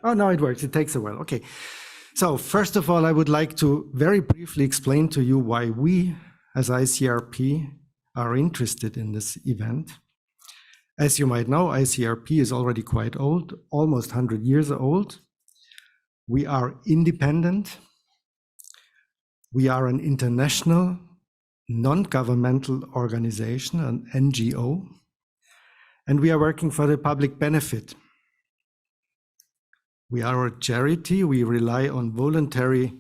Oh, no, it works. It takes a while. Okay. So first of all, I would like to very briefly explain to you why we, as ICRP, are interested in this event. As you might know, ICRP is already quite old, almost 100 years old. We are independent. We are an international, non-governmental organization, an NGO, and we are working for the public benefit. We are a charity. We rely on voluntary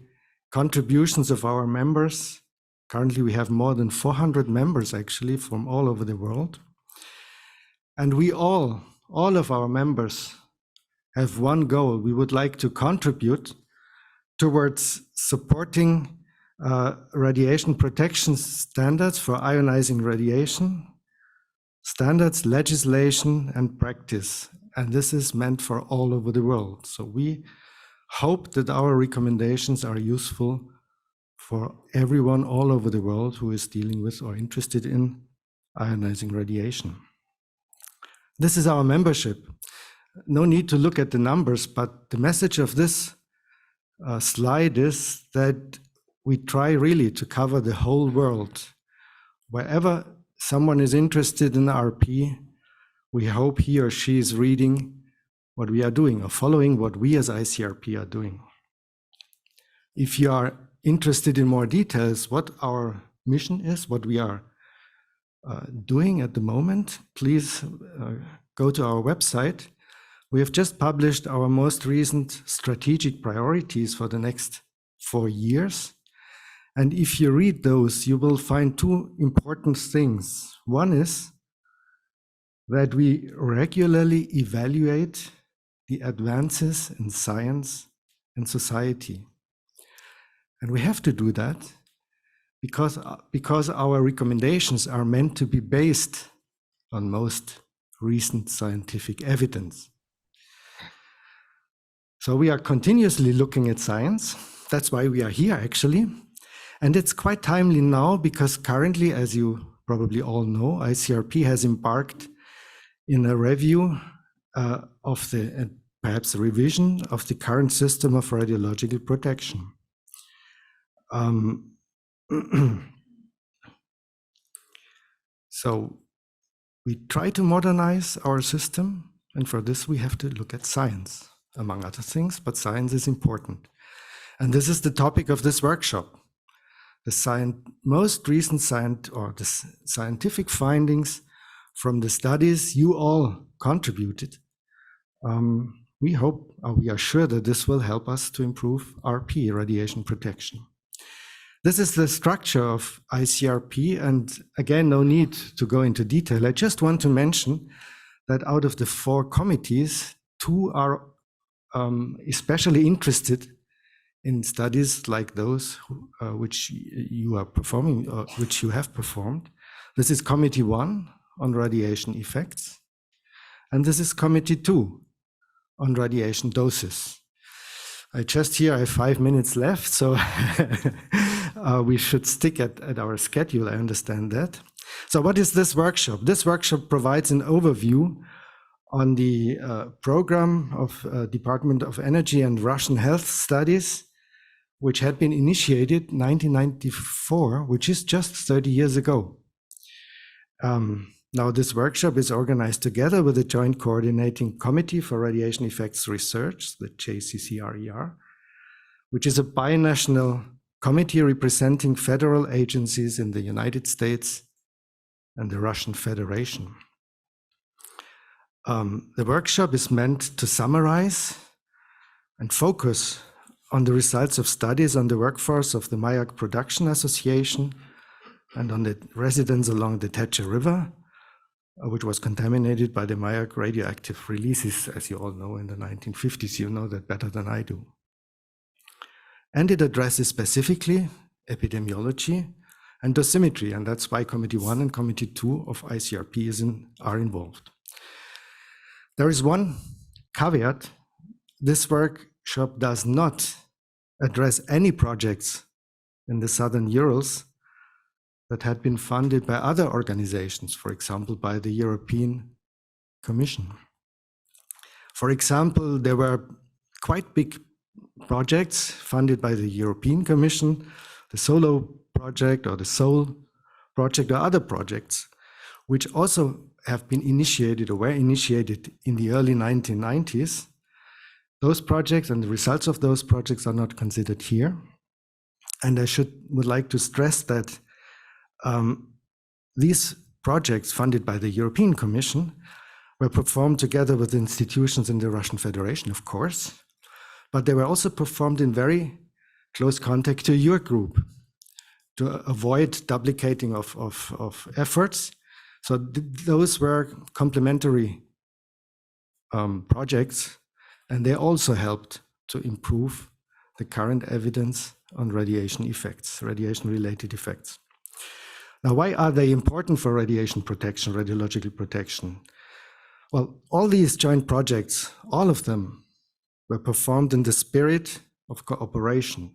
contributions of our members. Currently, we have more than 400 members, actually, from all over the world. And we all of our members have one goal. We would like to contribute towards supporting radiation protection standards for ionizing radiation, standards, legislation, and practice. And this is meant for all over the world. So we hope that our recommendations are useful for everyone all over the world who is dealing with or interested in ionizing radiation. This is our membership. No need to look at the numbers, but the message of this slide is that we try really to cover the whole world. Wherever someone is interested in RP, we hope he or she is reading what we are doing or following what we as ICRP are doing. If you are interested in more details, what our mission is, what we are doing at the moment, please go to our website. We have just published our most recent strategic priorities for the next 4 years. And if you read those, you will find two important things. One is that we regularly evaluate the advances in science and society. And we have to do that because our recommendations are meant to be based on most recent scientific evidence. So we are continuously looking at science. That's why we are here, actually. And it's quite timely now because currently, as you probably all know, ICRP has embarked in a review of the, perhaps a revision of the current system of radiological protection. So we try to modernize our system, and for this we have to look at science, among other things, but science is important. And this is the topic of this workshop. The most recent scientific findings from the studies you all contributed. We hope, or we are sure that this will help us to improve RP, radiation protection. This is the structure of ICRP, and again, no need to go into detail. I just want to mention that out of the 4 committees, 2 are especially interested in studies like those which you are performing, or which you have performed. This is Committee 1 on radiation effects, and this is Committee 2 on radiation doses. I have 5 minutes left, so we should stick at our schedule, I understand that. So what is this workshop? This workshop provides an overview on the program of Department of Energy and Russian Health Studies, which had been initiated in 1994, which is just 30 years ago. Now this workshop is organized together with the Joint Coordinating Committee for Radiation Effects Research, the JCCRER, which is a binational committee representing federal agencies in the United States and the Russian Federation. The workshop is meant to summarize and focus on the results of studies on the workforce of the Mayak Production Association and on the residents along the Teche River, which was contaminated by the Mayak radioactive releases, as you all know, in the 1950s. You know that better than I do. And it addresses specifically epidemiology and dosimetry, and that's why Committee 1 and Committee 2 of ICRP are involved. There is one caveat. This workshop does not address any projects in the Southern Urals that had been funded by other organizations, for example, by the European Commission. For example, there were quite big projects funded by the European Commission, the SOLO project or the SOL project or other projects, which also have been initiated or were initiated in the early 1990s. Those projects and the results of those projects are not considered here. And I would like to stress that these projects funded by the European Commission were performed together with institutions in the Russian Federation, of course, but they were also performed in very close contact to your group to avoid duplicating of efforts. So those were complementary projects, and they also helped to improve the current evidence on radiation effects, radiation-related effects. Now, why are they important for radiation protection, radiological protection? Well, all these joint projects, all of them were performed in the spirit of cooperation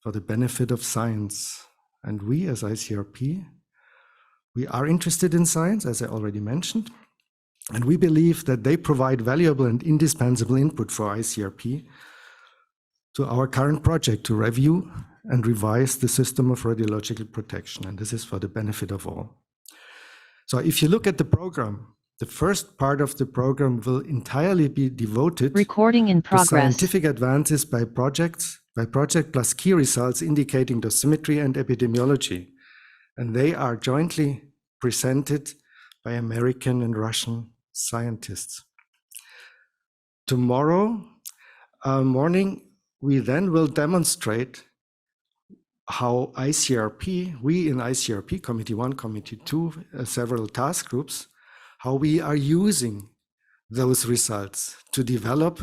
for the benefit of science. And we, as ICRP, we are interested in science, as I already mentioned, and we believe that they provide valuable and indispensable input for ICRP to our current project to review and revise the system of radiological protection, and this is for the benefit of all. So if you look at the program, the first part of the program will entirely be devoted to scientific advances by project plus key results indicating dosimetry and epidemiology. And they are jointly presented by American and Russian scientists. Tomorrow morning, we then will demonstrate how ICRP, we in ICRP, Committee 1, Committee 2, several task groups, how we are using those results to develop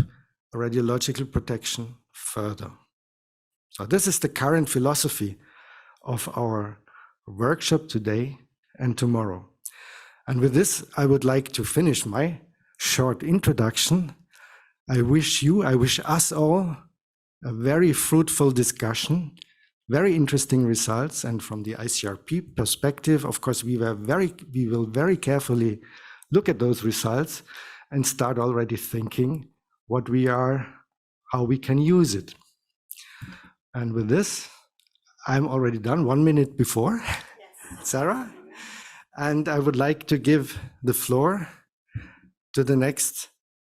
radiological protection further. So this is the current philosophy of our workshop today and tomorrow. And with this, I would like to finish my short introduction. I wish us all a very fruitful discussion, very interesting results. And from the ICRP perspective, of course, we will very carefully look at those results and start already thinking how we can use it. And with this, I'm already done 1 minute before, yes. Sarah. And I would like to give the floor to the next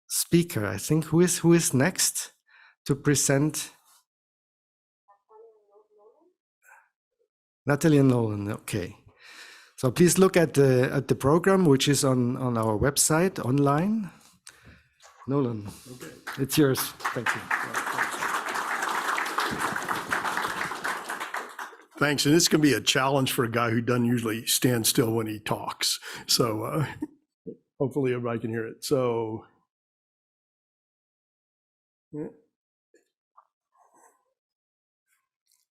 speaker. I think who is next to present? Natalie Nolan, okay. So please look at the program, which is on our website online. Nolan, okay. It's yours. Thank you. Thanks, and this can be a challenge for a guy who doesn't usually stand still when he talks. So hopefully everybody can hear it. So,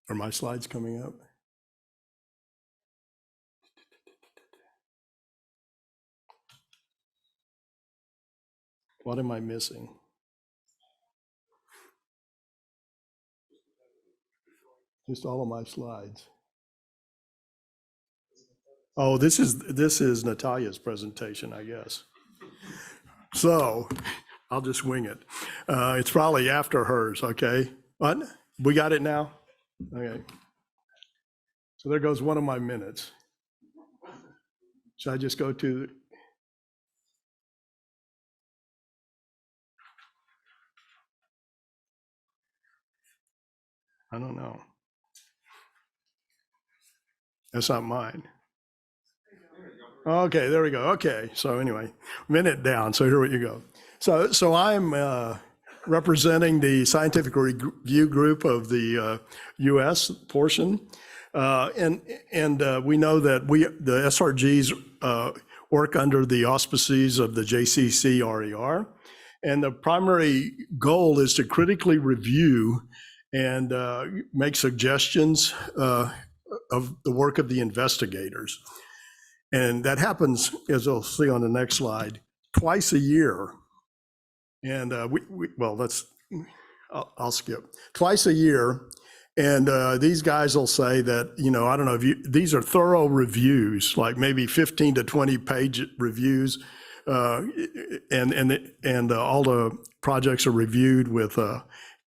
are my slides coming up? What am I missing? Just all of my slides. Oh, this is Natalia's presentation, I guess. So I'll just wing it. It's probably after hers, okay? What? We got it now? Okay. So there goes one of my minutes. Should I just go to? I don't know. That's not mine. Okay, there we go. Okay, so anyway, minute down. So here you go. So I'm representing the scientific review group of the U.S. portion, and we know that the SRGs work under the auspices of the JCC-RER, and the primary goal is to critically review and make suggestions of the work of the investigators. And that happens, as you'll see on the next slide, twice a year. And I'll skip. Twice a year. And these guys will say that, I don't know, these are thorough reviews, like maybe 15 to 20 page reviews and all the projects are reviewed with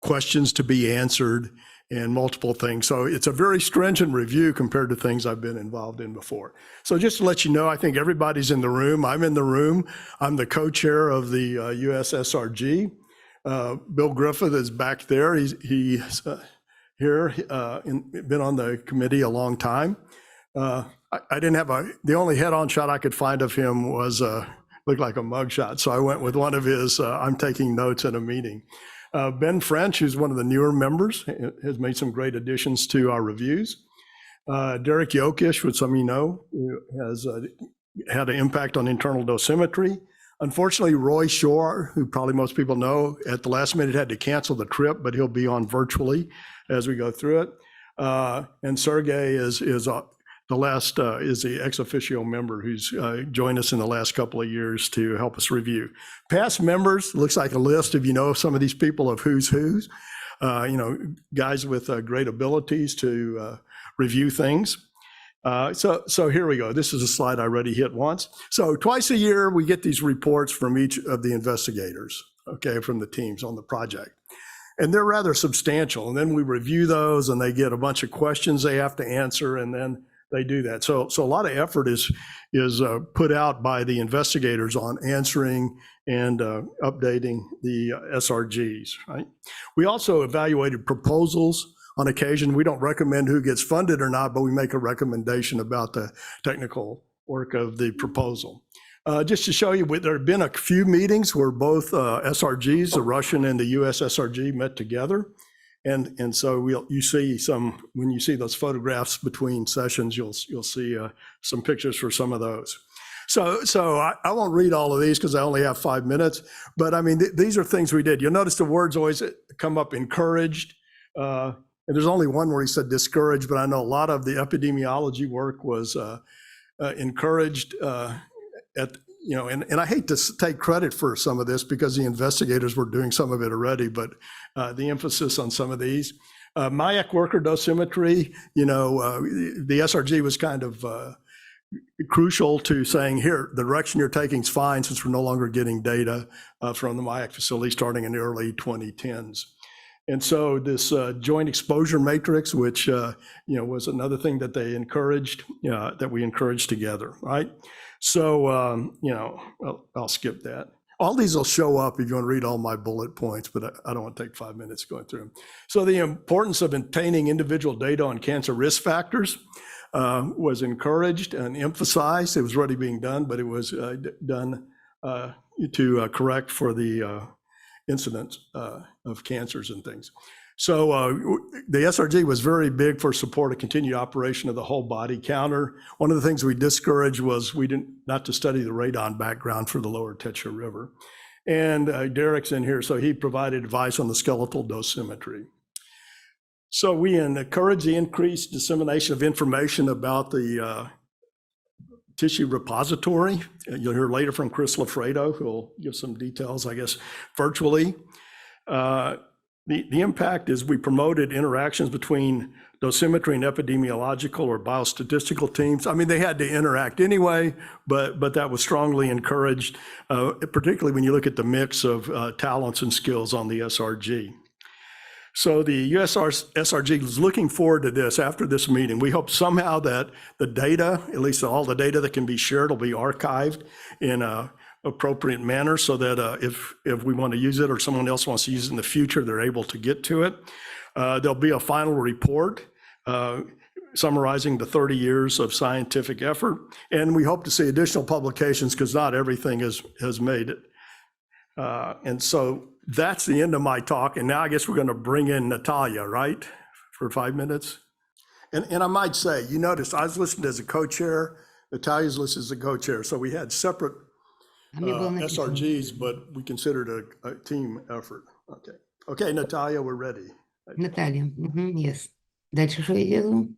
questions to be answered and multiple things. So it's a very stringent review compared to things I've been involved in before. So just to let you know, I think everybody's in the room. I'm in the room. I'm the co-chair of the USSRG. Bill Griffith is back there. He's here, been on the committee a long time. I didn't have the only head-on shot I could find of him was looked like a mugshot. So I went with one of his, I'm taking notes at a meeting. Ben French, who's one of the newer members, has made some great additions to our reviews. Derek Yokish, which some of you know, has had an impact on internal dosimetry. Unfortunately, Roy Shore, who probably most people know, at the last minute had to cancel the trip, but he'll be on virtually as we go through it. And Sergey is the ex officio member who's joined us in the last couple of years to help us review. Past members, looks like a list of, some of these people of who's, guys with great abilities to review things. So here we go. This is a slide I already hit once. So twice a year, we get these reports from each of the investigators, okay, from the teams on the project. And they're rather substantial. And then we review those and they get a bunch of questions they have to answer, and then they do that. So a lot of effort is put out by the investigators on answering and updating the SRGs, right? We also evaluated proposals. On occasion, we don't recommend who gets funded or not, but we make a recommendation about the technical work of the proposal. Just to show you, there have been a few meetings where both SRGs, the Russian and the US SRG, met together. And so you see some, when you see those photographs between sessions, you'll see some pictures for some of those. So I won't read all of these because I only have 5 minutes, but I mean, these are things we did. You'll notice the words always come up: encouraged. And there's only one where he said discouraged, but I know a lot of the epidemiology work was encouraged and I hate to take credit for some of this because the investigators were doing some of it already, but the emphasis on some of these. Mayak worker dosimetry, the SRG was kind of crucial to saying, here, the direction you're taking is fine since we're no longer getting data from the Mayak facility starting in the early 2010s. And so this joint exposure matrix, which was another thing that they encouraged, that we encouraged together, right? So I'll skip that. All these will show up if you want to read all my bullet points, but I don't want to take 5 minutes going through them. So the importance of obtaining individual data on cancer risk factors was encouraged and emphasized. It was already being done, but it was done to correct for the incidence of cancers and things. So the SRG was very big for support of continued operation of the whole body counter. One of the things we discouraged was not to study the radon background for the lower Tetra River. And Derek's in here, so he provided advice on the skeletal dosimetry. So we encourage the increased dissemination of information about the tissue repository. You'll hear later from Chris Lafredo, who will give some details, I guess, virtually. The impact is we promoted interactions between dosimetry and epidemiological or biostatistical teams. I mean, they had to interact anyway, but that was strongly encouraged, particularly when you look at the mix of talents and skills on the SRG. So the USSRG is looking forward to this after this meeting. We hope somehow that the data, at least all the data that can be shared, will be archived in an appropriate manner so that if we want to use it or someone else wants to use it in the future, they're able to get to it. There'll be a final report summarizing the 30 years of scientific effort. And we hope to see additional publications because not everything has made it. And so that's the end of my talk. And now I guess we're going to bring in Natalia, right, for 5 minutes. And I might say, you notice I was listed as a co-chair. Natalia's listed as a co-chair. So we had separate SRGs, but we considered a team effort. Okay, Natalia, we're ready. Наталья, yes. Дальше что я делаю?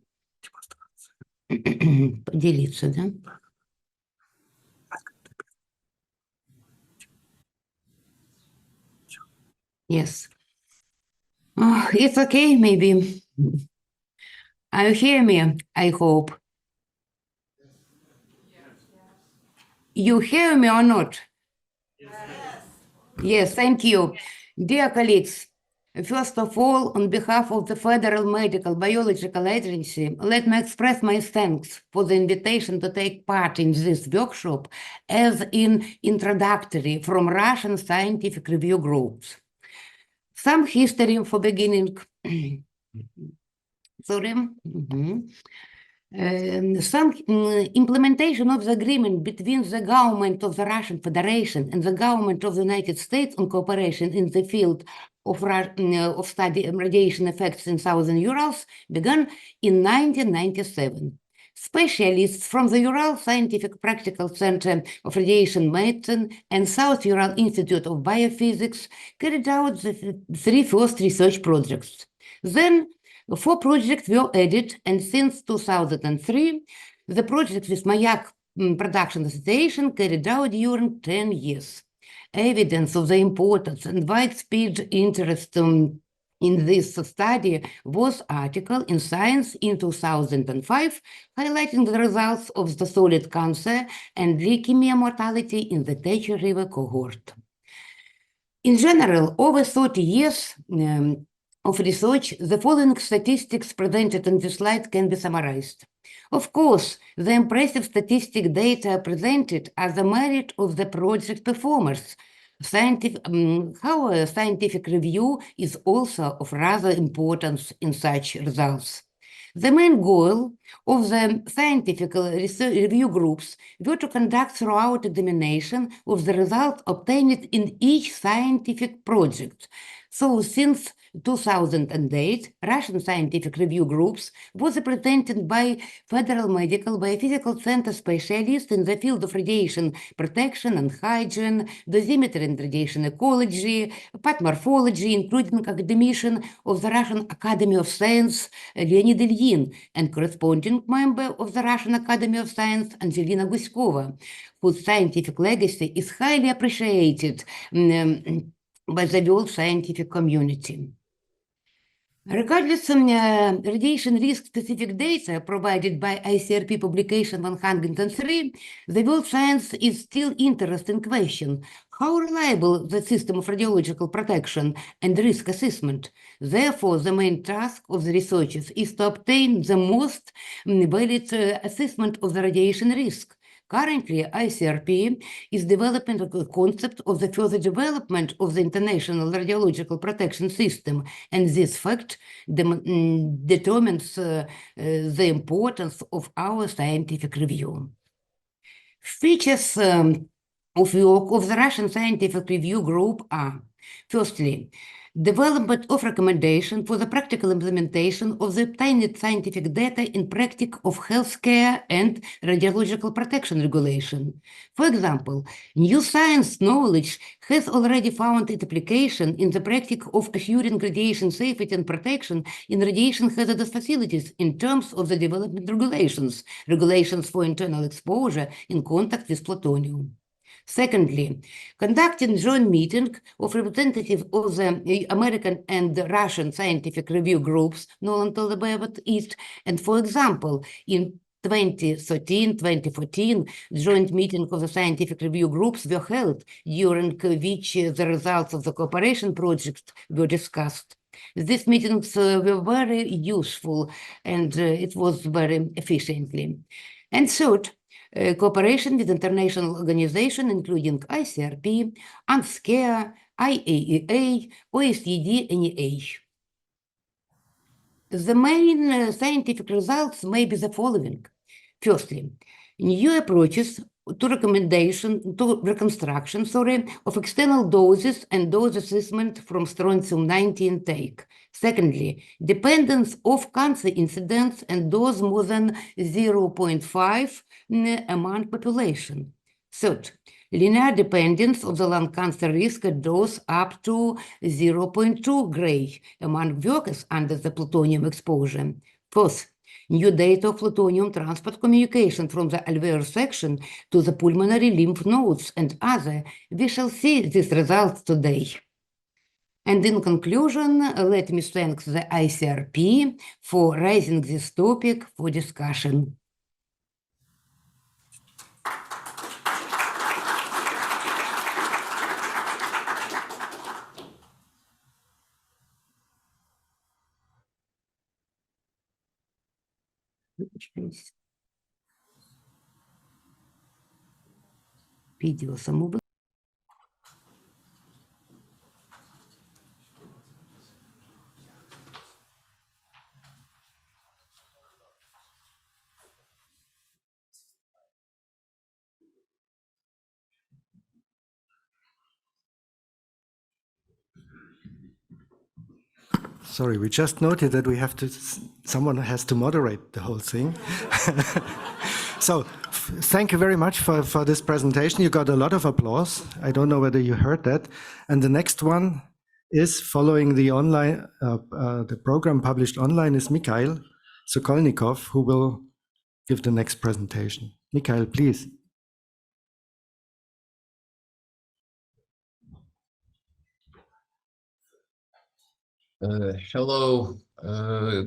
Поделиться, да? Yes. It's okay, maybe. You hear me, I hope. You hear me or not? Yes, thank you. Dear colleagues, first of all, on behalf of the Federal Medical Biological Agency, let me express my thanks for the invitation to take part in this workshop as in introductory from Russian scientific review groups. Some history for beginning. Sorry. Some implementation of the agreement between the government of the Russian Federation and the government of the United States on cooperation in the field of study radiation effects in Southern Urals began in 1997. Specialists from the Ural Scientific Practical Center of Radiation Medicine and South Ural Institute of Biophysics carried out the three first research projects. Then 4 projects were added, and since 2003, the project with Mayak Production Association carried out during 10 years. Evidence of the importance and widespread interest in this study was article in Science in 2005, highlighting the results of the solid cancer and leukemia mortality in the Teche River cohort. In general, over 30 years of research, the following statistics presented in this slide can be summarized. Of course, the impressive statistic data presented are the merit of the project performers. However, scientific review is also of rather importance in such results. The main goal of the scientific review groups were to conduct thorough examination of the results obtained in each scientific project. So since 2008, Russian scientific review groups was represented by Federal Medical Biophysical Center specialists in the field of radiation protection and hygiene, dosimetry and radiation ecology, pathomorphology, including academician of the Russian Academy of Science, Leonid Ilyin, and corresponding member of the Russian Academy of Science, Angelina Guskova, whose scientific legacy is highly appreciated by the world scientific community. Regardless of radiation risk-specific data provided by ICRP publication 103, the world science is still interested in question how reliable the system of radiological protection and risk assessment. Therefore, the main task of the researchers is to obtain the most valid assessment of the radiation risk. Currently, ICRP is developing a concept of the further development of the international radiological protection system, and this fact determines the importance of our scientific review. Features of work of the Russian Scientific Review Group are, firstly, development of recommendation for the practical implementation of the obtained scientific data in practice of healthcare and radiological protection regulation. For example, new science knowledge has already found its application in the practice of assuring radiation safety and protection in radiation hazardous facilities in terms of the development regulations, regulations for internal exposure in contact with plutonium. Secondly, conducting joint meeting of representatives of the American and Russian scientific review groups, known until the East, and for example, in 2013-2014, joint meetings of the scientific review groups were held, during which the results of the cooperation project were discussed. These meetings were very useful, and it was very efficiently. And third, cooperation with international organizations, including ICRP, UNSCEAR, IAEA, OECD, NEA. The main scientific results may be the following. Firstly, new approaches to reconstruction of external doses and dose assessment from strontium-90 intake. Secondly, dependence of cancer incidence and dose more than 0.5 among population. Third, linear dependence of the lung cancer risk at dose up to 0.2 gray among workers under the plutonium exposure. Fourth, new data of plutonium transport communication from the alveolar section to the pulmonary lymph nodes and other. We shall see these results today. And in conclusion, let me thank the ICRP for raising this topic for discussion. Видео самого. Sorry, we just noted that we have to, someone has to moderate the whole thing. So thank you very much for this presentation. You got a lot of applause. I don't know whether you heard that. And the next one is following the online, the program published online is Mikhail Sokolnikov, who will give the next presentation. Mikhail, please. Hello,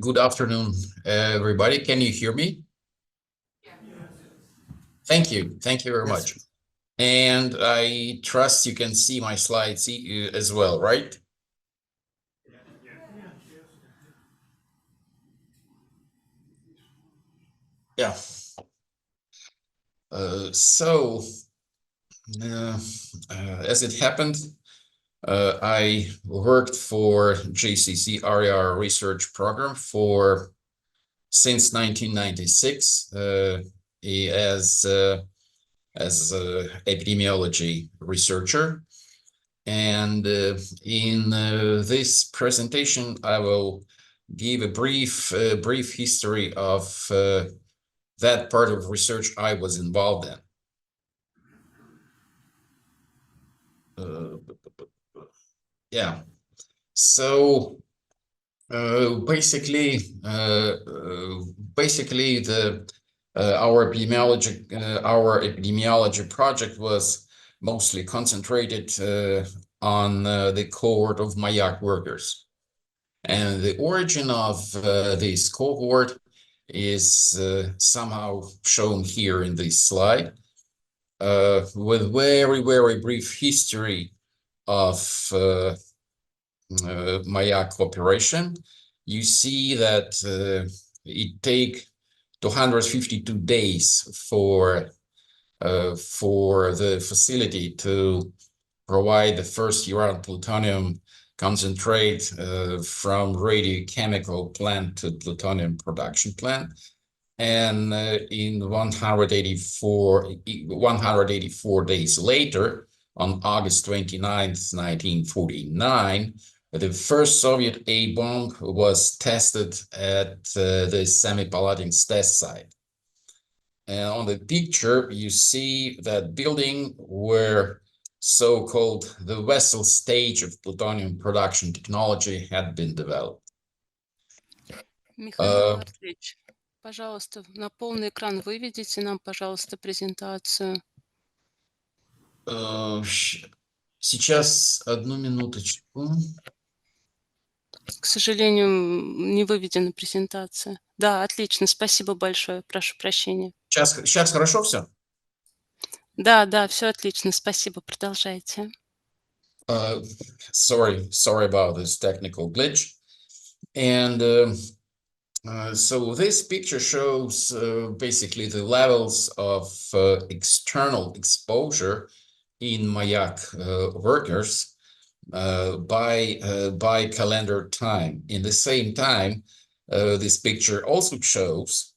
good afternoon, everybody. Can you hear me? Thank you very much. And I trust you can see my slides as well, right? Yeah. As it happened, I worked for JCC RER research program since 1996 as an epidemiology researcher. And in this presentation, I will give a brief history of that part of research I was involved in. Yeah, so basically our epidemiology project was mostly concentrated on the cohort of Mayak workers, and the origin of this cohort is somehow shown here in this slide, with very brief history of Mayak operation. You see that it take 252 days for the facility to provide the first uran plutonium concentrate from radiochemical plant to plutonium production plant. And in 184 days later, on August 29th, 1949, the first Soviet A-bomb was tested at the Semipalatinsk test site. And on the picture, you see that building where so-called the vessel stage of plutonium production technology had been developed. Михаил Артович, пожалуйста, на полный экран выведите нам, пожалуйста, презентацию. Сейчас, одну минуточку. К сожалению, не выведена презентация. Да, отлично, спасибо большое, прошу прощения. Сейчас хорошо все? Да, все отлично, спасибо, продолжайте. Sorry about this technical glitch. And so this picture shows basically the levels of external exposure in Mayak workers by calendar time. In the same time, this picture also shows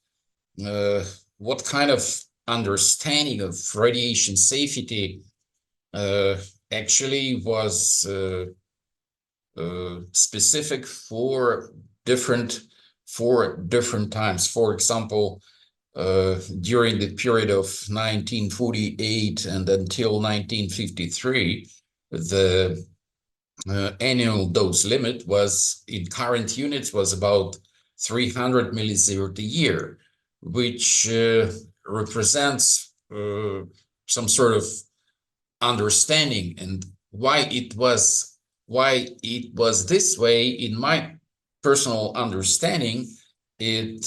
what kind of understanding of radiation safety actually was specific for different times. For example, during the period of 1948 and until 1953, the annual dose limit was in current units was about 300 millisievert a year, which represents some sort of understanding. And why it was this way, in my personal understanding, it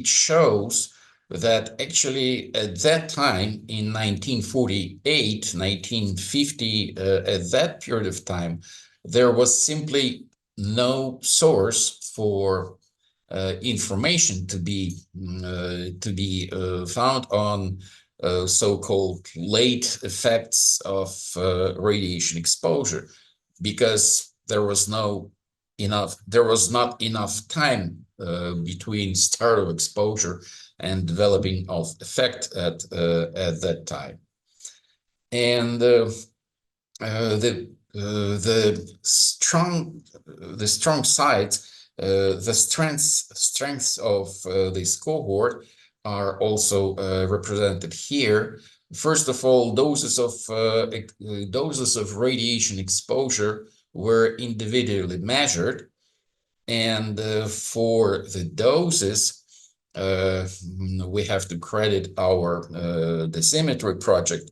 shows that actually at that time in 1948, 1950, at that period of time, there was simply no source for information to be found on so-called late effects of radiation exposure, because there was not enough time between start of exposure and developing of effect at that time. And the strong sides, the strengths of this cohort are also represented here. First of all, doses of radiation exposure were individually measured, and for the doses, we have to credit our dosimetric project,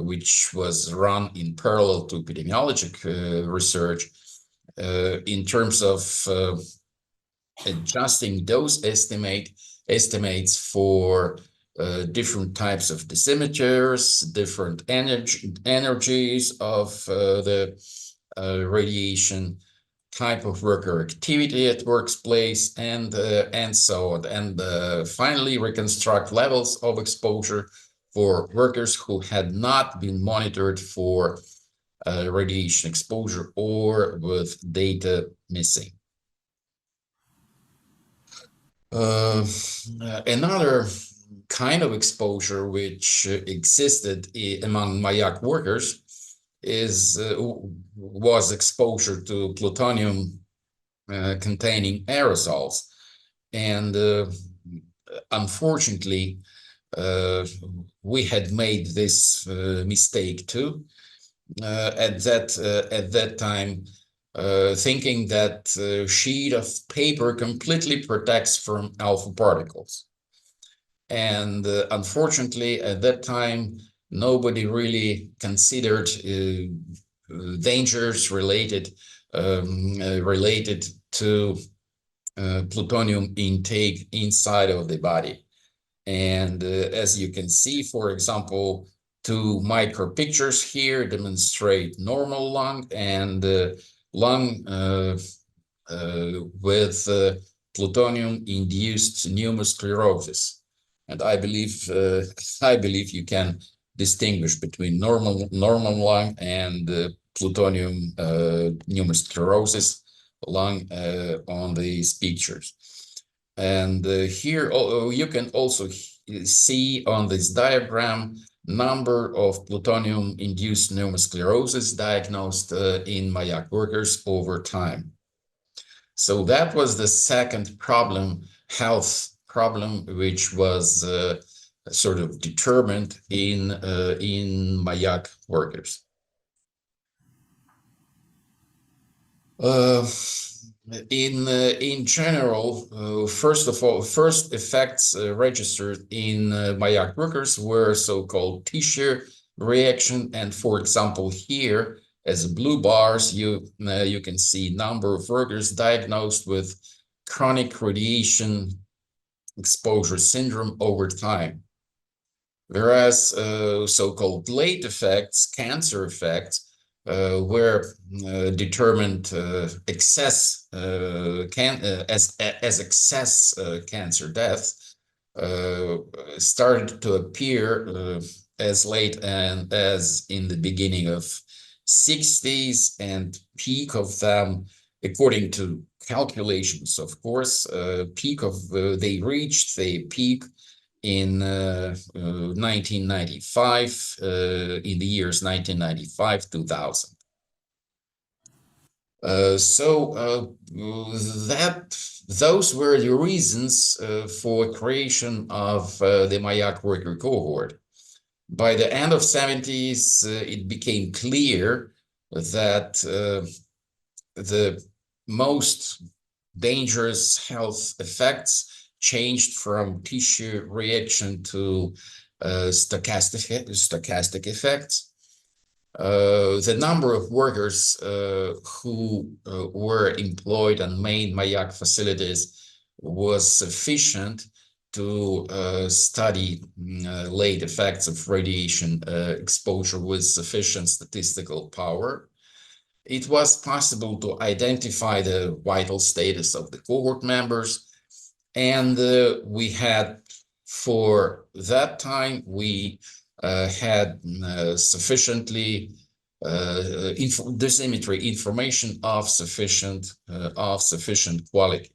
which was run in parallel to epidemiological research, in terms of adjusting dose estimates for different types of dosimeters, different energies of the radiation, type of worker activity at workplace, and so on, and finally reconstruct levels of exposure for workers who had not been monitored for radiation exposure or with data missing. Another kind of exposure which existed among Mayak workers was exposure to plutonium containing aerosols, and unfortunately we had made this mistake too at that time, thinking that a sheet of paper completely protects from alpha particles. And unfortunately, at that time, nobody really considered dangers related to plutonium intake inside of the body. And as you can see, for example, two micro pictures here demonstrate normal lung and lung with plutonium-induced pneumosclerosis. And I believe you can distinguish between normal lung and plutonium pneumosclerosis lung on these pictures. And here you can also see on this diagram number of plutonium-induced pneumosclerosis diagnosed in Mayak workers over time. So that was the second problem, health problem, which was sort of determined in Mayak workers. In general, first effects registered in Mayak workers were so-called tissue reaction, and for example here, as blue bars, you can see number of workers diagnosed with chronic radiation exposure syndrome over time, whereas so-called late effects, cancer effects, were determined excess cancer deaths started to appear as late and as in the beginning of 60s, and peak of them, according to calculations, of course, they reached the peak in 1995, in the years 1995-2000. Those were the reasons for creation of the Mayak worker cohort. By the end of 70s, it became clear that the most dangerous health effects changed from tissue reaction to stochastic effects. The number of workers who were employed on main Mayak facilities was sufficient to study late effects of radiation exposure with sufficient statistical power. it was possible to identify the vital status of the cohort members. And we had, for that time, we had sufficiently dosimetry information of sufficient quality.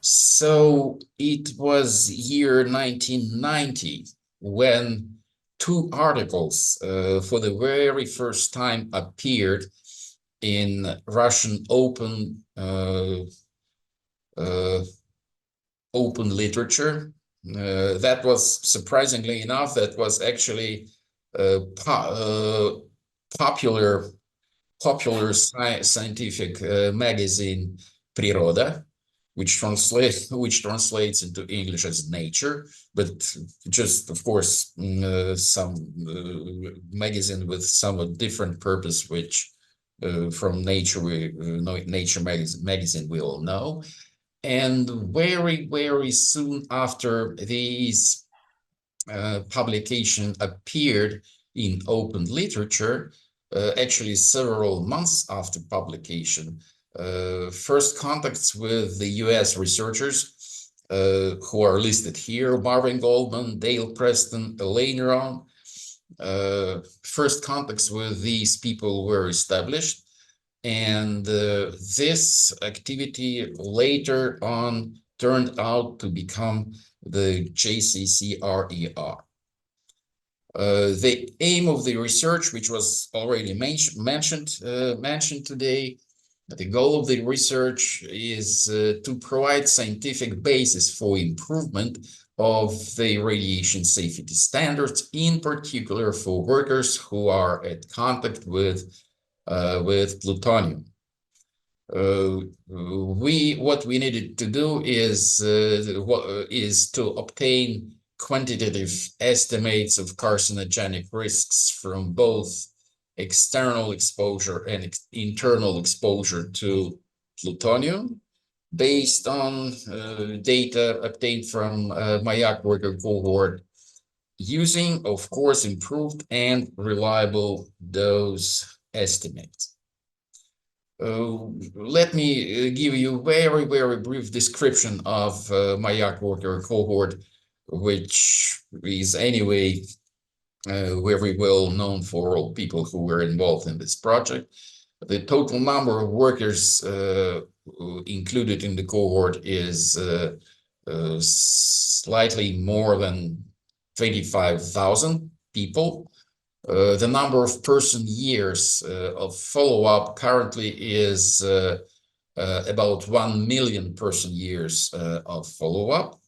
So it was year 1990 when two articles for the very first time appeared in Russian open literature. That was, surprisingly enough, that was actually popular scientific magazine Природа, which translates into English as Nature, but just, of course, some magazine with somewhat different purpose, which from Nature, Nature magazine we all know. And very, very soon after these publication appeared in open literature, actually several months after publication, first contacts with the US researchers who are listed here: Marvin Goldman, Dale Preston, Elaine Rohn. First contacts with these people were established, and this activity later on turned out to become the JCCRER. The aim of the research, which was already mentioned today, the goal of the research is to provide scientific basis for improvement of the radiation safety standards, in particular for workers who are at contact with plutonium. What we needed to do is to obtain quantitative estimates of carcinogenic risks from both external exposure and internal exposure to plutonium, based on data obtained from Mayak worker cohort, using, of course, improved and reliable dose estimates. Let me give you a very, very brief description of Mayak worker cohort, which is anyway very well known for all people who were involved in this project. The total number of workers included in the cohort is slightly more than 25,000 people. The number of person years of follow-up currently is about 1 million person years of follow-up,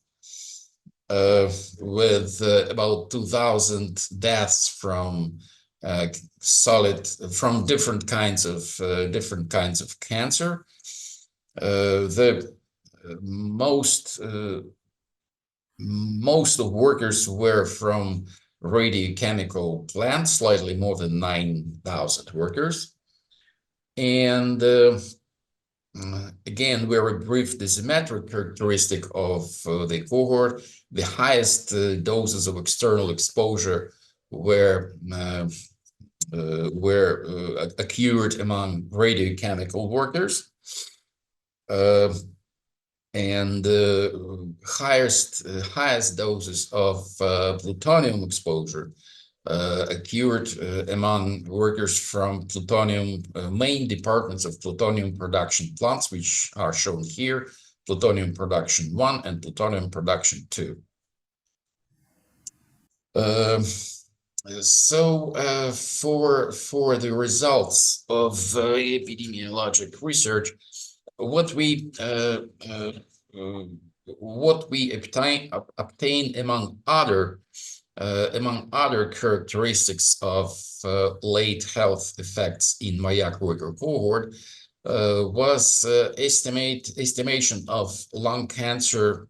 with about 2,000 deaths from different kinds of cancer. The most of workers were from radiochemical plants, slightly more than 9,000 workers. And again, very brief dosimetric characteristic of the cohort. The highest doses of external exposure were occurred among radiochemical workers. And highest doses of plutonium exposure occurred among workers from plutonium main departments of plutonium production plants, which are shown here: plutonium production 1 and plutonium production 2. So for the results of epidemiologic research, what we obtain among other characteristics of late health effects in Mayak worker cohort was estimation of lung cancer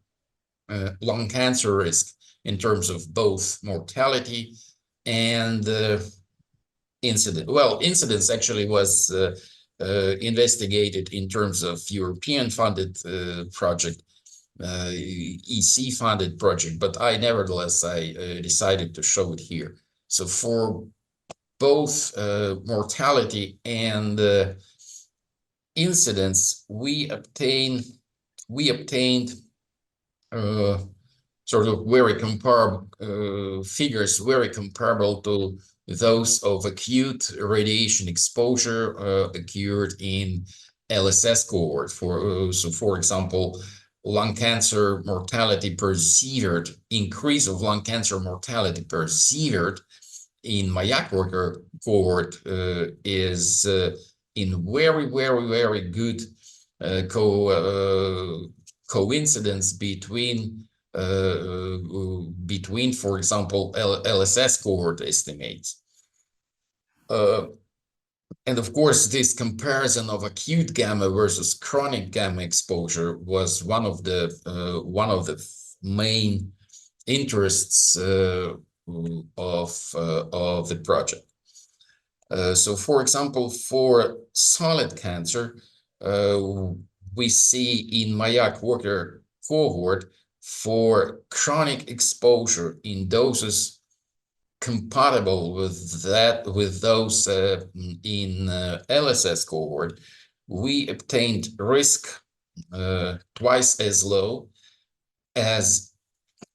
risk in terms of both mortality and incidence. Well, incidence actually was investigated in terms of European-funded project, EC-funded project, but nevertheless I decided to show it here. So for both mortality and incidence, we obtained sort of very comparable figures, very comparable to those of acute radiation exposure occurred in LSS cohort. For example, lung cancer mortality per sievert, increase of lung cancer mortality per sievert in Mayak worker cohort is in very good coincidence between, for example, LSS cohort estimates. And of course, this comparison of acute gamma versus chronic gamma exposure was one of the main interests of the project. So, for example, for solid cancer, we see in Mayak worker cohort for chronic exposure in doses compatible with those in LSS cohort, we obtained risk twice as low as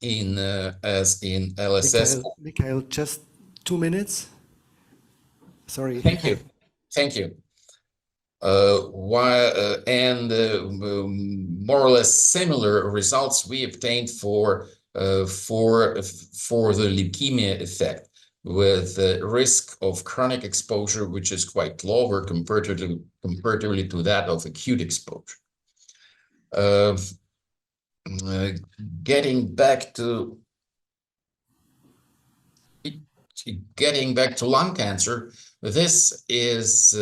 in LSS. Mikhail, just 2 minutes. Sorry. Thank you. More or less similar results we obtained for the leukemia effect, with risk of chronic exposure, which is quite lower comparatively to that of acute exposure. Getting back to lung cancer, this is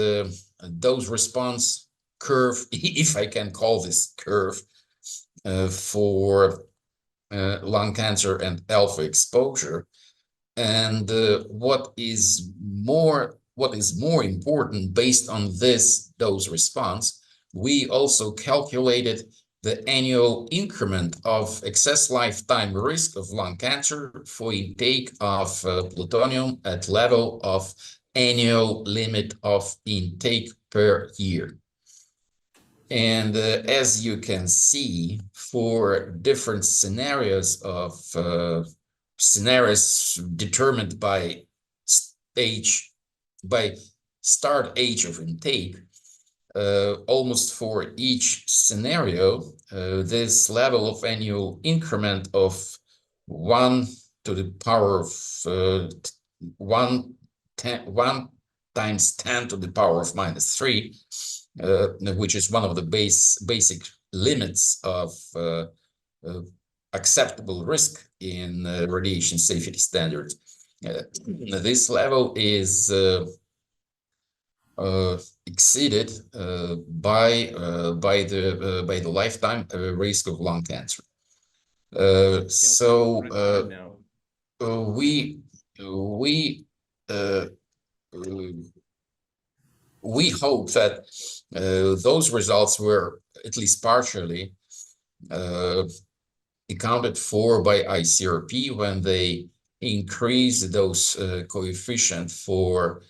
dose response curve, if I can call this curve, for lung cancer and alpha exposure. And what is more important, based on this dose response, we also calculated the annual increment of excess lifetime risk of lung cancer for intake of plutonium at level of annual limit of intake per year. And as you can see, for different scenarios determined by start age of intake, almost for each scenario, this level of annual increment of 1 to the power of 1 times 10 to the power of -3, which is one of the basic limits of acceptable risk in radiation safety standards. This level is exceeded by the lifetime risk of lung cancer. We hope that those results were at least partially accounted for by ICRP when they increased those coefficient for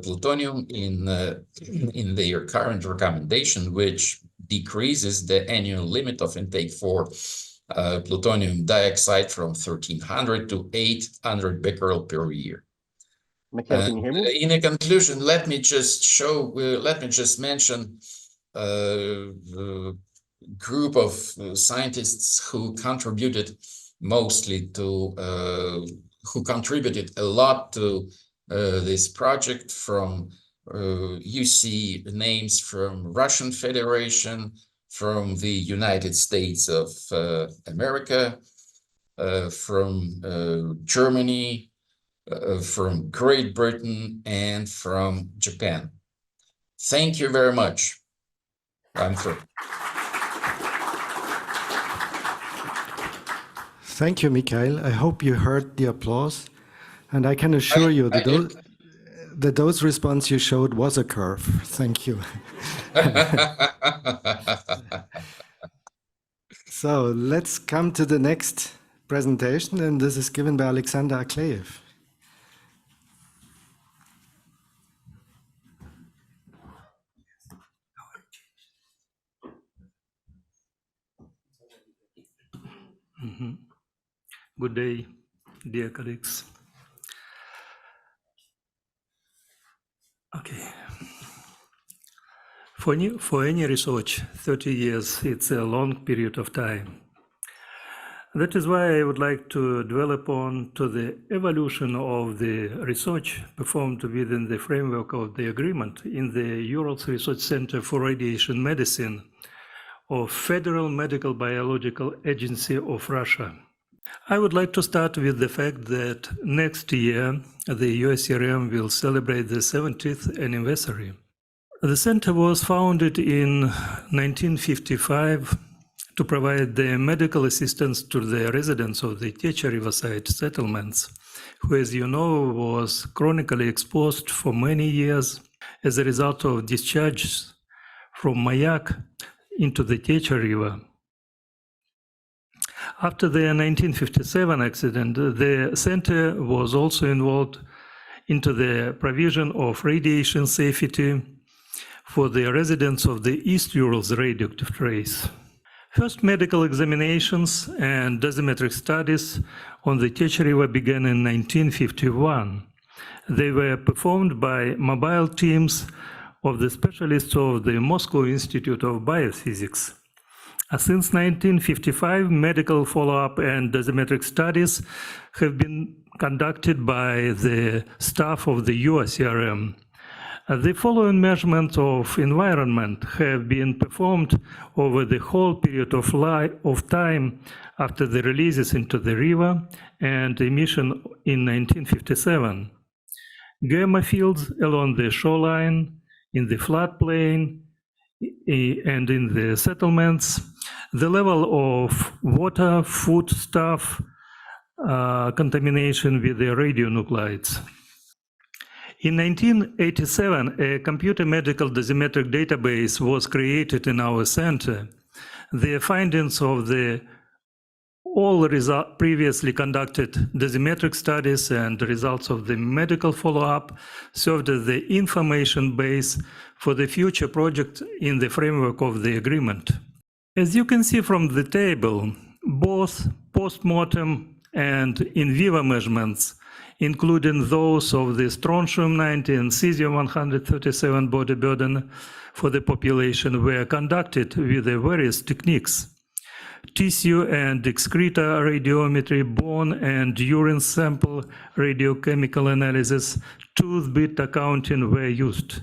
plutonium in their current recommendation, which decreases the annual limit of intake for plutonium dioxide from 1300 to 800 becquerel per year. Mikhail, can you hear me? In a conclusion, let me just mention a group of scientists who contributed a lot to this project. From you see names from Russian Federation, from the United States of America, from Germany, from Great Britain, and from Japan. Thank you very much. I'm through. Thank you, Mikhail. I hope you heard the applause, and I can assure you that the dose response you showed was a curve. Thank you. So let's come to the next presentation, and this is given by Alexander Akleyev. Good day, dear colleagues. Okay. For any research, 30 years, it's a long period of time. That is why I would like to dwell upon to the evolution of the research performed within the framework of the agreement in the Urals Research Center for Radiation Medicine of Federal Medical Biological Agency of Russia. I would like to start with the fact that next year, the ICRP will celebrate the 70th anniversary. The center was founded in 1955 to provide the medical assistance to the residents of the Techa riverside settlements, who, as you know, was chronically exposed for many years as a result of discharges from Mayak into the Techa River. After the 1957 accident, the center was also involved into the provision of radiation safety for the residents of the East Urals radioactive trace. First medical examinations and dosimetric studies on the Techa River began in 1951. They were performed by mobile teams of the specialists of the Moscow Institute of Biophysics. Since 1955, medical follow-up and dosimetric studies have been conducted by the staff of the ICRP. The following measurements of environment have been performed over the whole period of time after the releases into the river and emission in 1957. Gamma fields along the shoreline, in the floodplain, and in the settlements, the level of water, foodstuff, contamination with the radionuclides. In 1987, a computer medical dosimetric database was created in our center. The findings of all previously conducted dosimetric studies and the results of the medical follow-up served as the information base for the future project in the framework of the agreement. As you can see from the table, both post-mortem and in vivo measurements, including those of the strontium-90 and cesium-137 body burden for the population, were conducted with the various techniques. Tissue and excreta radiometry, bone and urine sample radiochemical analysis, tooth bit accounting were used.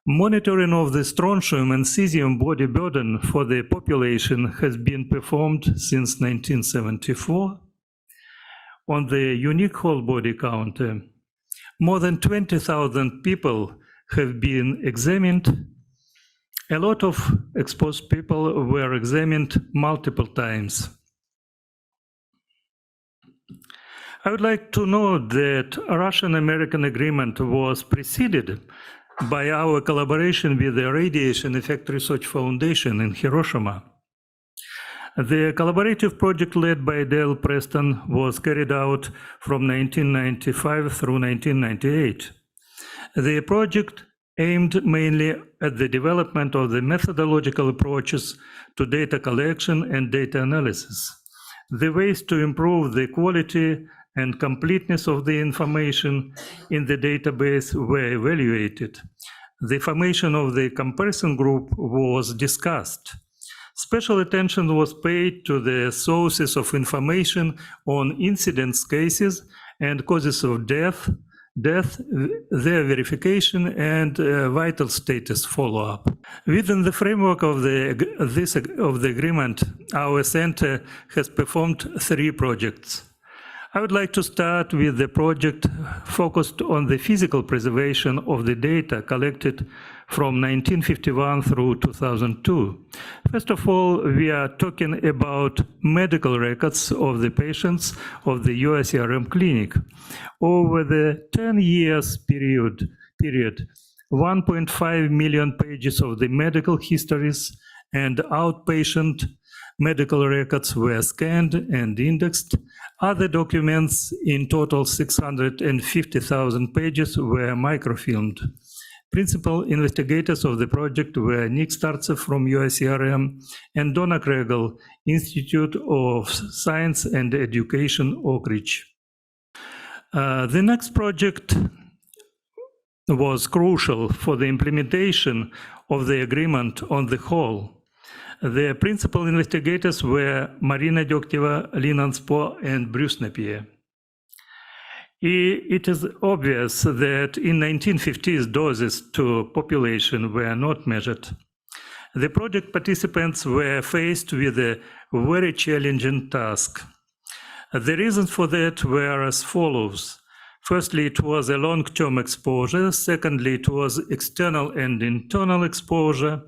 Monitoring of the strontium and cesium body burden for the population has been performed since 1974. On the unique whole body counter, more than 20,000 people have been examined. A lot of exposed people were examined multiple times. I would like to note that Russian-American agreement was preceded by our collaboration with the Radiation Effect Research Foundation in Hiroshima. The collaborative project led by Dale Preston was carried out from 1995 through 1998. The project aimed mainly at the development of the methodological approaches to data collection and data analysis. The ways to improve the quality and completeness of the information in the database were evaluated. The formation of the comparison group was discussed. Special attention was paid to the sources of information on incidence cases and causes of death, their verification, and vital status follow-up. Within the framework of the agreement, our center has performed 3 projects. I would like to start with the project focused on the physical preservation of the data collected from 1951 through 2002. First of all, we are talking about medical records of the patients of the ICRP clinic. Over the 10 years period, 1.5 million pages of the medical histories and outpatient medical records were scanned and indexed. Other documents, in total 650,000 pages, were microfilmed. Principal investigators of the project were Nick Startsev from UICRM and Donna Kregel, Institute of Science and Education, Oak Ridge. The next project was crucial for the implementation of the agreement on the whole. The principal investigators were Marina Dyokteva, Lynn Anspo, and Bruce Napier. It is obvious that in 1950s doses to population were not measured. The project participants were faced with a very challenging task. The reasons for that were as follows. Firstly, it was a long-term exposure. Secondly, it was external and internal exposure.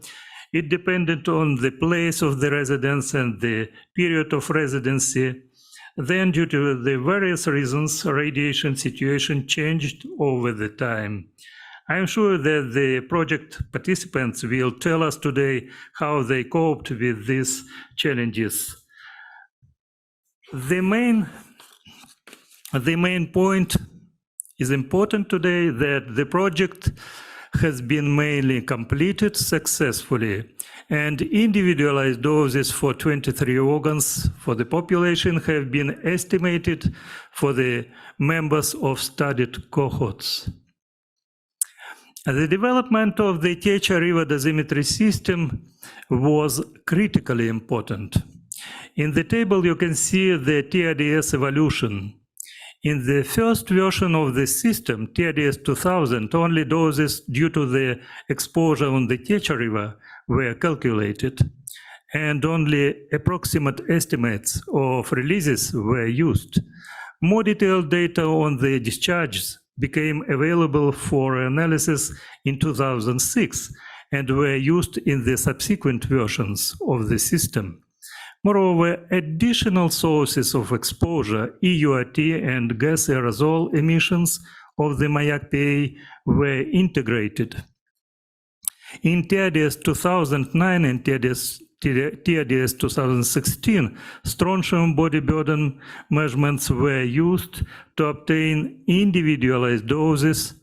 It depended on the place of the residence and the period of residency. Then, due to the various reasons, radiation situation changed over the time. I am sure that the project participants will tell us today how they coped with these challenges. The main point is important today that the project has been mainly completed successfully, and individualized doses for 23 organs for the population have been estimated for the members of studied cohorts. The development of the Techa River dosimetry system was critically important. In the table, you can see the TRDS evolution. In the first version of the system, TRDS 2000, only doses due to the exposure on the Techa River were calculated, and only approximate estimates of releases were used. More detailed data on the discharges became available for analysis in 2006 and were used in the subsequent versions of the system. Moreover, additional sources of exposure, EURT and gas aerosol emissions of the Mayak PA were integrated. In TRDS 2009 and TRDS 2016, strontium body burden measurements were used to obtain individualized doses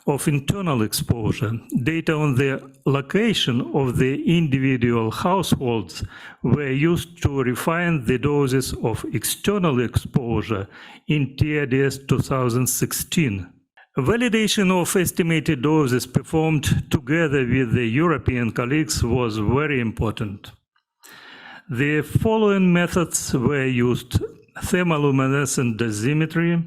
of internal exposure. Data on the location of the individual households were used to refine the doses of external exposure in TRDS 2016. Validation of estimated doses performed together with the European colleagues was very important. The following methods were used: thermoluminescent dosimetry,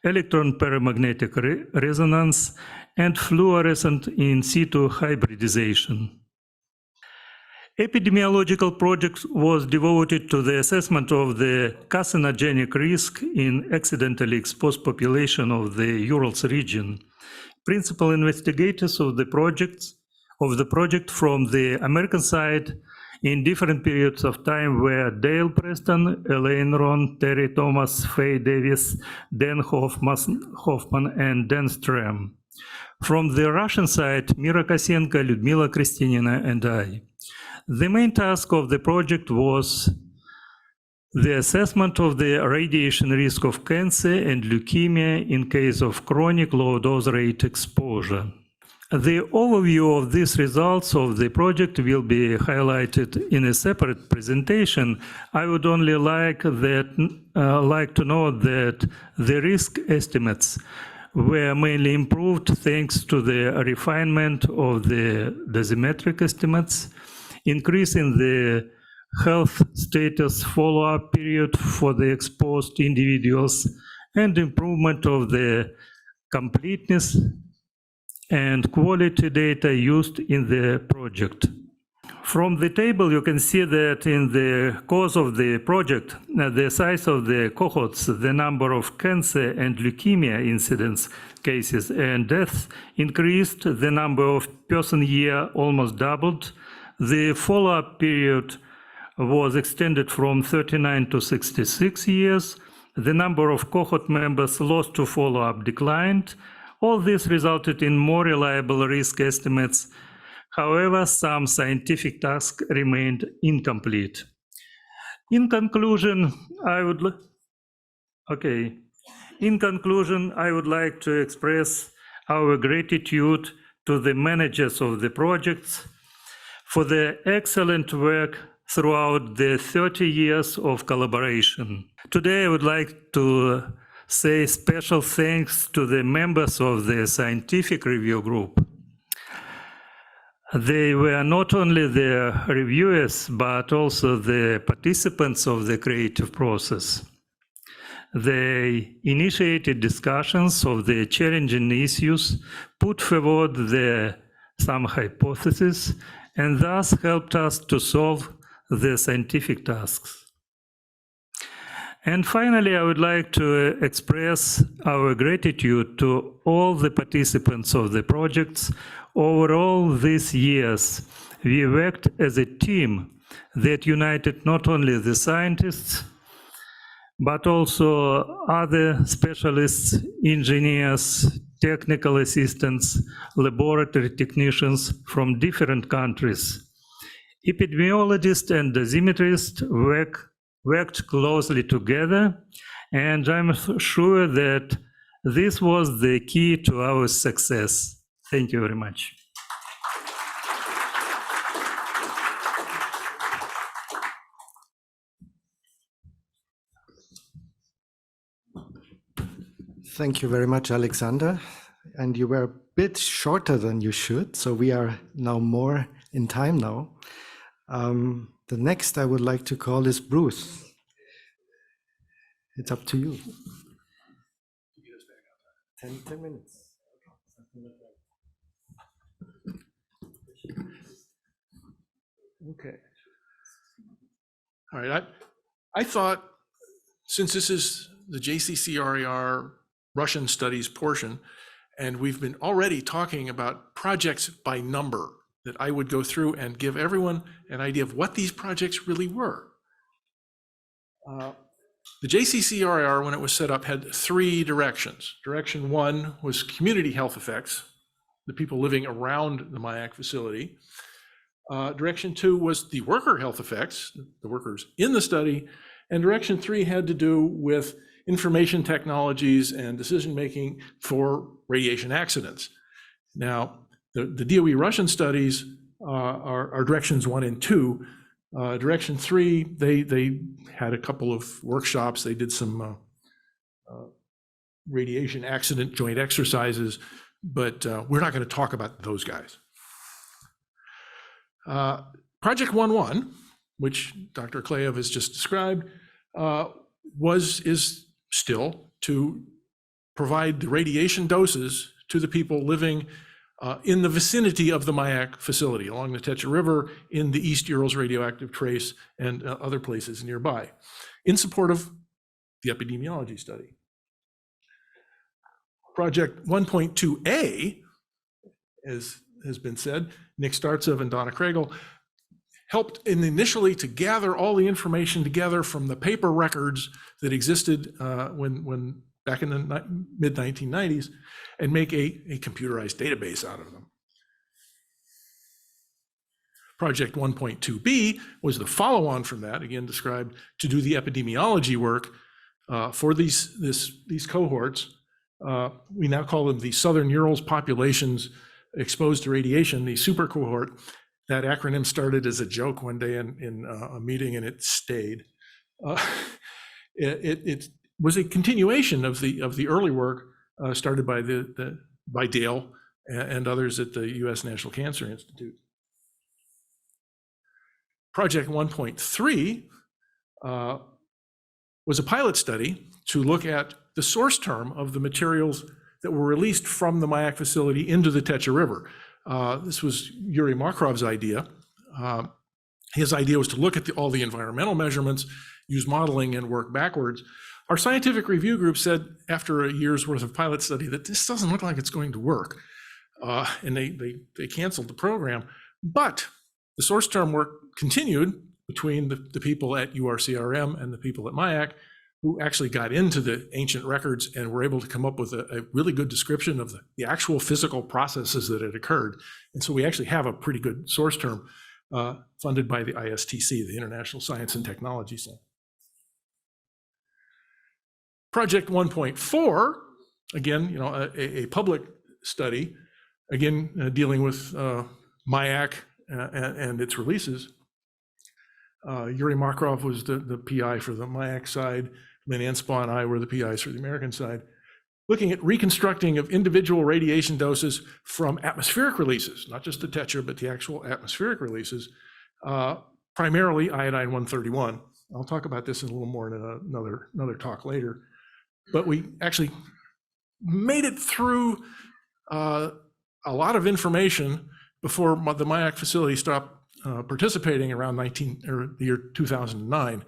electron paramagnetic resonance, and fluorescent in situ hybridization. Epidemiological project was devoted to the assessment of the carcinogenic risk in accidentally exposed population of the Urals region. Principal investigators of the project from the American side in different periods of time were Dale Preston, Elaine Ron, Terry Thomas, Faye Davis, Dan Hoffman, and Dan Stram. From the Russian side, Mira Kosenko, Lyudmila Kristinina, and I. The main task of the project was the assessment of the radiation risk of cancer and leukemia in case of chronic low-dose rate exposure. The overview of these results of the project will be highlighted in a separate presentation. I would only like to note that the risk estimates were mainly improved thanks to the refinement of the dosimetric estimates, increase in the health status follow-up period for the exposed individuals, and improvement of the completeness and quality data used in the project. From the table, you can see that in the course of the project, the size of the cohorts, the number of cancer and leukemia incidence cases and deaths increased, the number of person-year almost doubled, the follow-up period was extended from 39 to 66 years, the number of cohort members lost to follow-up declined. All this resulted in more reliable risk estimates. However, some scientific tasks remained incomplete. In conclusion, I would like to express our gratitude to the managers of the projects for their excellent work throughout the 30 years of collaboration. Today, I would like to say special thanks to the members of the scientific review group. They were not only the reviewers, but also the participants of the creative process. They initiated discussions of the challenging issues, put forward some hypotheses, and thus helped us to solve the scientific tasks. And finally, I would like to express our gratitude to all the participants of the projects. Over all these years, we worked as a team that united not only the scientists, but also other specialists, engineers, technical assistants, laboratory technicians from different countries. Epidemiologists and dosimetrists worked closely together, and I'm sure that this was the key to our success. Thank you very much. Thank you very much, Alexander. And you were a bit shorter than you should, so we are now more in time now. The next I would like to call is Bruce. It's up to you. 10 minutes. Okay. All right. I thought, since this is the JCCRER Russian studies portion, and we've been already talking about projects by number, that I would go through and give everyone an idea of what these projects really were. The JCCRER, when it was set up, had 3 directions. Direction 1 was community health effects, the people living around the Mayak facility. Direction 2 was the worker health effects, the workers in the study. And direction 3 had to do with information technologies and decision-making for radiation accidents. Now, the DOE Russian studies are directions 1 and 2. Direction 3, they had a couple of workshops. They did some radiation accident joint exercises, but we're not going to talk about those guys. Project 1.1, which Dr. Chelyabinsk has just described, is still to provide the radiation doses to the people living in the vicinity of the Mayak facility, along the Techa River, in the East Urals radioactive trace, and other places nearby, in support of the epidemiology study. Project 1.2a, as has been said, Nick Startsov and Donna Kregel helped initially to gather all the information together from the paper records that existed when back in the mid-1990s, and make a computerized database out of them. Project 1.2b was the follow-on from that, again described to do the epidemiology work for these cohorts. We now call them the Southern Urals populations exposed to radiation, the super cohort. That acronym started as a joke one day in a meeting, and it stayed. It was a continuation of the early work started by Dale and others at the U.S. National Cancer Institute. Project 1.3 was a pilot study to look at the source term of the materials that were released from the Mayak facility into the Techa River. This was Yuri Makrov's idea. His idea was to look at all the environmental measurements, use modeling, and work backwards. Our scientific review group said after a year's worth of pilot study that this doesn't look like it's going to work. And they canceled the program. But the source term work continued between the people at URCRM and the people at Mayak, who actually got into the ancient records and were able to come up with a really good description of the actual physical processes that had occurred. And so we actually have a pretty good source term funded by the ISTC, the International Science and Technology Center. Project 1.4, again, a public study, again, dealing with Mayak and its releases. Yuri Makarov was the PI for the Mayak side. Lynn Anspaugh and I were the PIs for the American side, looking at reconstructing of individual radiation doses from atmospheric releases, not just the tetra, but the actual atmospheric releases, primarily iodine-131. I'll talk about this in a little more in another talk later. But we actually made it through a lot of information before the Mayak facility stopped participating around the year 2009.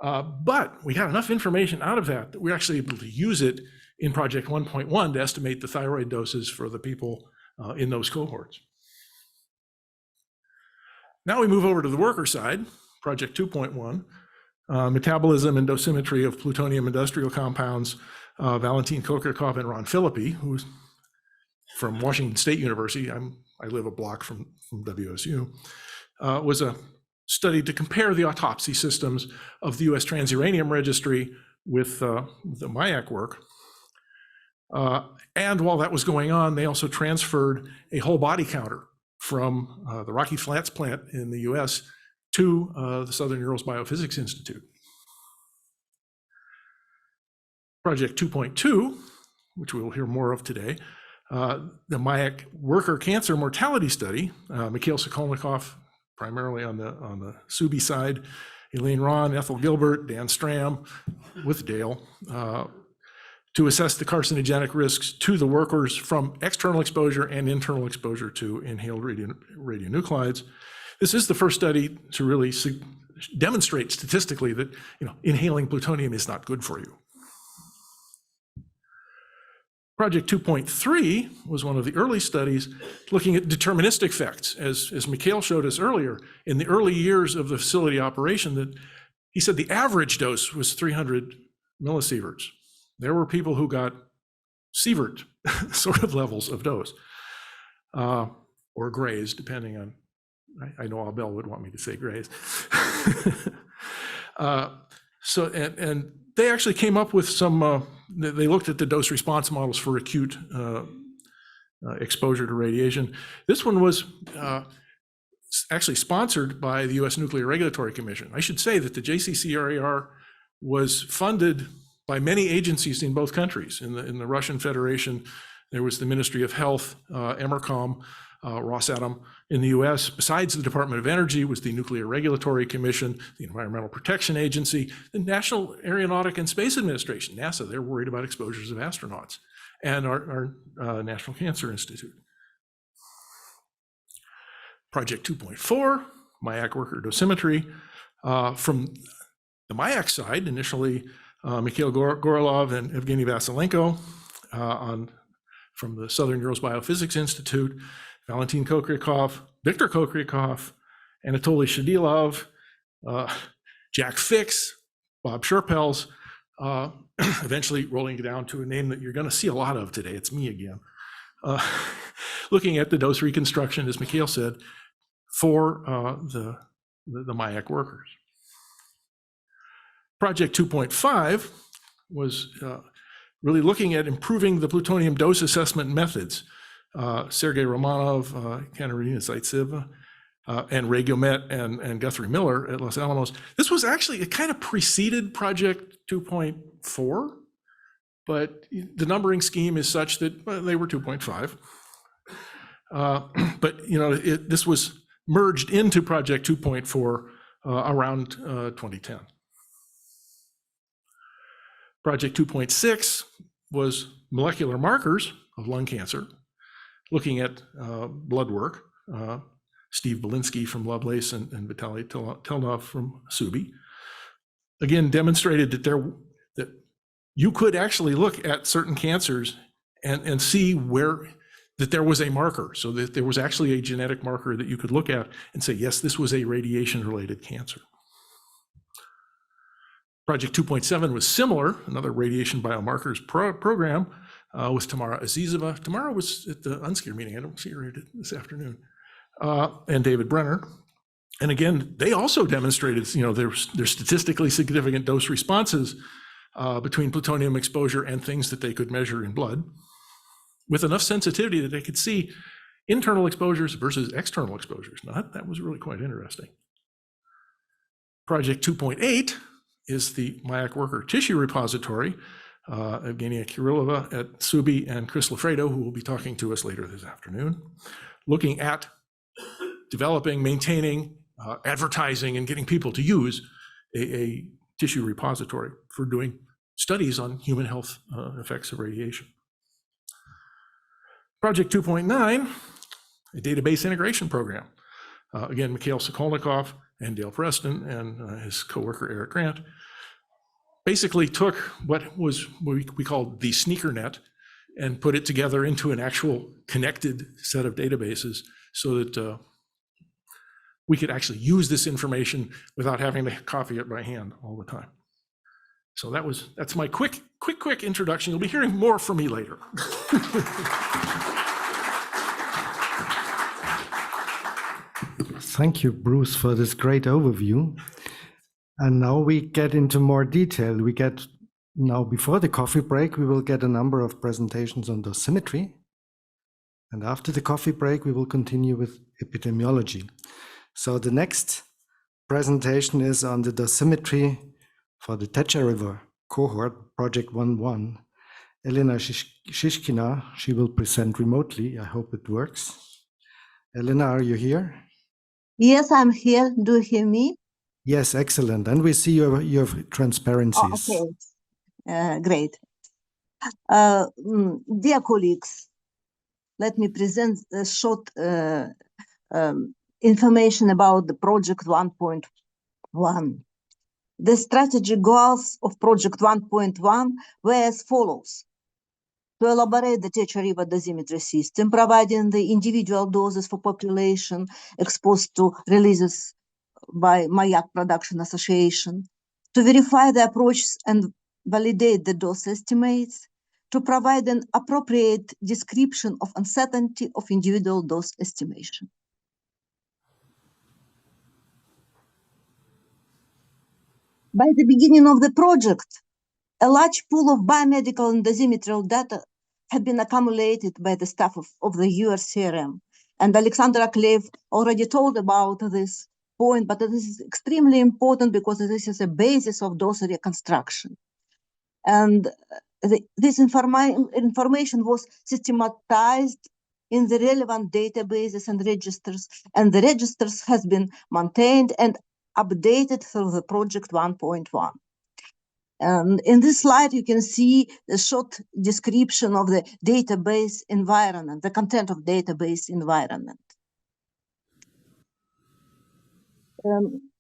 But we got enough information out of that we're actually able to use it in Project 1.1 to estimate the thyroid doses for the people in those cohorts. Now we move over to the worker side, Project 2.1, metabolism and dosimetry of plutonium industrial compounds. Valentin Kokrikov and Ron Philippi, who's from Washington State University, I live a block from WSU, was a study to compare the autopsy systems of the US Transuranium Registry with the Mayak work. And while that was going on, they also transferred a whole body counter from the Rocky Flats plant in the US to the Southern Urals Biophysics Institute. Project 2.2, which we'll hear more of today, the Mayak worker cancer mortality study, Mikhail Sokolnikov, primarily on the Subi side, Elaine Ron, Ethel Gilbert, Dan Stram, with Dale, to assess the carcinogenic risks to the workers from external exposure and internal exposure to inhaled radionuclides. This is the first study to really demonstrate statistically that inhaling plutonium is not good for you. Project 2.3 was one of the early studies looking at deterministic effects. As Mikhail showed us earlier, in the early years of the facility operation, that he said the average dose was 300 millisieverts. There were people who got sievert sort of levels of dose, or grays, depending on, I know Abel would want me to say grays. And they actually came up with some, they looked at the dose response models for acute exposure to radiation. This one was actually sponsored by the US Nuclear Regulatory Commission. I should say that the JCCRAR was funded by many agencies in both countries. In the Russian Federation, there was the Ministry of Health, Emercom, Rosatom. In the US, besides the Department of Energy, was the Nuclear Regulatory Commission, the Environmental Protection Agency, the National Aeronautic and Space Administration, NASA. They're worried about exposures of astronauts, and our National Cancer Institute. Project 2.4, Mayak worker dosimetry. From the Mayak side, initially, Mikhail Gorilov and Evgeny Vasilenko from the Southern Urals Biophysics Institute, Valentin Kokrikov, Viktor Kokrikov, Anatoly Shadilov, Jack Fix, Bob Sherpels, eventually rolling it down to a name that you're going to see a lot of today. It's me again. Looking at the dose reconstruction, as Mikhail said, for the Mayak workers. Project 2.5 was really looking at improving the plutonium dose assessment methods. Sergei Romanov, Katerina Zaitsev, and Ray Gilmet and Guthrie Miller at Los Alamos. This was actually, it kind of preceded Project 2.4, but the numbering scheme is such that they were 2.5. But this was merged into Project 2.4 around 2010. Project 2.6 was molecular markers of lung cancer, looking at blood work. Steve Belinsky from Lovelace and Vitaly Telnov from Subi, again, demonstrated that you could actually look at certain cancers and see where that there was a marker, so that there was actually a genetic marker that you could look at and say, yes, this was a radiation-related cancer. Project 2.7 was similar, another radiation biomarkers program with Tamara Azizova. Tamara was at the UNSCARE meeting. I don't see her this afternoon. And David Brenner. And again, they also demonstrated, there's statistically significant dose responses between plutonium exposure and things that they could measure in blood, with enough sensitivity that they could see internal exposures versus external exposures. Now, that was really quite interesting. Project 2.8 is the Mayak worker tissue repository. Evgenia Kirillova at Subi and Chris Lafredo, who will be talking to us later this afternoon, looking at developing, maintaining, advertising, and getting people to use a tissue repository for doing studies on human health effects of radiation. Project 2.9, a database integration program. Again, Mikhail Sokolnikov and Dale Preston and his coworker Eric Grant basically took what we called the sneaker net and put it together into an actual connected set of databases so that we could actually use this information without having to copy it by hand all the time. So that's my quick introduction. You'll be hearing more from me later. Thank you, Bruce, for this great overview. And now we get into more detail. Before the coffee break, we will get a number of presentations on dosimetry. And after the coffee break, we will continue with epidemiology. So the next presentation is on the dosimetry for the Techa River cohort, Project 1.1. Elena Shishkina, she will present remotely. I hope it works. Elena, are you here? Yes, I'm here. Do you hear me? Yes, excellent. And we see your transparencies. Oh, okay, great. Dear colleagues, let me present a short information about the Project 1.1. The strategy goals of Project 1.1 were as follows: to elaborate the Techa River dosimetry system, providing the individual doses for population exposed to releases by Mayak Production Association, to verify the approaches and validate the dose estimates, to provide an appropriate description of uncertainty of individual dose estimation. By the beginning of the project, a large pool of biomedical and dosimetral data had been accumulated by the staff of the URCRM. And Alexander Akleev already told about this point, but this is extremely important because this is a basis of dose reconstruction. And this information was systematized in the relevant databases and the registers has been maintained and updated through the Project 1.1. In this slide, you can see a short description of the database environment, the content of database environment.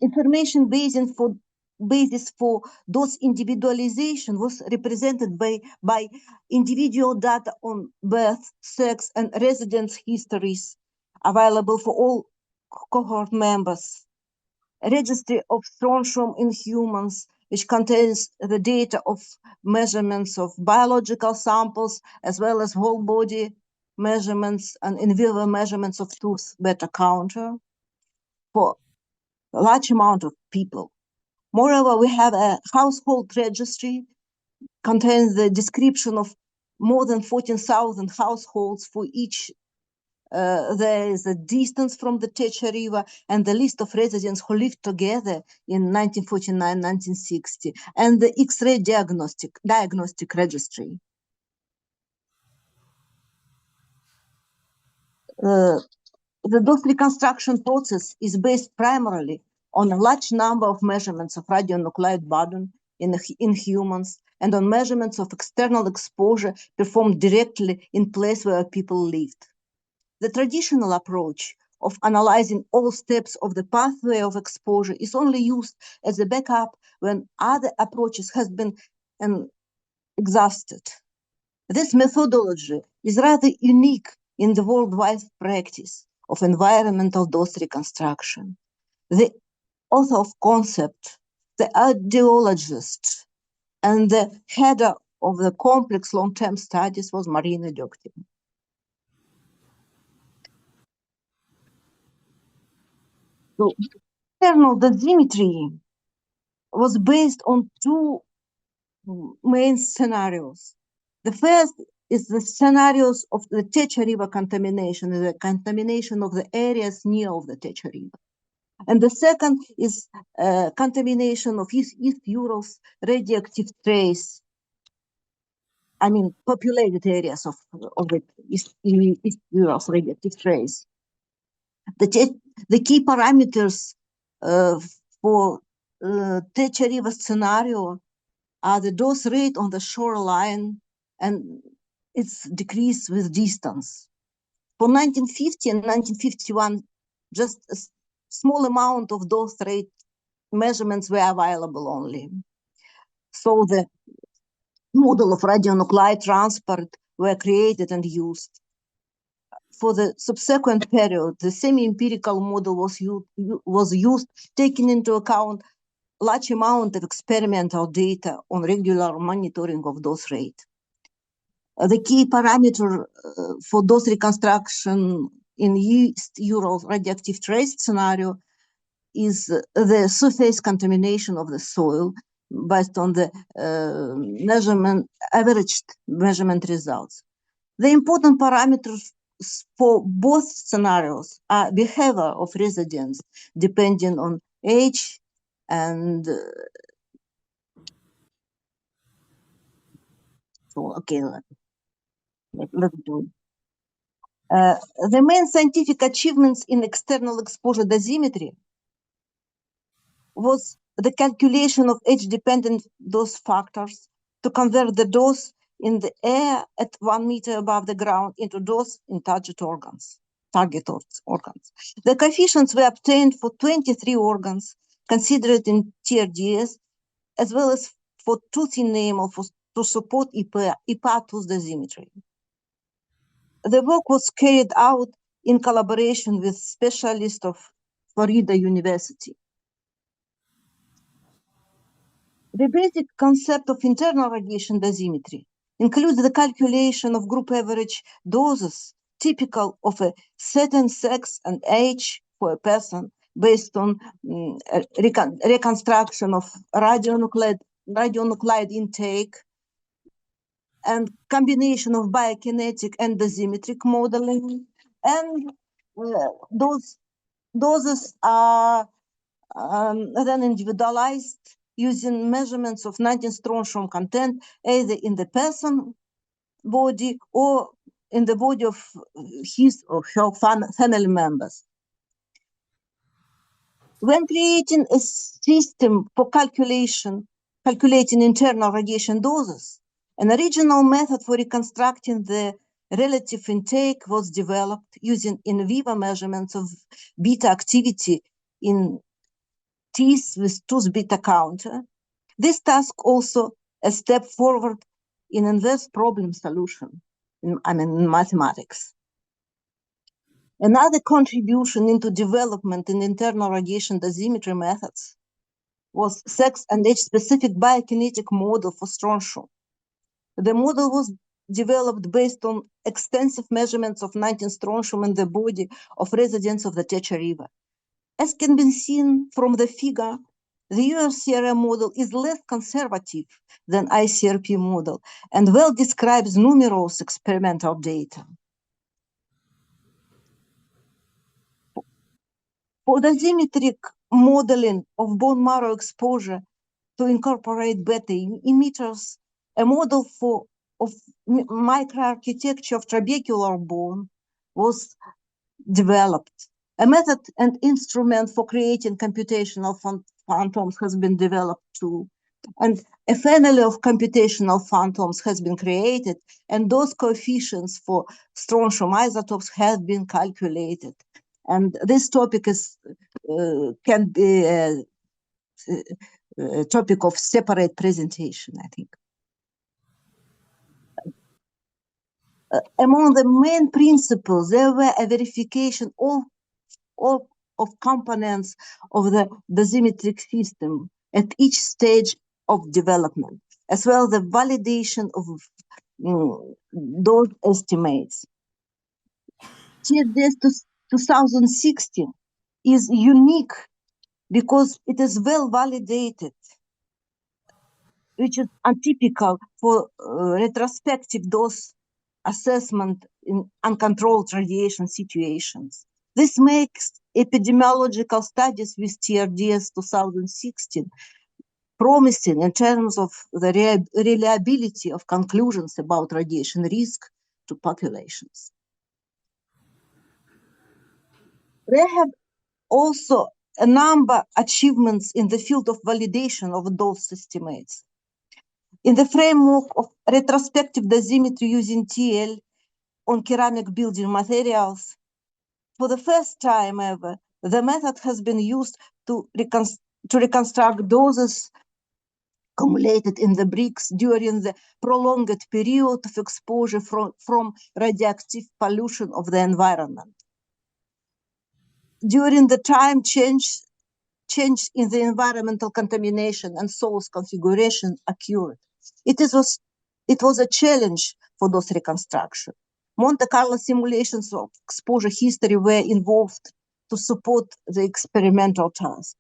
Information basis for dose individualization was represented by individual data on birth, sex, and residence histories available for all cohort members. A registry of strontium in humans, which contains the data of measurements of biological samples, as well as whole body measurements and in vivo measurements of tooth beta counter for a large amount of people. Moreover, we have a household registry, contains the description of more than 14,000 households for each. There is a distance from the Techa River and the list of residents who lived together in 1949-1960, and the X-ray diagnostic registry. The dose reconstruction process is based primarily on a large number of measurements of radionuclide burden in humans and on measurements of external exposure performed directly in place where people lived. The traditional approach of analyzing all steps of the pathway of exposure is only used as a backup when other approaches have been exhausted. This methodology is rather unique in the worldwide practice of environmental dose reconstruction. The author of concept, the radiologist, and the head of the complex long-term studies was Marina Doktina. So, internal dosimetry was based on two main scenarios. The first is the scenarios of the Techa River contamination, the contamination of the areas near of the Techa River. And the second is contamination of East Urals radioactive trace. I mean, populated areas of the East Urals radioactive trace. The key parameters for Techa River scenario are the dose rate on the shoreline and its decrease with distance. For 1950 and 1951, just a small amount of dose rate measurements were available only. So the model of radionuclide transport were created and used. For the subsequent period, the semi-empirical model was used, taking into account large amount of experimental data on regular monitoring of dose rate. The key parameter for dose reconstruction in East Ural radioactive trace scenario is the surface contamination of the soil based on the averaged measurement results. The important parameters for both scenarios are behavior of residents depending on age and let's do it. The main scientific achievements in external exposure dosimetry was the calculation of age-dependent dose factors to convert the dose in the air at 1 meter above the ground into dose in target organs. The coefficients were obtained for 23 organs considered in TRDS, as well as for tooth enamel to support IPA tooth dosimetry. The work was carried out in collaboration with specialists of Florida University. The basic concept of internal radiation dosimetry includes the calculation of group average doses typical of a certain sex and age for a person based on reconstruction of radionuclide intake and combination of biokinetic and dosimetric modeling. And those doses are then individualized using measurements of 19 strontium content either in the person body or in the body of his or her family members. When creating a system for calculating internal radiation doses, an original method for reconstructing the relative intake was developed using in vivo measurements of beta activity in teeth with tooth beta counter. This task also a step forward in inverse problem solution, in mathematics. Another contribution into development in internal radiation dosimetry methods was sex and age-specific biokinetic model for strontium. The model was developed based on extensive measurements of 19 strontium in the body of residents of the Techa River. As can be seen from the figure, the URCRM model is less conservative than ICRP model and well describes numerous experimental data. For dosimetric modeling of bone marrow exposure to incorporate beta emitters, a model of microarchitecture of trabecular bone was developed. A method and instrument for creating computational phantoms has been developed too. And a family of computational phantoms has been created, and those coefficients for strontium isotopes have been calculated. And this topic can be a topic of separate presentation, I think. Among the main principles, there were a verification of components of the dosimetric system at each stage of development, as well as the validation of those estimates. TRDS 2016 is unique because it is well validated, which is atypical for retrospective dose assessment in uncontrolled radiation situations. This makes epidemiological studies with TRDS 2016 promising in terms of the reliability of conclusions about radiation risk to populations. There have also a number of achievements in the field of validation of dose estimates. In the framework of retrospective dosimetry using TL on ceramic building materials, for the first time ever, the method has been used to reconstruct doses accumulated in the bricks during the prolonged period of exposure from radioactive pollution of the environment. During the time change in the environmental contamination and source configuration occurred. It was a challenge for those reconstruction. Monte Carlo simulations of exposure history were involved to support the experimental task.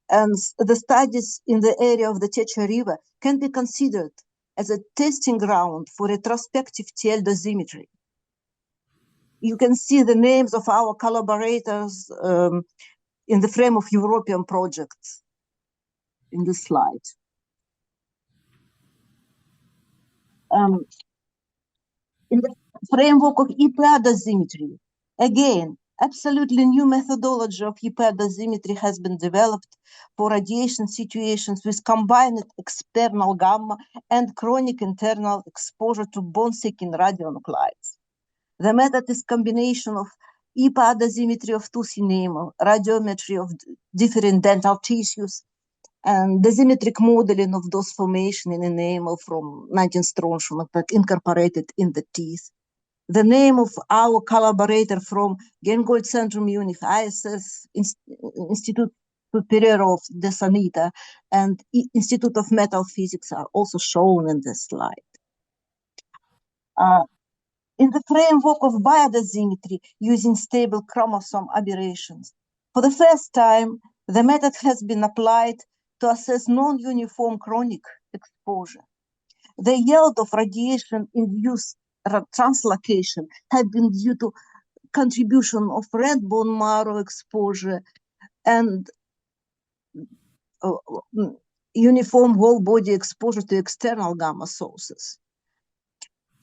And the studies in the area of the Techa River can be considered as a testing ground for retrospective TL dosimetry. You can see the names of our collaborators in the frame of European projects in this slide. In the framework of EPR dosimetry, again, absolutely new methodology of EPR dosimetry has been developed for radiation situations with combined external gamma and chronic internal exposure to bone-seeking radionuclides. The method is combination of EPR dosimetry of tooth enamel, radiometry of different dental tissues, and dosimetric modeling of those formation in enamel from 19 strontium that incorporated in the teeth. The name of our collaborator from Gengold Centrum Munich, ISS, Institute Superior of the Sanita, and Institute of Metal Physics are also shown in this slide. In the framework of biodosimetry using stable chromosome aberrations, for the first time, the method has been applied to assess non-uniform chronic exposure. The yield of radiation-induced translocation had been due to contribution of red bone marrow exposure and uniform whole body exposure to external gamma sources.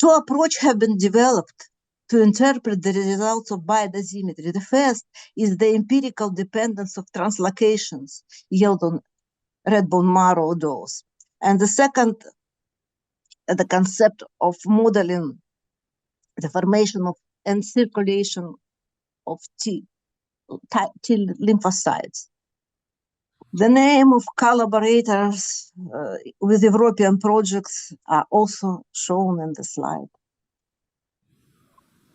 Two approaches have been developed to interpret the results of biodosimetry. The first is the empirical dependence of translocations yield on red bone marrow dose. And the second, the concept of modeling the formation of and circulation of T lymphocytes. The name of collaborators with European projects are also shown in the slide.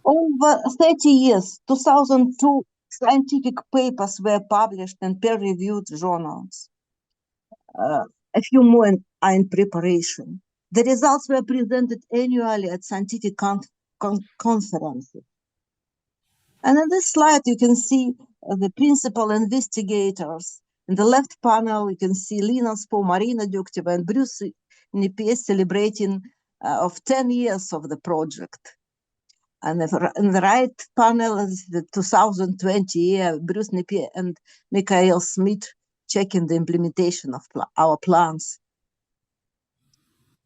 Over 30 years, 2002 scientific papers were published in peer-reviewed journals. A few more are in preparation. The results were presented annually at scientific conferences. And in this slide, you can see the principal investigators. In the left panel, you can see Lina Spo, Marina Dukteva, and Bruce Nipier celebrating of 10 years of the project. And in the right panel is the 2020 year, Bruce Nipier and Michael Smith checking the implementation of our plans.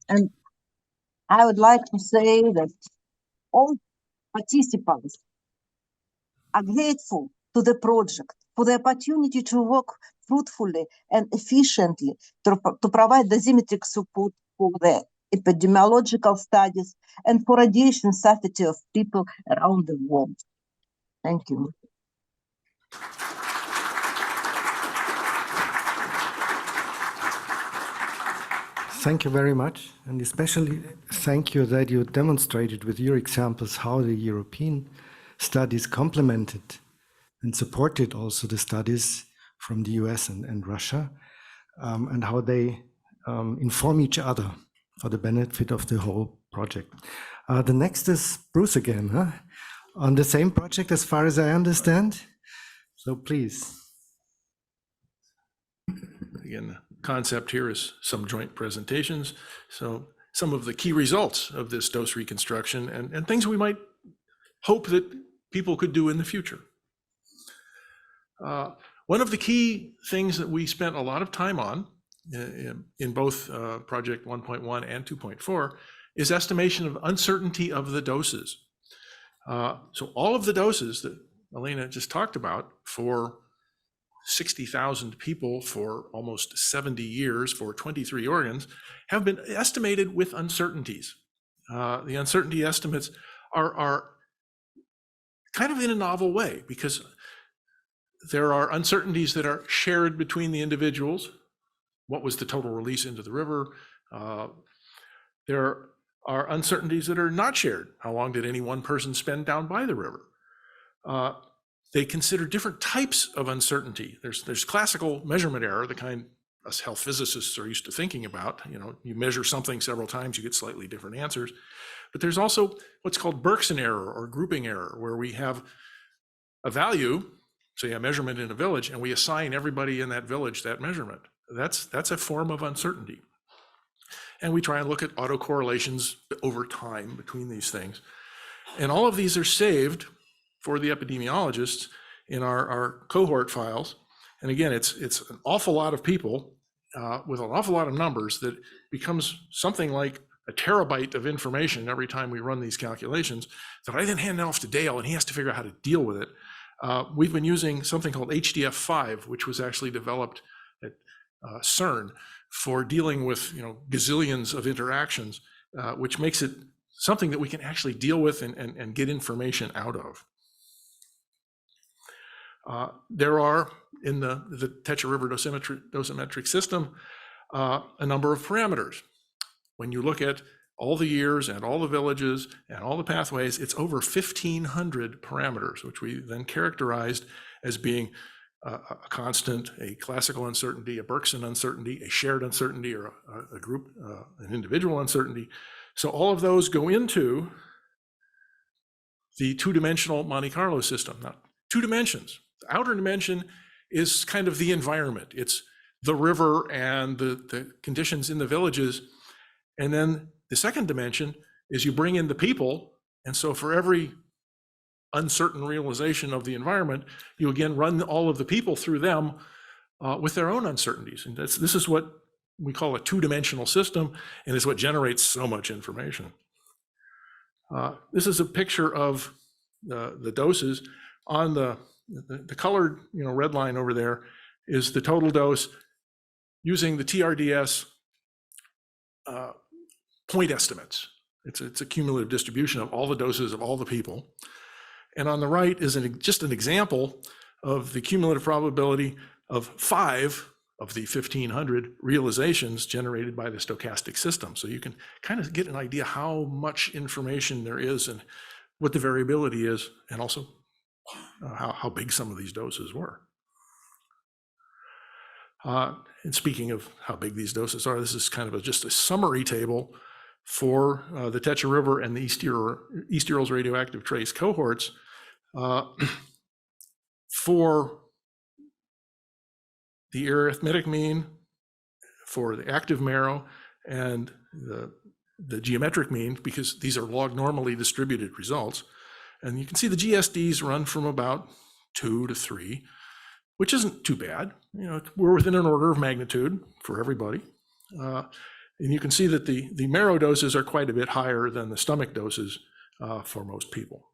And I would like to say that all participants are grateful to the project for the opportunity to work fruitfully and efficiently to provide dosimetric support for the epidemiological studies and for radiation safety of people around the world. Thank you. Thank you very much, and especially thank you that you demonstrated with your examples how the European studies complemented and supported also the studies from the US and Russia, and how they inform each other for the benefit of the whole project. The next is Bruce again, huh? On the same project as far as I understand. So please. Again, the concept here is some joint presentations. So some of the key results of this dose reconstruction and things we might hope that people could do in the future. One of the key things that we spent a lot of time on in both Project 1.1 and 2.4 is estimation of uncertainty of the doses. So all of the doses that Elena just talked about for 60,000 people for almost 70 years for 23 organs have been estimated with uncertainties. The uncertainty estimates are kind of in a novel way because there are uncertainties that are shared between the individuals. What was the total release into the river? There are uncertainties that are not shared. How long did any one person spend down by the river? They consider different types of uncertainty. There's classical measurement error, the kind us health physicists are used to thinking about. You know, you measure something several times, you get slightly different answers. But there's also what's called Bergson error or grouping error, where we have a value, say a measurement in a village, and we assign everybody in that village that measurement. That's a form of uncertainty. And we try and look at autocorrelations over time between these things. And all of these are saved for the epidemiologists in our cohort files. And again, it's an awful lot of people with an awful lot of numbers that becomes something like a terabyte of information every time we run these calculations that I then hand off to Dale and he has to figure out how to deal with it. We've been using something called HDF5, which was actually developed at CERN for dealing with gazillions of interactions, which makes it something that we can actually deal with and get information out of. There are, in the Tetra River dosimetric system, a number of parameters. When you look at all the years and all the villages and all the pathways, it's over 1,500 parameters, which we then characterized as being a constant, a classical uncertainty, a Bergson uncertainty, a shared uncertainty, or a group, an individual uncertainty. So all of those go into the two-dimensional Monte Carlo system. Now, 2 dimensions. The outer dimension is kind of the environment. It's the river and the conditions in the villages. And then the second dimension is you bring in the people. And so for every uncertain realization of the environment, you again run all of the people through them with their own uncertainties. And this is what we call a 2-dimensional system, and is what generates so much information. This is a picture of the doses. On the colored red line over there is the total dose using the TRDS point estimates. It's a cumulative distribution of all the doses of all the people. And on the right is just an example of the cumulative probability of 5 of the 1,500 realizations generated by the stochastic system. So you can kind of get an idea how much information there is and what the variability is, and also how big some of these doses were. And speaking of how big these doses are, this is kind of just a summary table for the Tetra River and the East Urals radioactive trace cohorts for the arithmetic mean, for the active marrow, and the geometric mean, because these are log normally distributed results. And you can see the GSDs run from about 2 to 3, which isn't too bad. We're within an order of magnitude for everybody. And you can see that the marrow doses are quite a bit higher than the stomach doses for most people.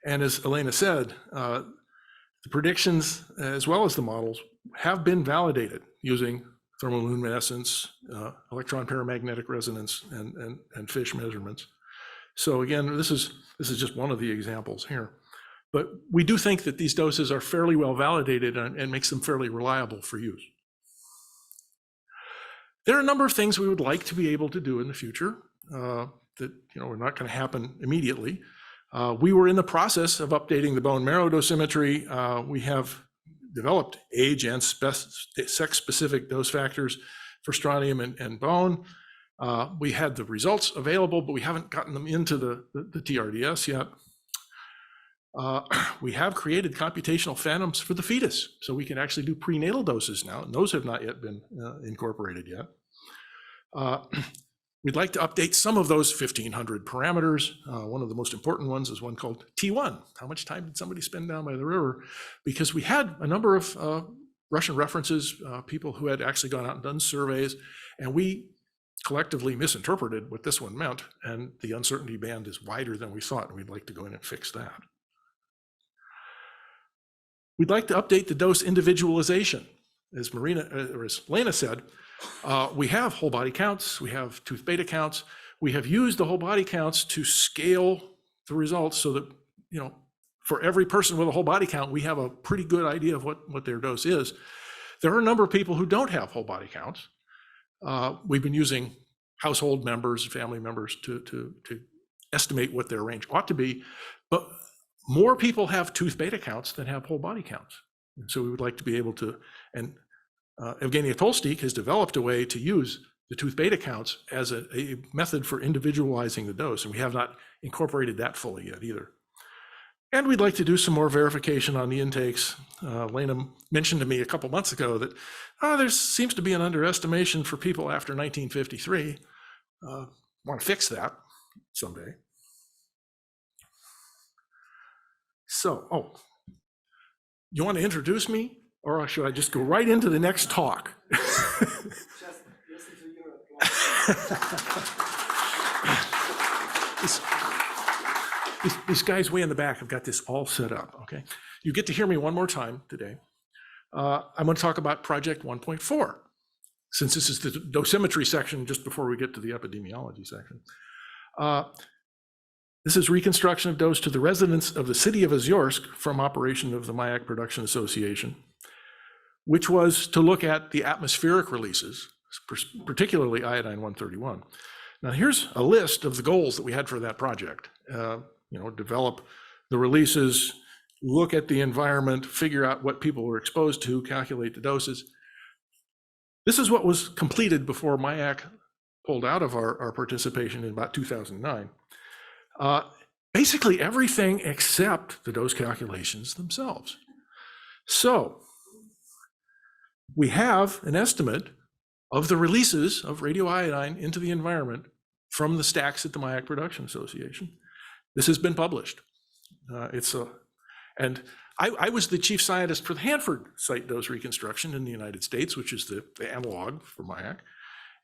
And as Elena said, the predictions as well as the models have been validated using thermoluminescence, electron paramagnetic resonance, and fish measurements. So again, this is just one of the examples here. But we do think that these doses are fairly well validated and makes them fairly reliable for use. There are a number of things we would like to be able to do in the future that are not going to happen immediately. We were in the process of updating the bone marrow dosimetry. We have developed age and sex-specific dose factors for strontium and bone. We had the results available, but we haven't gotten them into the TRDS yet. We have created computational phantoms for the fetus, so we can actually do prenatal doses now, and those have not yet been incorporated yet. We'd like to update some of those 1,500 parameters. One of the most important ones is one called T1. How much time did somebody spend down by the river? Because we had a number of Russian references, people who had actually gone out and done surveys, and we collectively misinterpreted what this one meant, and the uncertainty band is wider than we thought, and we'd like to go in and fix that. We'd like to update the dose individualization. As Lena said, we have whole body counts, we have tooth beta counts, we have used the whole body counts to scale the results so that, you know, for every person with a whole body count, we have a pretty good idea of what their dose is. There are a number of people who don't have whole body counts. We've been using household members, family members to estimate what their range ought to be, but more people have tooth beta counts than have whole body counts. And so we would like to be able to, and Evgenia Tolstik has developed a way to use the tooth beta counts as a method for individualizing the dose, and we have not incorporated that fully yet either. And we'd like to do some more verification on the intakes. Lena mentioned to me a couple months ago that there seems to be an underestimation for people after 1953. Want to fix that someday. So, you want to introduce me, or should I just go right into the next talk? Just listen to your applause. These guys way in the back have got this all set up, okay? You get to hear me one more time today. I'm going to talk about Project 1.4, since this is the dosimetry section just before we get to the epidemiology section. This is reconstruction of dose to the residents of the city of Ozyorsk from operation of the Mayak Production Association, which was to look at the atmospheric releases, particularly iodine-131. Now here's a list of the goals that we had for that project. You know, develop the releases, look at the environment, figure out what people were exposed to, calculate the doses. This is what was completed before Mayak pulled out of our participation in about 2009. Basically everything except the dose calculations themselves. So we have an estimate of the releases of radioiodine into the environment from the stacks at the Mayak Production Association. This has been published. And I was the chief scientist for the Hanford site dose reconstruction in the United States, which is the analog for Mayak.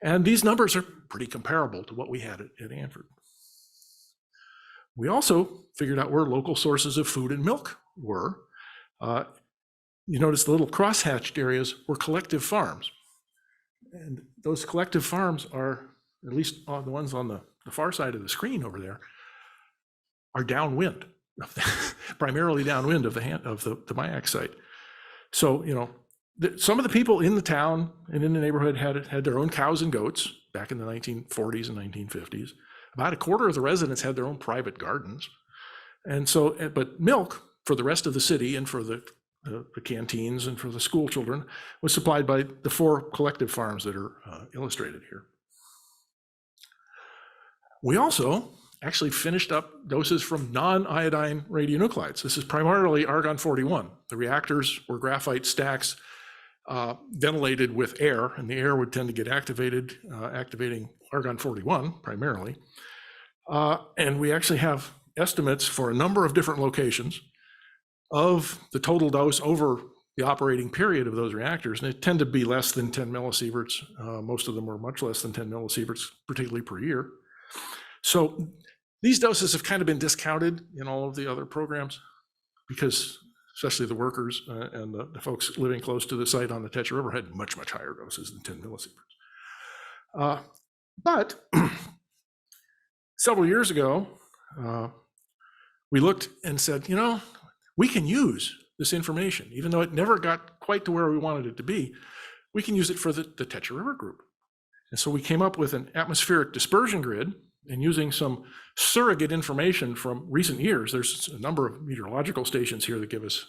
And these numbers are pretty comparable to what we had at Hanford. We also figured out where local sources of food and milk were. You notice the little cross-hatched areas were collective farms. And those collective farms are, at least the ones on the far side of the screen over there, are downwind, primarily downwind of the Mayak site. So, you know, some of the people in the town and in the neighborhood had their own cows and goats back in the 1940s and 1950s. About a quarter of the residents had their own private gardens. And so, but milk for the rest of the city and for the canteens and for the school children was supplied by the 4 collective farms that are illustrated here. We also actually finished up doses from non-iodine radionuclides. This is primarily argon-41. The reactors were graphite stacks ventilated with air, and the air would tend to get activated, activating argon-41 primarily. And we actually have estimates for a number of different locations of the total dose over the operating period of those reactors, and it tended to be less than 10 millisieverts. Most of them were much less than 10 millisieverts, particularly per year. So these doses have kind of been discounted in all of the other programs because especially the workers and the folks living close to the site on the Techa River had much, much higher doses than 10 millisieverts. But several years ago, we looked and said, you know, we can use this information, even though it never got quite to where we wanted it to be, we can use it for the Techa River group. And so we came up with an atmospheric dispersion grid, and using some surrogate information from recent years, there's a number of meteorological stations here that give us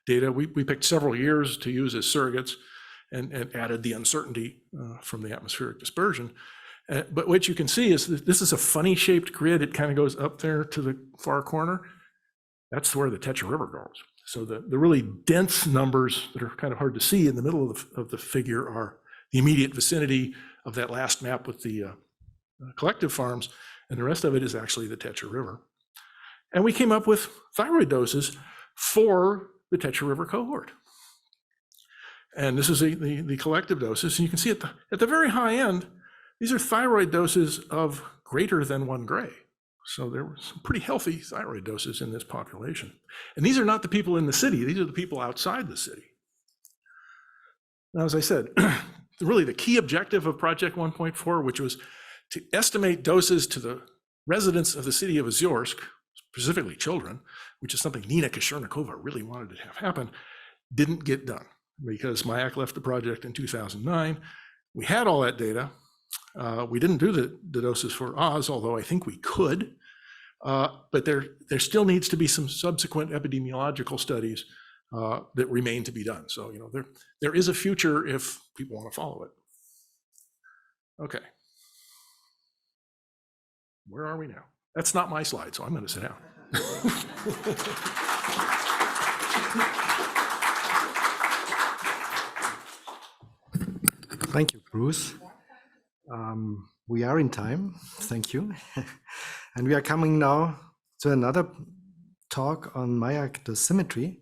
data. We picked several years to use as surrogates and added the uncertainty from the atmospheric dispersion. But what you can see is that this is a funny shaped grid. It kind of goes up there to the far corner. That's where the Techa River goes. So the really dense numbers that are kind of hard to see in the middle of the figure are the immediate vicinity of that last map with the collective farms, and the rest of it is actually the Tetra River. And we came up with thyroid doses for the Tetra River cohort. And this is the collective doses. And you can see at the very high end, these are thyroid doses of greater than 1 gray. So there were some pretty healthy thyroid doses in this population. And these are not the people in the city. These are the people outside the city. Now, as I said, really the key objective of Project 1.4, which was to estimate doses to the residents of the city of Ozyorsk, specifically children, which is something Nina Koshornikova really wanted to have happen, didn't get done because Mayak left the project in 2009. We had all that data. We didn't do the doses for Oz, although I think we could, but there still needs to be some subsequent epidemiological studies that remain to be done. So, there is a future if people want to follow it. Okay. Where are we now? That's not my slide, so I'm going to sit down. Thank you, Bruce. We are in time. Thank you. And we are coming now to another talk on Mayak dosimetry.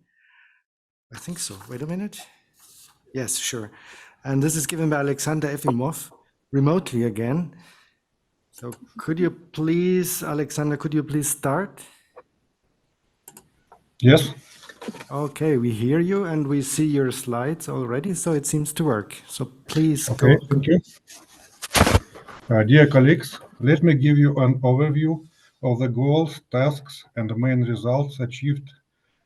I think so. Wait a minute. Yes, sure. And this is given by Alexander Efimov remotely again. So could you please, Alexander, could you please start? Yes. Okay, we hear you and we see your slides already, so it seems to work. So please Okay, go. thank you. Dear colleagues, let me give you an overview of the goals, tasks, and the main results achieved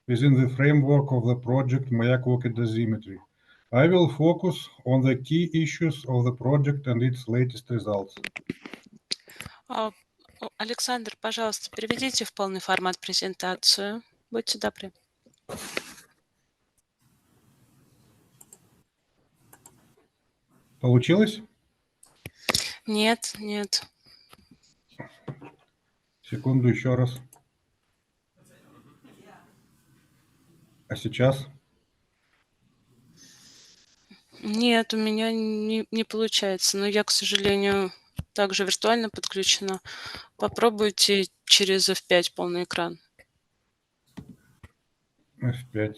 within the framework of the project Mayak dosimetry. I will focus on the key issues of the project and its latest results. Александр, пожалуйста, переведите в полный формат презентацию. Будьте добры. Получилось? Нет, нет. Секунду, еще раз. А сейчас? Нет, у меня не получается. Но я, к сожалению, также виртуально подключена. Попробуйте через F5 полный экран. F5.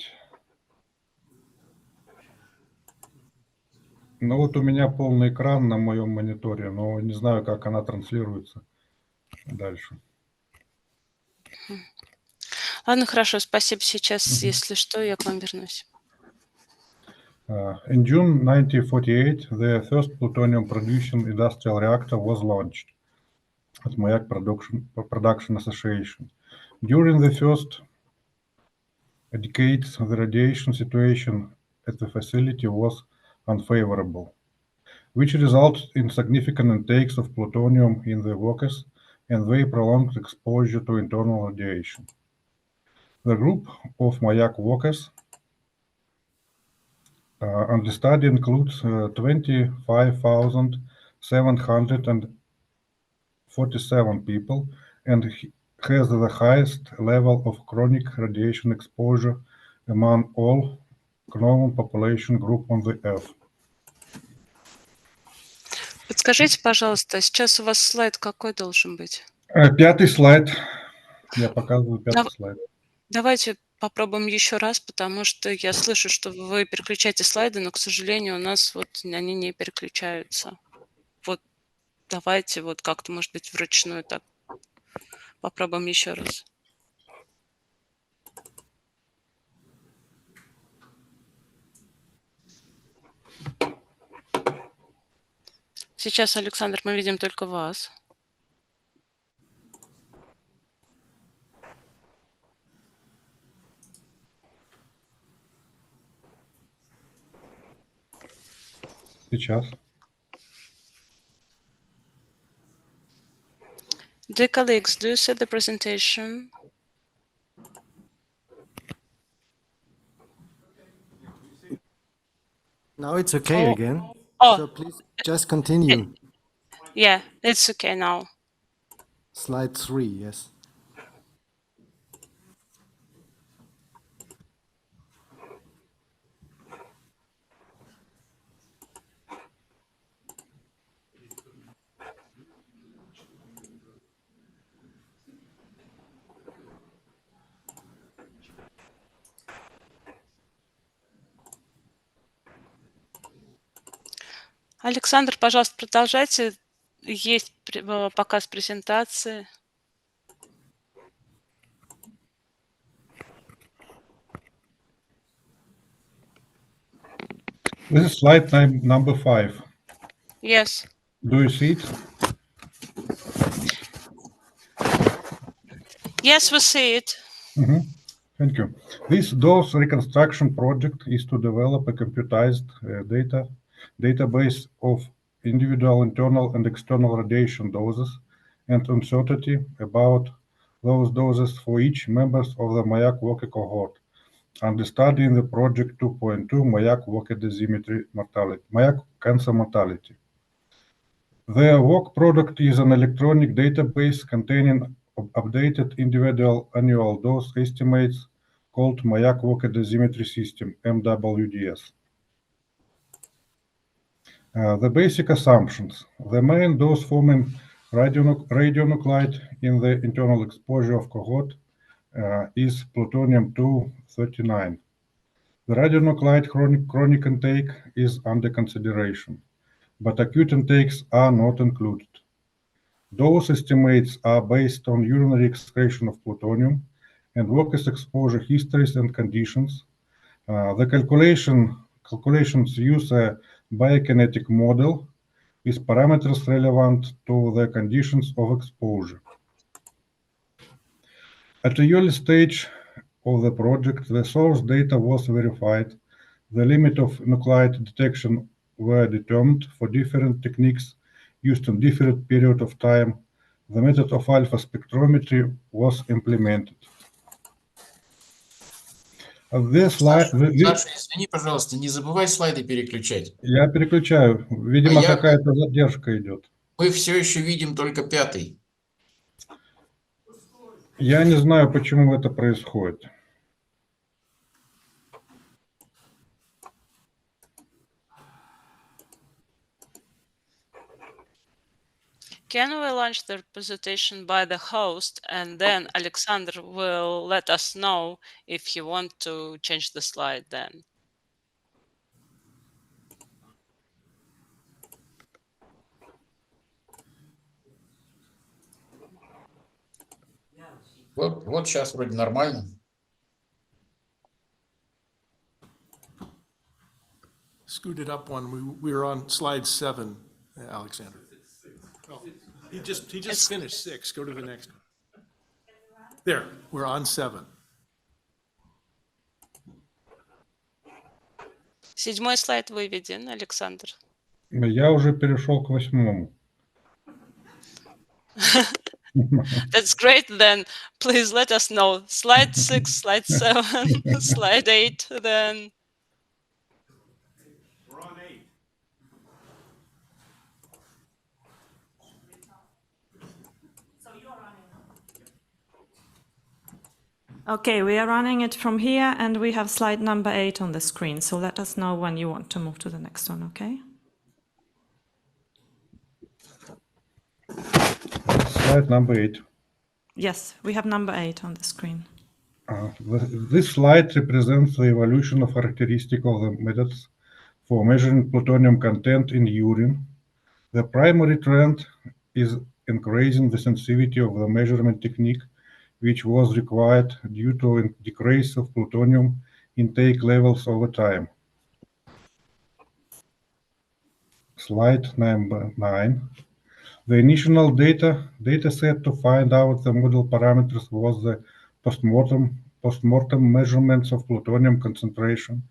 Ну вот у меня полный экран на моем мониторе, но не знаю, как она транслируется дальше. Ладно, хорошо, спасибо. Сейчас, если что, я к вам вернусь. In June 1948, the first plutonium-producing industrial reactor was launched at Mayak Production Association. During the first decades, the radiation situation at the facility was unfavorable, which resulted in significant intakes of plutonium in the workers and very prolonged exposure to internal radiation. The group of Mayak workers and the study includes 25,747 people and has the highest level of chronic radiation exposure among all known population group on the Earth. Подскажите, пожалуйста, сейчас у вас слайд какой должен быть? Пятый слайд. Я показываю пятый слайд. Давайте попробуем еще раз, потому что я слышу, что вы переключаете слайды, но, к сожалению, у нас вот они не переключаются. Вот давайте вот как-то, может быть, вручную так попробуем еще раз. Сейчас, Александр, мы видим только вас. Сейчас. Dear colleagues, do you see the presentation? Now it's okay again. Oh. So please just continue. Yeah, it's okay now. Slide 3, yes. Александр, пожалуйста, продолжайте. Есть показ презентации. This is slide number 5. Yes. Do you see it? Yes, we see it. Thank you. This dose reconstruction project is to develop a computerized database of individual internal and external radiation doses and uncertainty about those doses for each members of the Mayak Walker cohort, and studying the project 2.2 Mayak Walker dosimetry mortality, Mayak cancer mortality. The work product is an electronic database containing updated individual annual dose estimates called Mayak Walker dosimetry system, MWDS. The basic assumptions. The main dose-forming radionuclide in the internal exposure of cohort is plutonium-239. The radionuclide chronic intake is under consideration, but acute intakes are not included. Dose estimates are based on urinary excretion of plutonium and workers' exposure histories and conditions. The calculations use a biokinetic model with parameters relevant to the conditions of exposure. At the early stage of the project, the source data was verified, the limit of nuclide detection were determined for different techniques used in different period of time. The method of alpha spectrometry was implemented. Саша, извини, пожалуйста, не забывай слайды переключать. Я переключаю. Видимо, какая-то задержка идет. Мы все еще видим только 5-й. Я не знаю, почему это происходит. Can we launch the presentation by the host, and then Alexander will let us know if you want to change the slide then. Вот сейчас вроде нормально. Scooted up one. We were on slide 7, Alexander. Oh, he just finished 6. Go to the next one. There, we're on 7. 7-й слайд выведен, Александр. Я уже перешел к 8-му. That's great, then please let us know. Slide 6, slide 7, slide 8, then. We're on 8. Okay, we are running it from here, and we have slide number 8 on the screen. So let us know when you want to move to the next one, okay? Slide number 8. Yes, we have number 8 on the screen. This slide represents the evolution of characteristics of the methods for measuring plutonium content in urine. The primary trend is increasing the sensitivity of the measurement technique, which was required due to a decrease of plutonium intake levels over time. Slide number 9. The initial data set to find out the model parameters was the postmortem measurements of plutonium concentration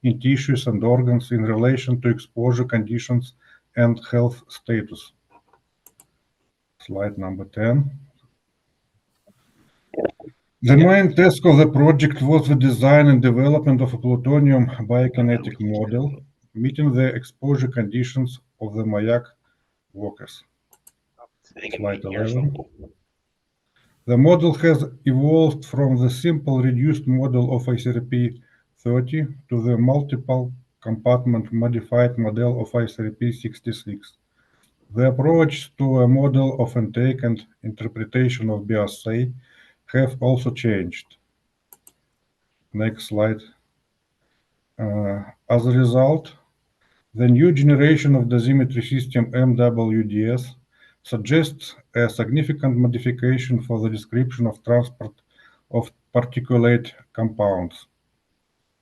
in tissues and organs in relation to exposure conditions and health status. Slide number 10. The main task of the project was the design and development of a plutonium biokinetic model, meeting the exposure conditions of the Mayak workers. Slide 11. The model has evolved from the simple reduced model of ICRP 30 to the multiple compartment modified model of ICRP 66. The approach to a model of intake and interpretation of bioassay have also changed. Next slide. As a result, The new generation of dosimetry system MWDS suggests a significant modification for the description of transport of particulate compounds.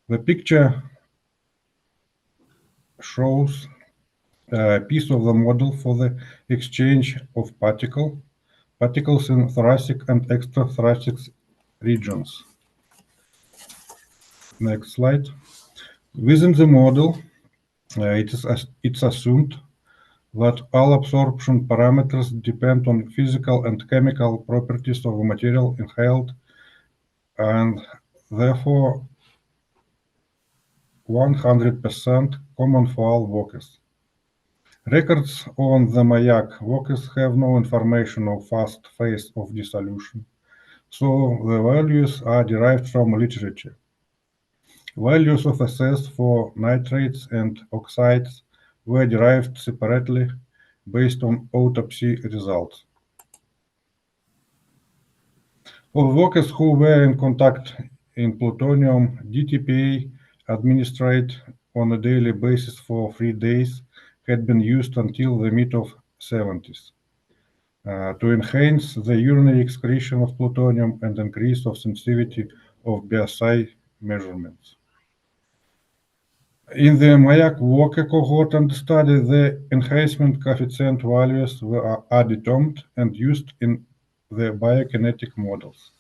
The picture shows a piece of the model for the exchange of particles in thoracic and extrathoracic regions. Next slide. Within the model, it's assumed that all absorption parameters depend on physical and chemical properties of the material inhaled, and therefore 100% common for all walkers. Records on the Mayak walkers have no information of fast phase of dissolution, so the values are derived from literature. Values of SS for nitrates and oxides were derived separately based on autopsy results. For workers who were in contact in plutonium, DTPA administered on a daily basis for 3 days had been used until the mid-70s to enhance the urinary excretion of plutonium and increase of sensitivity of BSI measurements. In the Mayak walker cohort study, the enhancement coefficient values are determined and used in the biokinetic models.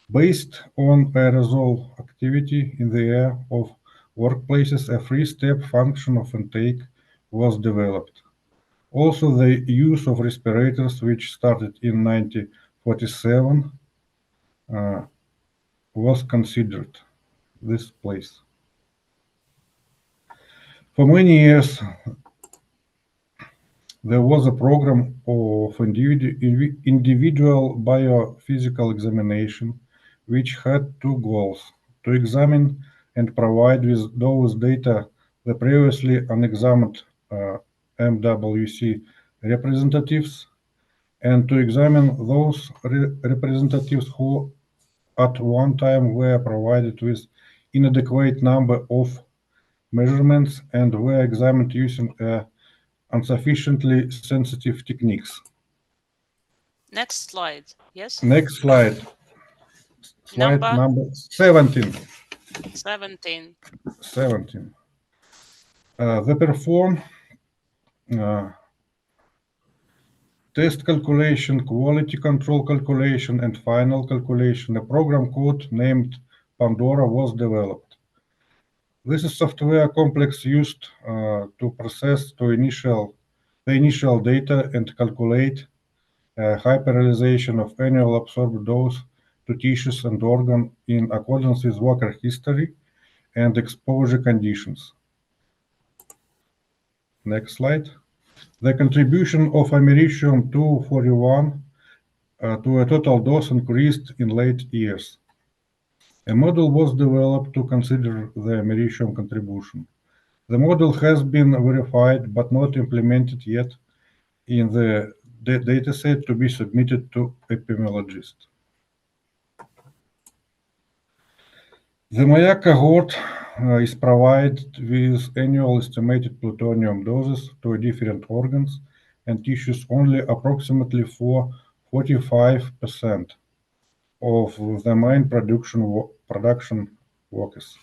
Based on aerosol activity in the air of workplaces, a three-step function of intake was developed. Also, the use of respirators, which started in 1947, was considered this place. For many years, there was a program of individual biophysical examination, which had two goals: to examine and provide with those data the previously unexamined MWC representatives, and to examine those representatives who at one time were provided with inadequate number of measurements and were examined using insufficiently sensitive techniques. Next slide. Yes. Next slide. Slide number 17. 17. 17. They perform test calculation, quality control calculation, and final calculation. A program code named Pandora was developed. This is software complex used to process the initial data and calculate hyperrealization of annual absorbed dose to tissues and organs in accordance with walker history and exposure conditions. Next slide. The contribution of americium-241 to a total dose increased in late years. A model was developed to consider the americium contribution. The model has been verified but not implemented yet in the dataset to be submitted to epidemiologists. The Mayak cohort is provided with annual estimated plutonium doses to different organs and tissues only approximately for 45% of the main production workers.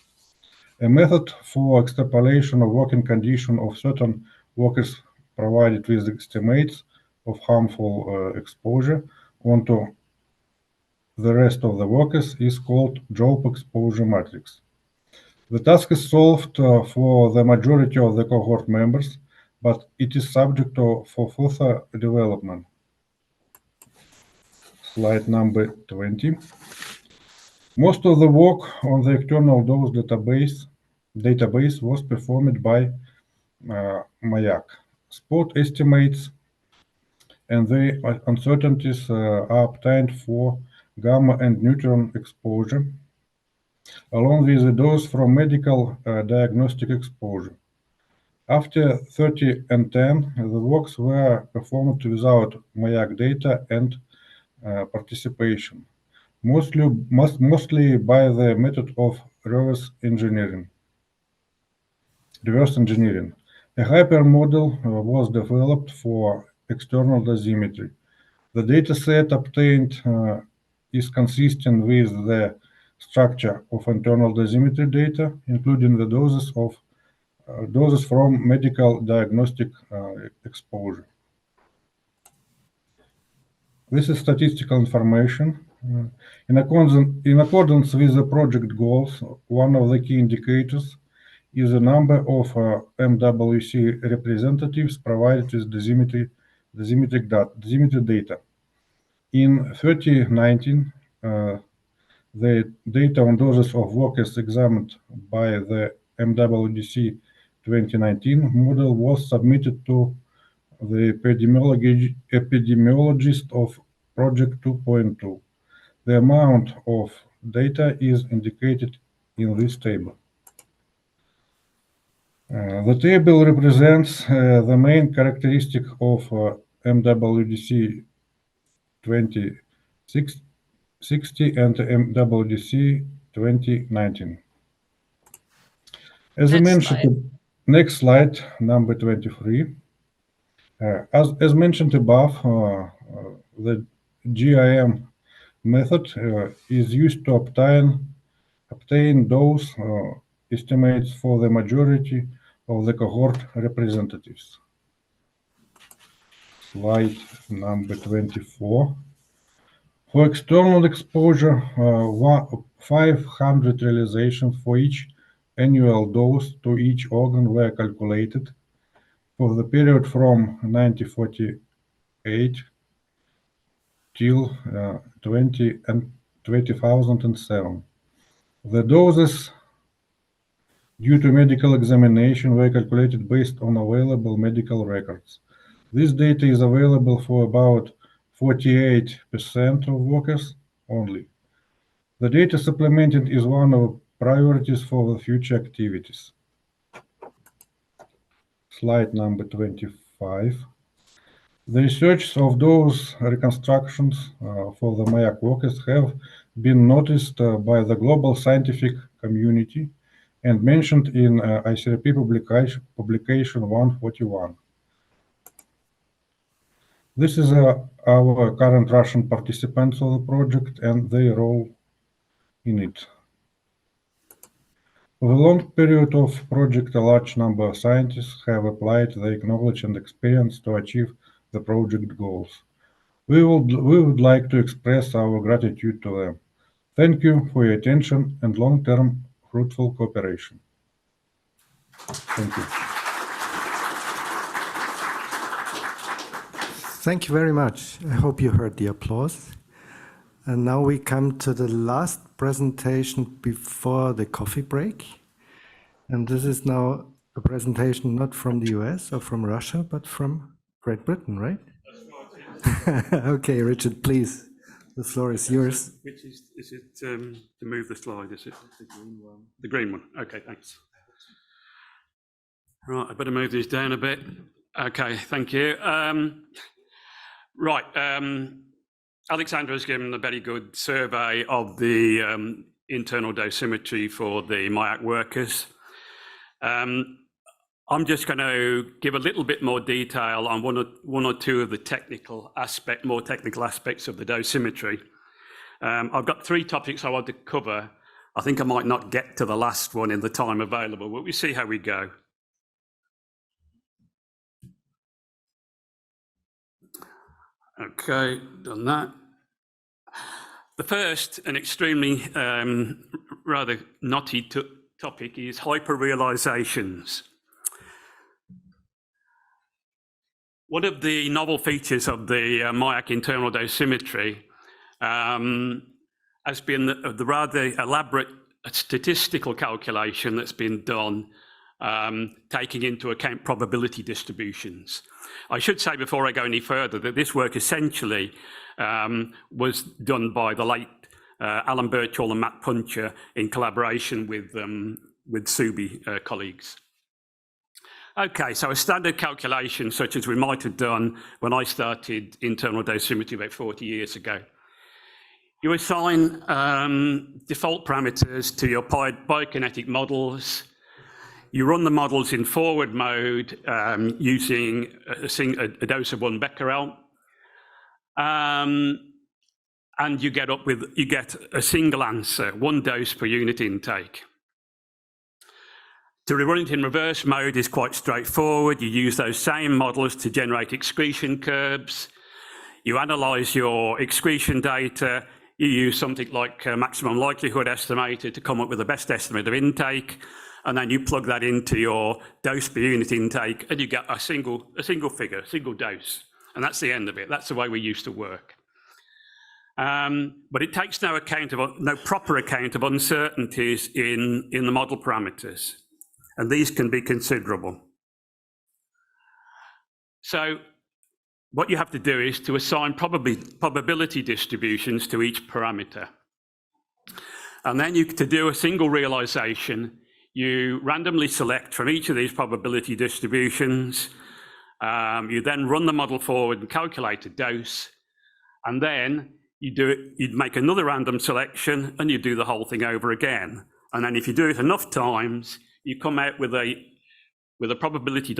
A method for extrapolation of working condition of certain workers provided with estimates of harmful exposure onto the rest of the workers is called job exposure matrix. The task is solved for the majority of the cohort members, but it is subject for further development. Slide number 20. Most of the work on the external dose database was performed by Mayak. Spot estimates and the uncertainties are obtained for gamma and neutron exposure, along with the dose from medical diagnostic exposure. After 30 and 10, the works were performed without Mayak data and participation, mostly by the method of reverse engineering. reverse engineering. A hypermodel was developed for external dosimetry. The dataset obtained is consistent with the structure of internal dosimetry data, including the doses from medical diagnostic exposure. This is statistical information. In accordance with the project goals, one of the key indicators is the number of MWC representatives provided with dosimetry data. In 2019, the data on doses of workers examined by the MWDC 2019 model was submitted to the epidemiologist of Project 2.2. The amount of data is indicated in this table. The table represents the main characteristic of MWDC 2060 and MWDC 2019. As I mentioned, next slide, number 23. As mentioned above, the GIM method is used to obtain those estimates for the majority of the cohort representatives. Slide number 24. For external exposure, 500 realizations for each annual dose to each organ were calculated for the period from 1948 till 2007. The doses due to medical examination were calculated based on available medical records. This data is available for about 48% of workers only. The data supplemented is one of priorities for the future activities. Slide number 25. The research of those reconstructions for the Mayak workers have been noticed by the global scientific community and mentioned in ICRP publication 141. This is our current Russian participants of the project and their role in it. For the long period of project, a large number of scientists have applied their knowledge and experience to achieve the project goals. We would like to express our gratitude to them. Thank you for your attention and long-term fruitful cooperation. Thank you. Thank you very much. I hope you heard the applause. And now we come to the last presentation before the coffee break. And this is now a presentation not from the US or from Russia, but from Great Britain, right? Okay, Richard, please. The floor is yours. Which is it to move the slide, is it? The green one. The green one. Okay, thanks. Right, I better move this down a bit. Okay, thank you. Right, Alexandra has given a very good survey of the internal dosimetry for the Mayak workers. I'm just going to give a little bit more detail on one or two of the more technical aspects of the dosimetry. I've got 3 topics I want to cover. I think I might not get to the last one in the time available, but we'll see how we go. Okay, done that. The first and extremely rather knotty topic is hyperrealizations. One of the novel features of the Mayak internal dosimetry has been the rather elaborate statistical calculation that's been done taking into account probability distributions. I should say before I go any further that this work essentially was done by the late Alan Birchall and Matt Puncher in collaboration with Subi colleagues. Okay, so a standard calculation such as we might have done when I started internal dosimetry about 40 years ago. You assign default parameters to your biokinetic models. you run the models in forward mode using a dose of 1 becquerel. And you get a single answer, 1 dose per unit intake. To run it in reverse mode is quite straightforward. You use those same models to generate excretion curves. You analyze your excretion data. You use something like maximum likelihood estimator to come up with the best estimate of intake. And then you plug that into your dose per unit intake and you get a single figure, a single dose. And that's the end of it. That's the way we used to work. But it takes no proper account of uncertainties in the model parameters. And these can be considerable. So what you have to do is to assign probability distributions to each parameter. And then to do a single realization, you randomly select from each of these probability distributions. You then run the model forward and calculate a dose. And then you'd make another random selection and you do the whole thing over again. And then if you do it enough times, you come out with a probability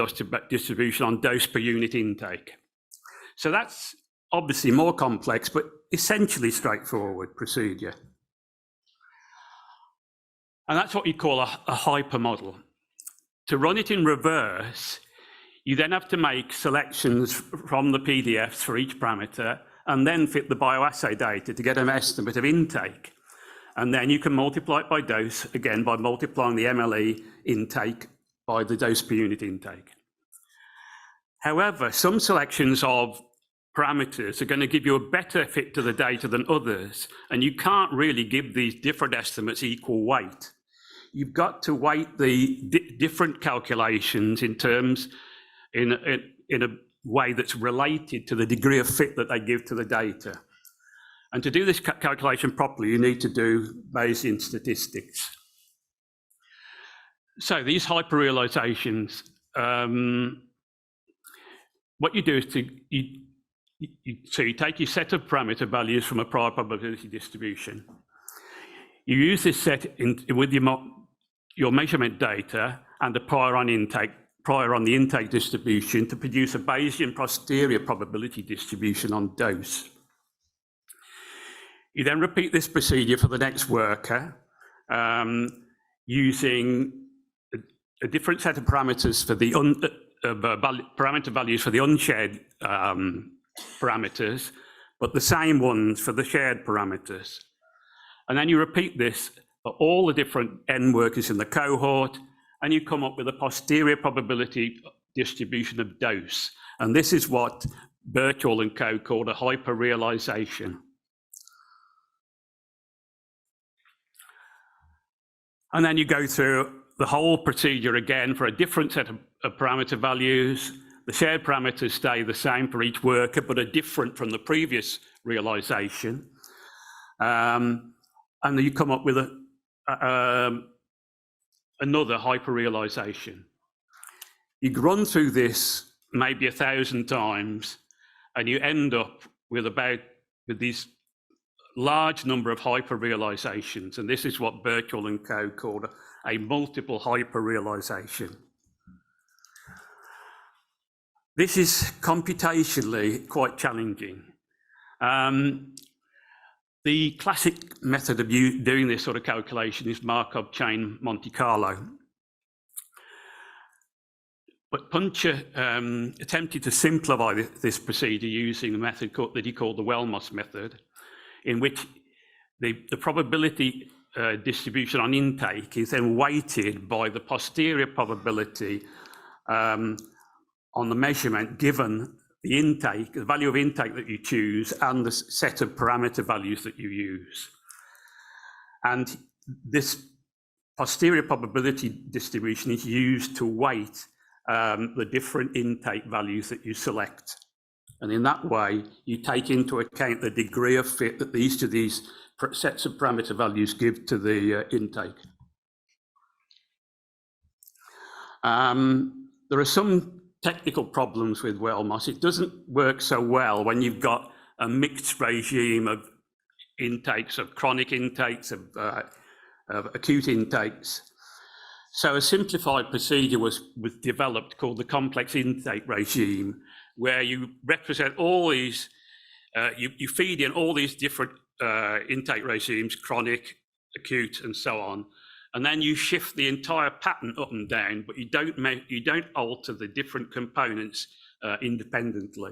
distribution on dose per unit intake. So that's obviously more complex, but essentially straightforward procedure. And that's what you call a hypermodel. To run it in reverse, you then have to make selections from the PDFs for each parameter and then fit the bioassay data to get an estimate of intake. And then you can multiply it by dose, again, by multiplying the MLE intake by the dose per unit intake. However, some selections of parameters are going to give you a better fit to the data than others, and you can't really give these different estimates equal weight. You've got to weight the different calculations in a way that's related to the degree of fit that they give to the data. And to do this calculation properly, you need to do Bayesian statistics. So these hyperrealizations, what you do is you take your set of parameter values from a prior probability distribution. You use this set with your measurement data and the prior on the intake distribution to produce a Bayesian posterior probability distribution on dose. You then repeat this procedure for the next worker using a different set of parameters for the parameter values for the unshared parameters, but the same ones for the shared parameters. And then you repeat this for all the different N workers in the cohort, and you come up with a posterior probability distribution of dose. And this is what Birchall and co. called a hyperrealization. And then you go through the whole procedure again for a different set of parameter values. The shared parameters stay the same for each worker, but are different from the previous realization. And then you come up with another hyperrealization. You run through this maybe 1,000 times, and you end up with these large number of hyperrealizations, and this is what Birchall and co. called a multiple hyperrealization. This is computationally quite challenging. The classic method of doing this sort of calculation is Markov chain Monte Carlo. But Puncher attempted to simplify this procedure using a method that he called the Welmos method, in which the probability distribution on intake is then weighted by the posterior probability on the measurement given the intake, the value of intake that you choose, and the set of parameter values that you use. And this posterior probability distribution is used to weight the different intake values that you select. And in that way, you take into account the degree of fit that each of these sets of parameter values give to the intake. There are some technical problems with Welmos. It doesn't work so well when you've got a mixed regime of intakes, of chronic intakes, of acute intakes. So a simplified procedure was developed called the complex intake regime, where you represent all these, you feed in all these different intake regimes, chronic, acute, and so on, and then you shift the entire pattern up and down, but you don't alter the different components independently,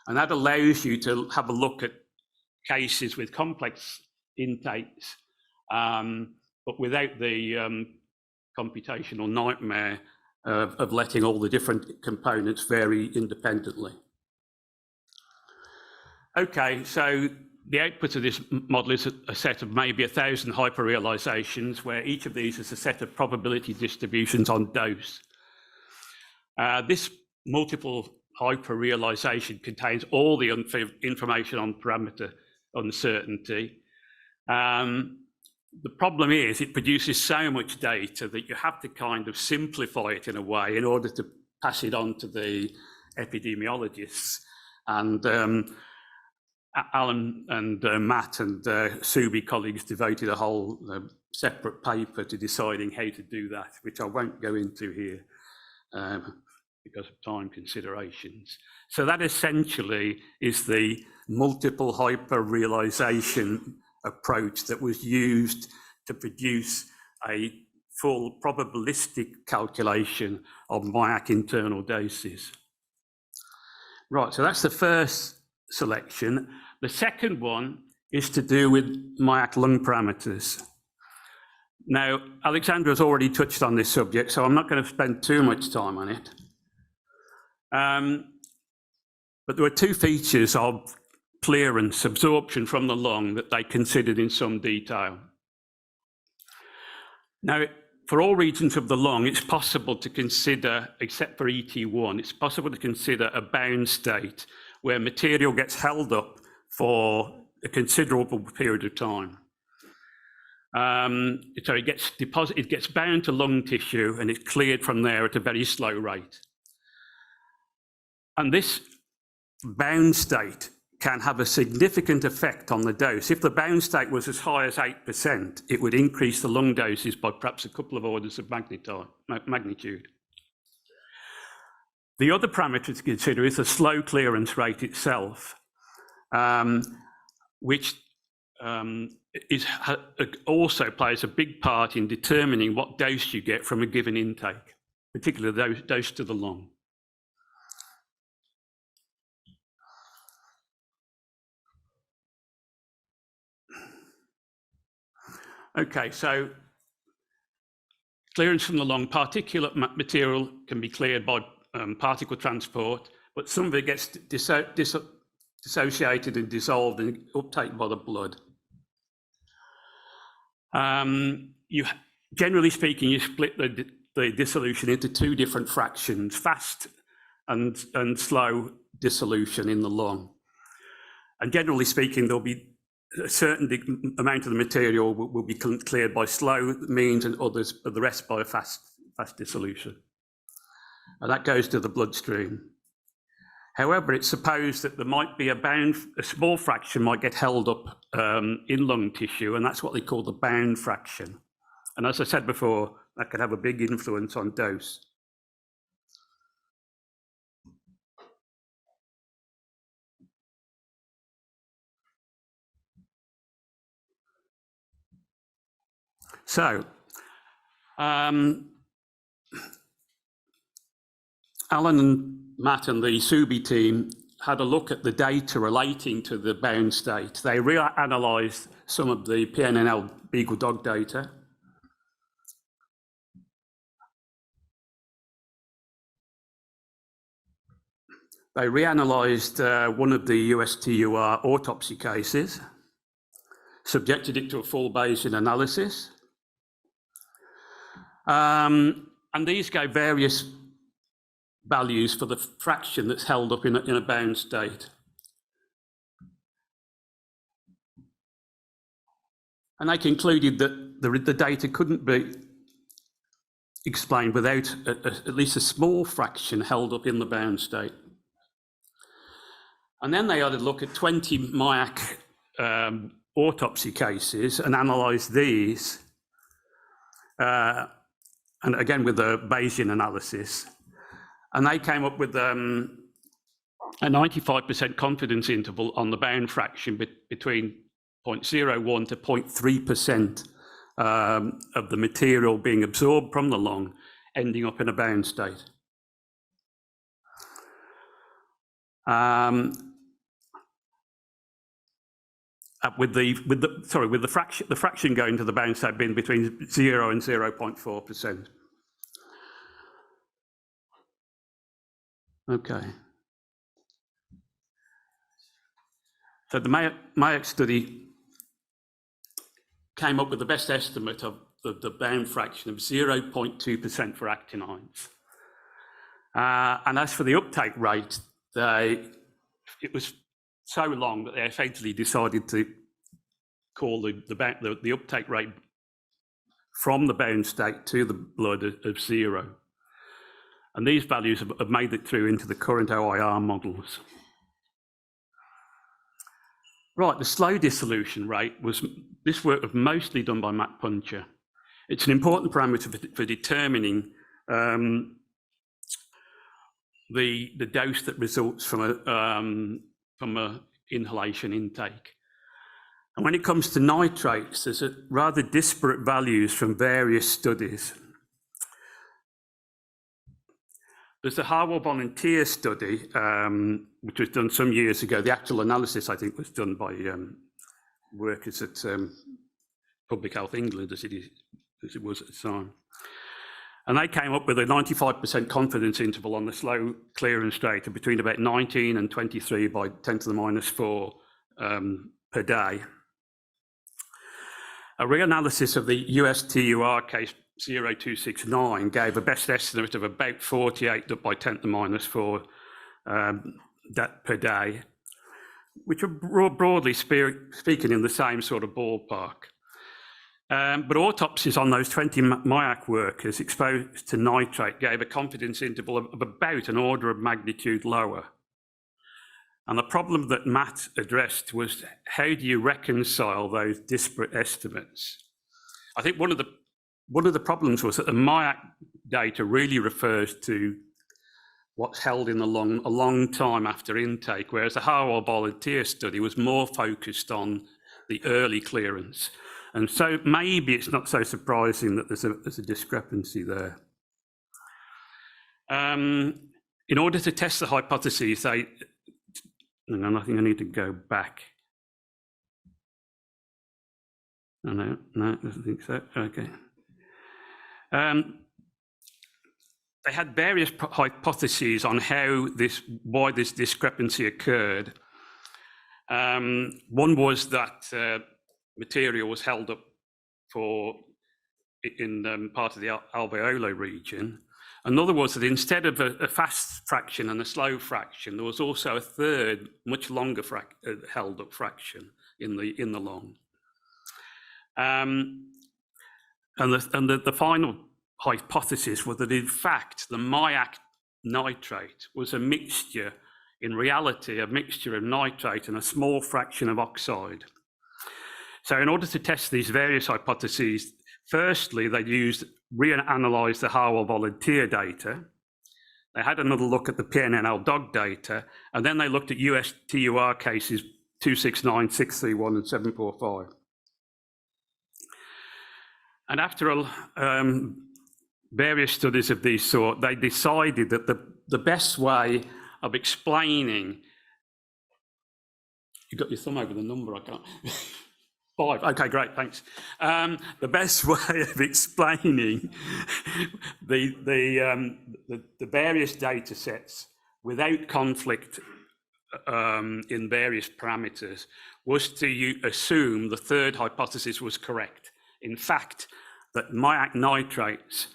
and that allows you to have a look at cases with complex intakes, but without the computational nightmare of letting all the different components vary independently. Okay, so the output of this model is a set of maybe 1,000 hyperrealizations, where each of these is a set of probability distributions on dose. This multiple hyperrealization contains all the information on parameter uncertainty. The problem is it produces so much data that you have to kind of simplify it in a way in order to pass it on to the epidemiologists. And Alan and Matt and Subi colleagues devoted a whole separate paper to deciding how to do that, which I won't go into here because of time considerations. So that essentially is the multiple hyperrealization approach that was used to produce a full probabilistic calculation of Mayak internal doses. Right, so that's the first selection. The second one is to do with Mayak lung parameters. Now, Alexandra has already touched on this subject, so I'm not going to spend too much time on it. But there were two features of clearance, absorption from the lung that they considered in some detail. Now, for all regions of the lung, it's possible to consider, except for ET1, it's possible to consider a bound state where material gets held up for a considerable period of time. So it gets bound to lung tissue and it's cleared from there at a very slow rate. And this bound state can have a significant effect on the dose. If the bound state was as high as 8%, it would increase the lung doses by perhaps a couple of orders of magnitude. The other parameter to consider is the slow clearance rate itself, which also plays a big part in determining what dose you get from a given intake, particularly the dose to the lung. Okay, so clearance from the lung, particulate material can be cleared by particle transport, but some of it gets dissociated and dissolved and uptaken by the blood. Generally speaking, you split the dissolution into two different fractions, fast and slow dissolution in the lung. And generally speaking, there'll be a certain amount of the material will be cleared by slow means and others, but the rest by a fast dissolution. And that goes to the bloodstream. However, it's supposed that there might be a small fraction might get held up in lung tissue, and that's what they call the bound fraction. And as I said before, that could have a big influence on dose. So, Alan and Matt and the Subi team had a look at the data relating to the bound state. They reanalyzed some of the PNNL beagle dog data. They reanalyzed one of the USTUR autopsy cases, subjected it to a full Bayesian analysis. And these gave various values for the fraction that's held up in a bound state. And they concluded that the data couldn't be explained without at least a small fraction held up in the bound state. And then they had a look at 20 Mayak autopsy cases and analysed these. and again with the Bayesian analysis, and they came up with a 95% confidence interval on the bound fraction between 0.01 to 0.3% of the material being absorbed from the lung ending up in a bound state. With the fraction going to the bound state being between 0 and 0.4%. Okay. So the Mayak study came up with the best estimate of the bound fraction of 0.2% for actinides. And as for the uptake rate, it was so long that they effectively decided to call the uptake rate from the bound state to the blood of 0. And these values have made it through into the current OIR models. Right, the slow dissolution rate this work was mostly done by Matt Puncher. It's an important parameter for determining the dose that results from a inhalation intake. And when it comes to nitrates, there's rather disparate values from various studies. There's the Harwell volunteer study, which was done some years ago. The actual analysis, I think, was done by workers at Public Health England, as it was at the time. And they came up with a 95% confidence interval on the slow clearance rate of between about 19 and 23 by 10 to the minus 4 per day. A reanalysis of the US TUR case 0269 gave a best estimate of about 48 by 10 to the minus 4 per day, which are broadly speaking in the same sort of ballpark. But autopsies on those 20 Mayak workers exposed to nitrate gave a confidence interval of about an order of magnitude lower. And the problem that Matt addressed was, how do you reconcile those disparate estimates? I think one of the problems was that the Mayak data really refers to what's held in the lung a long time after intake, whereas the Harwell volunteer study was more focused on the early clearance. And so maybe it's not so surprising that there's a discrepancy there. In order to test the hypotheses, I think I need to go back. No, I don't think so. Okay. They had various hypotheses on why this discrepancy occurred. One was that material was held up in part of the alveolar region. Another was that instead of a fast fraction and a slow fraction, there was also a third, much longer held up fraction in the lung. And the final hypothesis was that in fact the Mayak nitrate was a mixture, in reality, a mixture of nitrate and a small fraction of oxide. So in order to test these various hypotheses, firstly, they reanalyzed the Harwell volunteer data. They had another look at the PNNL dog data, and then they looked at US TUR cases 269, 631, and 745. And after various studies of these sort, they decided that the best way of explaining, you got your thumb over the number, I can't. 5, okay, great, thanks. The best way of explaining the various data sets without conflict in various parameters was to assume the third hypothesis was correct. In fact, that Mayak nitrates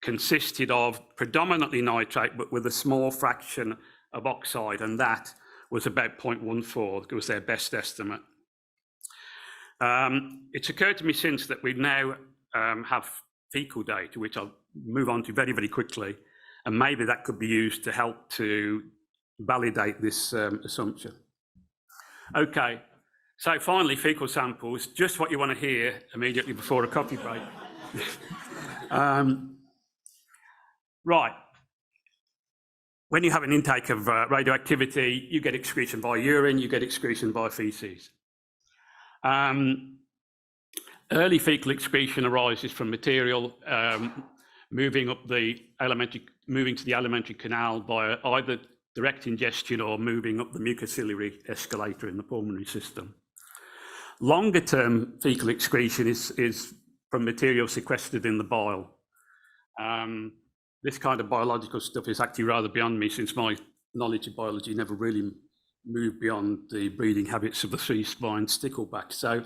consisted of predominantly nitrate, but with a small fraction of oxide, and that was about 0.14. It was their best estimate. It's occurred to me since that we now have fecal data, which I'll move on to very, very quickly, and maybe that could be used to help to validate this assumption. Okay, so finally, fecal samples, just what you want to hear immediately before a coffee break. Right. When you have an intake of radioactivity, you get excretion by urine, you get excretion by feces. Early fecal excretion arises from material moving to the alimentary canal by either direct ingestion or moving up the mucociliary escalator in the pulmonary system. Longer term fecal excretion is from material sequestered in the bile. This kind of biological stuff is actually rather beyond me, since my knowledge of biology never really moved beyond the breeding habits of the three-spined stickleback. So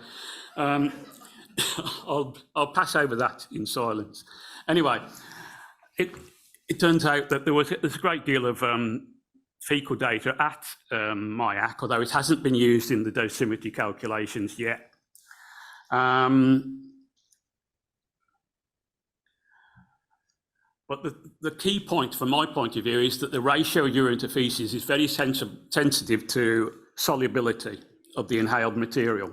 I'll pass over that in silence. Anyway, it turns out that there's a great deal of fecal data at Mayak, although it hasn't been used in the dosimetry calculations yet. But the key point from my point of view is that the ratio of urine to feces is very sensitive to solubility of the inhaled material.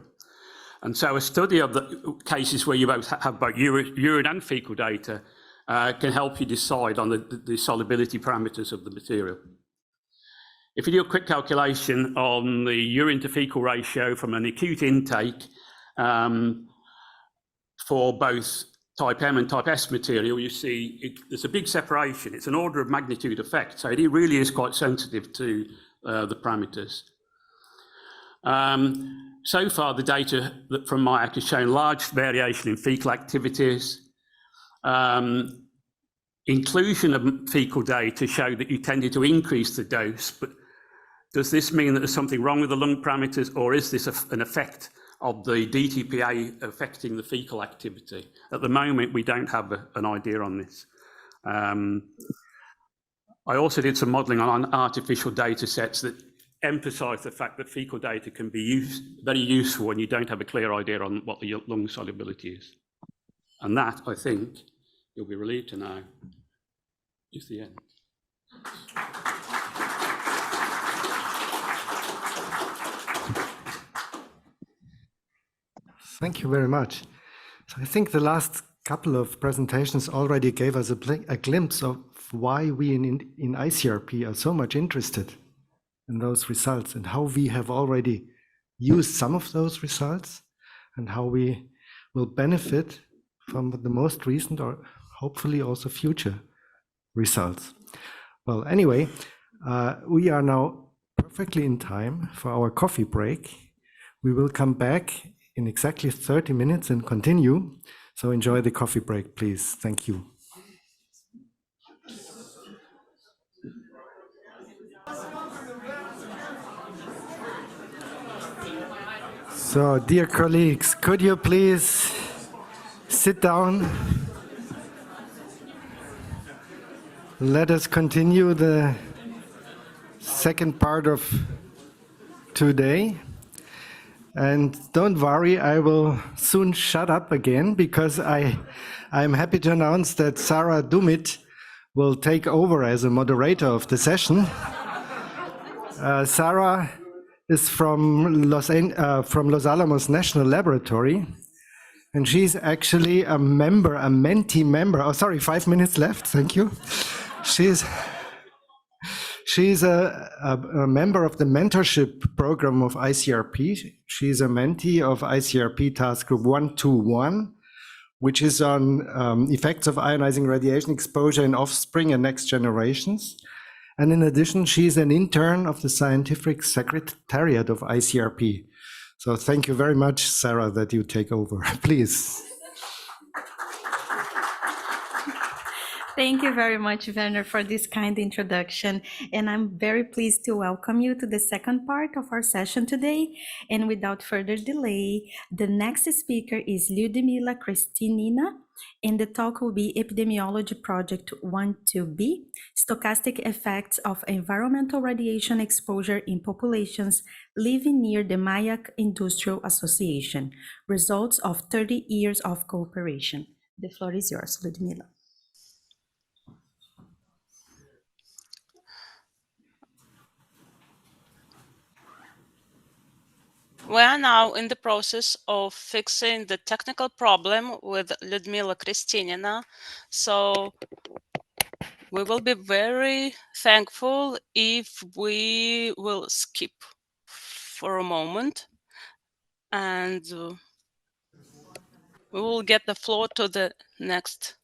And so a study of the cases where you have both urine and fecal data can help you decide on the solubility parameters of the material. If you do a quick calculation on the urine to fecal ratio from an acute intake for both type M and type S material, you see there's a big separation. It's an order of magnitude effect. So it really is quite sensitive to the parameters. So far, the data from Mayak has shown large variation in fecal activities. Inclusion of fecal data showed that you tended to increase the dose, but does this mean that there's something wrong with the lung parameters, or is this an effect of the DTPA affecting the fecal activity? At the moment, we don't have an idea on this. I also did some modelling on artificial data sets that emphasise the fact that fecal data can be very useful when you don't have a clear idea on what the lung solubility is. And that, I think, you'll be relieved to know, is the end. Thank you very much. So I think the last couple of presentations already gave us a glimpse of why we in ICRP are so much interested in those results, and how we have already used some of those results, and how we will benefit from the most recent, or hopefully also future, results. Well, anyway, we are now perfectly in time for our coffee break. We will come back in exactly 30 minutes and continue. So enjoy the coffee break, please. Thank you. So, dear colleagues, could you please sit down? Let us continue the second part of today. And don't worry, I will soon shut up again, because I'm happy to announce that Sarah Dumit will take over as a moderator of the session. Sarah is from Los Alamos National Laboratory, and she's actually a mentee member. Oh, sorry, 5 minutes left. Thank you. She's a member of the mentorship program of ICRP. She's a mentee of ICRP Task Group 121, which is on effects of ionizing radiation exposure in offspring and next generations. And in addition, she's an intern of the Scientific Secretariat of ICRP. So thank you very much, Sarah, that you take over. Please. Thank you very much, Werner, for this kind introduction. And I'm very pleased to welcome you to the second part of our session today. And without further delay, the next speaker is Lyudmila Kristinina, and the talk will be Epidemiology Project 12B, Stochastic Effects of Environmental Radiation Exposure in Populations Living Near the Mayak Production Association, Results of 30 Years of Cooperation. The floor is yours, Lyudmila. We are now in the process of fixing the technical problem with Lyudmila Kristinina. So we will be very thankful if we will skip for a moment and we will get the floor to the next.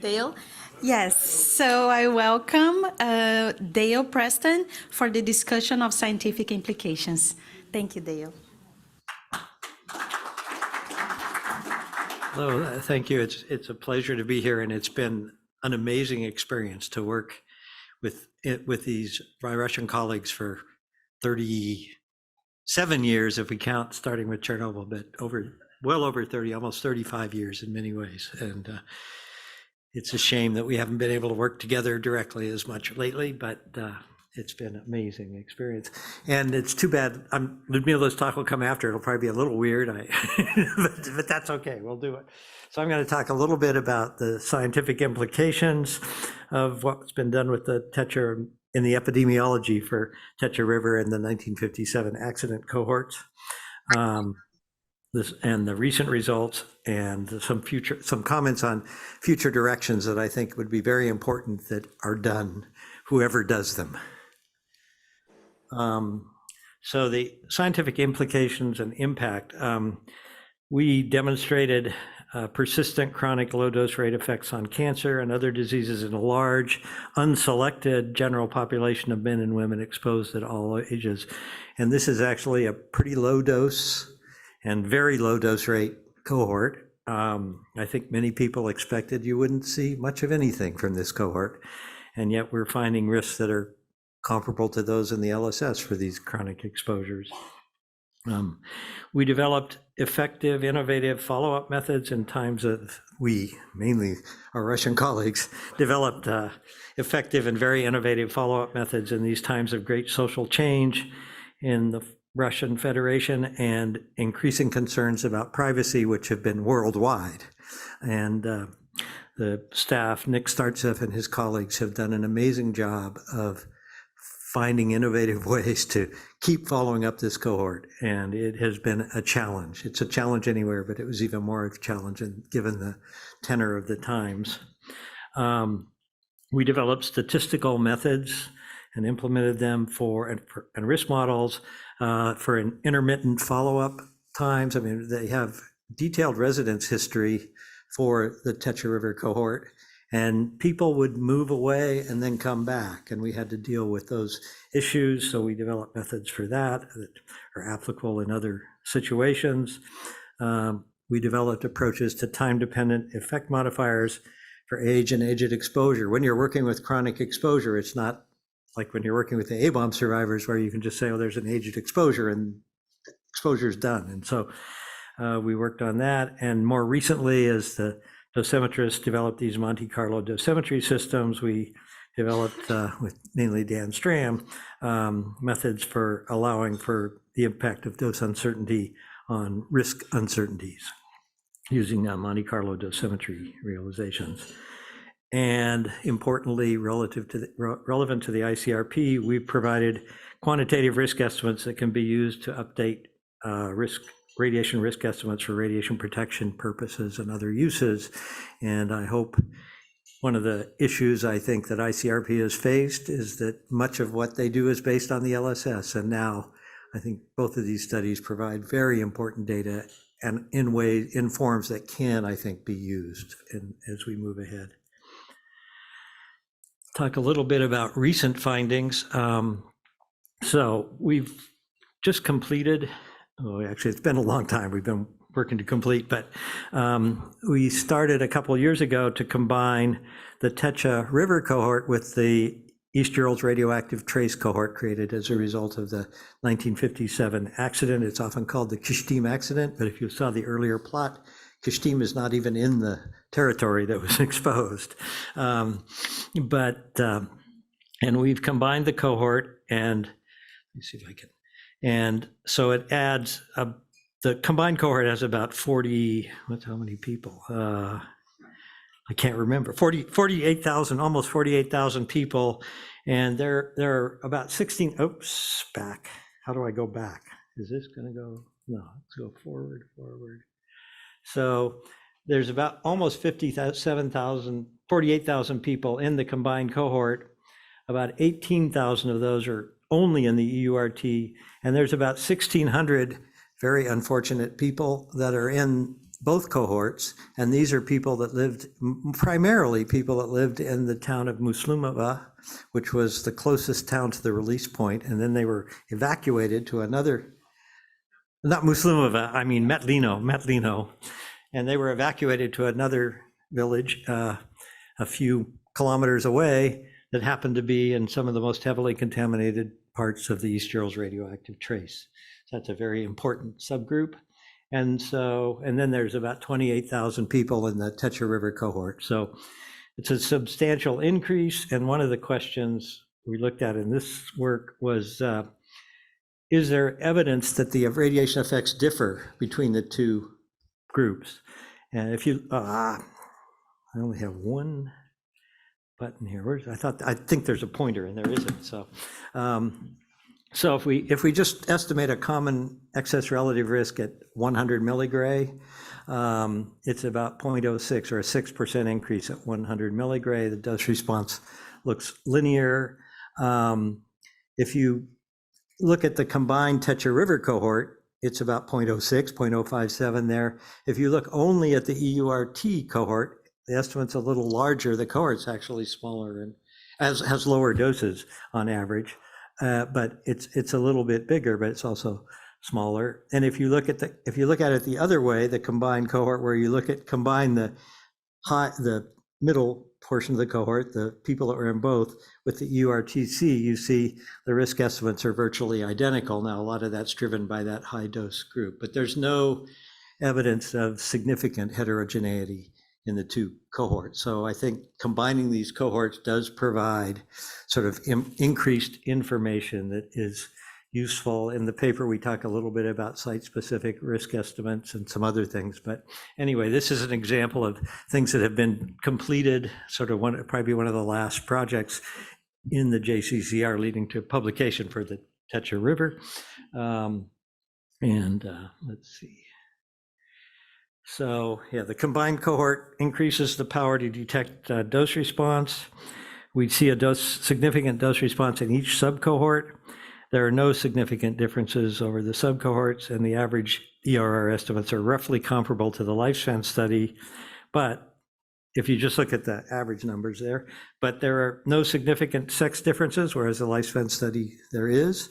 Dale? Yes, so I welcome Dale Preston for the discussion of scientific implications. Thank you, Dale. Hello, thank you. It's a pleasure to be here, and it's been an amazing experience to work with these my Russian colleagues for 37 years, if we count starting with Chernobyl, but well over 30, almost 35 years in many ways. And it's a shame that we haven't been able to work together directly as much lately, but it's been an amazing experience. And it's too bad, Ludmila's talk will come after, it'll probably be a little weird, but that's okay, we'll do it. So I'm going to talk a little bit about the scientific implications of what's been done with the Tetra in the epidemiology for Tetra River and the 1957 accident cohorts, and the recent results, and some comments on future directions that I think would be very important that are done, whoever does them. So the scientific implications and impact, we demonstrated persistent chronic low dose rate effects on cancer and other diseases in a large, unselected general population of men and women exposed at all ages. And this is actually a pretty low dose and very low dose rate cohort. I think many people expected you wouldn't see much of anything from this cohort, and yet we're finding risks that are comparable to those in the LSS for these chronic exposures. We developed effective, innovative follow-up methods in times of, mainly our Russian colleagues, developed effective and very innovative follow-up methods in these times of great social change in the Russian Federation and increasing concerns about privacy, which have been worldwide. And the staff, Nick Startsev and his colleagues, have done an amazing job of finding innovative ways to keep following up this cohort. And it has been a challenge. It's a challenge anywhere, but it was even more of a challenge given the tenor of the times. We developed statistical methods and implemented them and risk models for an intermittent follow-up times. I mean, they have detailed residence history for the Tetra River cohort, and people would move away and then come back, and we had to deal with those issues. So we developed methods for that are applicable in other situations. We developed approaches to time-dependent effect modifiers for age and aged exposure. When you're working with chronic exposure, it's not like when you're working with the A-bomb survivors where you can just say, oh, there's an aged exposure and exposure's done. And so we worked on that. And more recently, as the dosimetrists developed these Monte Carlo dosimetry systems, we developed with mainly Dan Stram methods for allowing for the impact of dose uncertainty on risk uncertainties using Monte Carlo dosimetry realizations. And importantly, relevant to the ICRP, we've provided quantitative risk estimates that can be used to update radiation risk estimates for radiation protection purposes and other uses. And I hope one of the issues I think that ICRP has faced is that much of what they do is based on the LSS. And now I think both of these studies provide very important data and in forms that can, I think, be used as we move ahead. Talk a little bit about recent findings. So we've just completed, actually it's been a long time, we've been working to complete, but we started a couple of years ago to combine the Tetra River cohort with the East Urals radioactive trace cohort created as a result of the 1957 accident. It's often called the Kishtim accident, but if you saw the earlier plot, Kishtim is not even in the territory that was exposed. And we've combined the cohort, and let me see if I can. And so it adds, the combined cohort has about 40, how many people? I can't remember, 48,000, almost 48,000 people. And there are about 16, back. How do I go back? Is this gonna go? No, let's go forward. So there's about almost 48,000 people in the combined cohort. About 18,000 of those are only in the EURT, and there's about 1,600 very unfortunate people that are in both cohorts, and these are people that lived, primarily people that lived in the town of Muslumova, which was the closest town to the release point, and then they were evacuated to another, not Muslumova, I mean Metlino, and they were evacuated to another village a few kilometers away that happened to be in some of the most heavily contaminated parts of the East Urals radioactive trace. So that's a very important subgroup. And then there's about 28,000 people in the Techa River cohort. So it's a substantial increase. And one of the questions we looked at in this work was, is there evidence that the radiation effects differ between the two groups? And if you, I only have one button here. I think there's a pointer and there isn't. So if we just estimate a common excess relative risk at 100 milligray, it's about 0.06 or a 6% increase at 100 milligray. The dose response looks linear. If you look at the combined Techa River cohort, it's about 0.06, 0.057 there. If you look only at the EURT cohort, the estimate's a little larger. The cohort's actually smaller and has lower doses on average. But it's a little bit bigger, but it's also smaller. And if you look at it the other way, the combined cohort, where you combine the middle portion of the cohort, the people that were in both, with the EURTC, you see the risk estimates are virtually identical. Now, a lot of that's driven by that high dose group, but there's no evidence of significant heterogeneity in the two cohorts. So I think combining these cohorts does provide sort of increased information that is useful. In the paper, we talk a little bit about site-specific risk estimates and some other things. But anyway, this is an example of things that have been completed, sort of probably one of the last projects in the JCCR leading to publication for the Techa River. Let's see. So yeah, the combined cohort increases the power to detect dose response. We see a significant dose response in each subcohort. There are no significant differences over the subcohorts, and the average ERR estimates are roughly comparable to the lifespan study. But if you just look at the average numbers there, but there are no significant sex differences, whereas the lifespan study there is.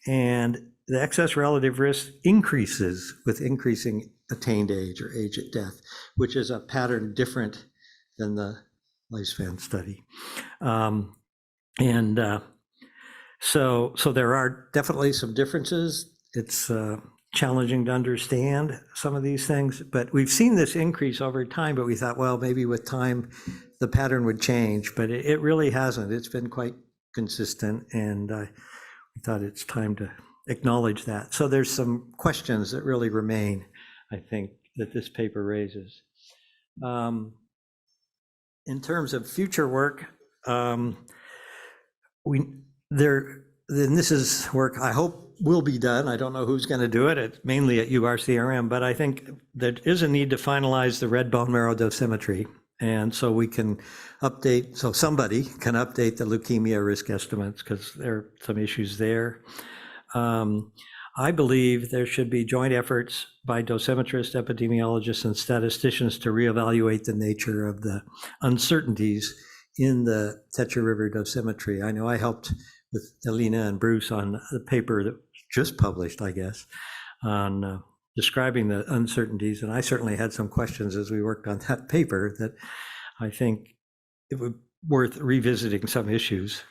And the excess relative risk increases with increasing attained age or age at death, which is a pattern different than the lifespan study. So there are definitely some differences. It's challenging to understand some of these things, but we've seen this increase over time, but we thought, well, maybe with time the pattern would change, but it really hasn't. It's been quite consistent, and we thought it's time to acknowledge that. So there's some questions that really remain, I think, that this paper raises. In terms of future work, this is work I hope will be done. I don't know who's going to do it. It's mainly at URCRM, but I think there is a need to finalize the red bone marrow dosimetry. And so we can update, so somebody can update the leukemia risk estimates, because there are some issues there. I believe there should be joint efforts by dosimetrists, epidemiologists, and statisticians to reevaluate the nature of the uncertainties in the Techa River dosimetry. I know I helped with Elena and Bruce on the paper that was just published, I guess, on describing the uncertainties. And I certainly had some questions as we worked on that paper that I think it would be worth revisiting some issues.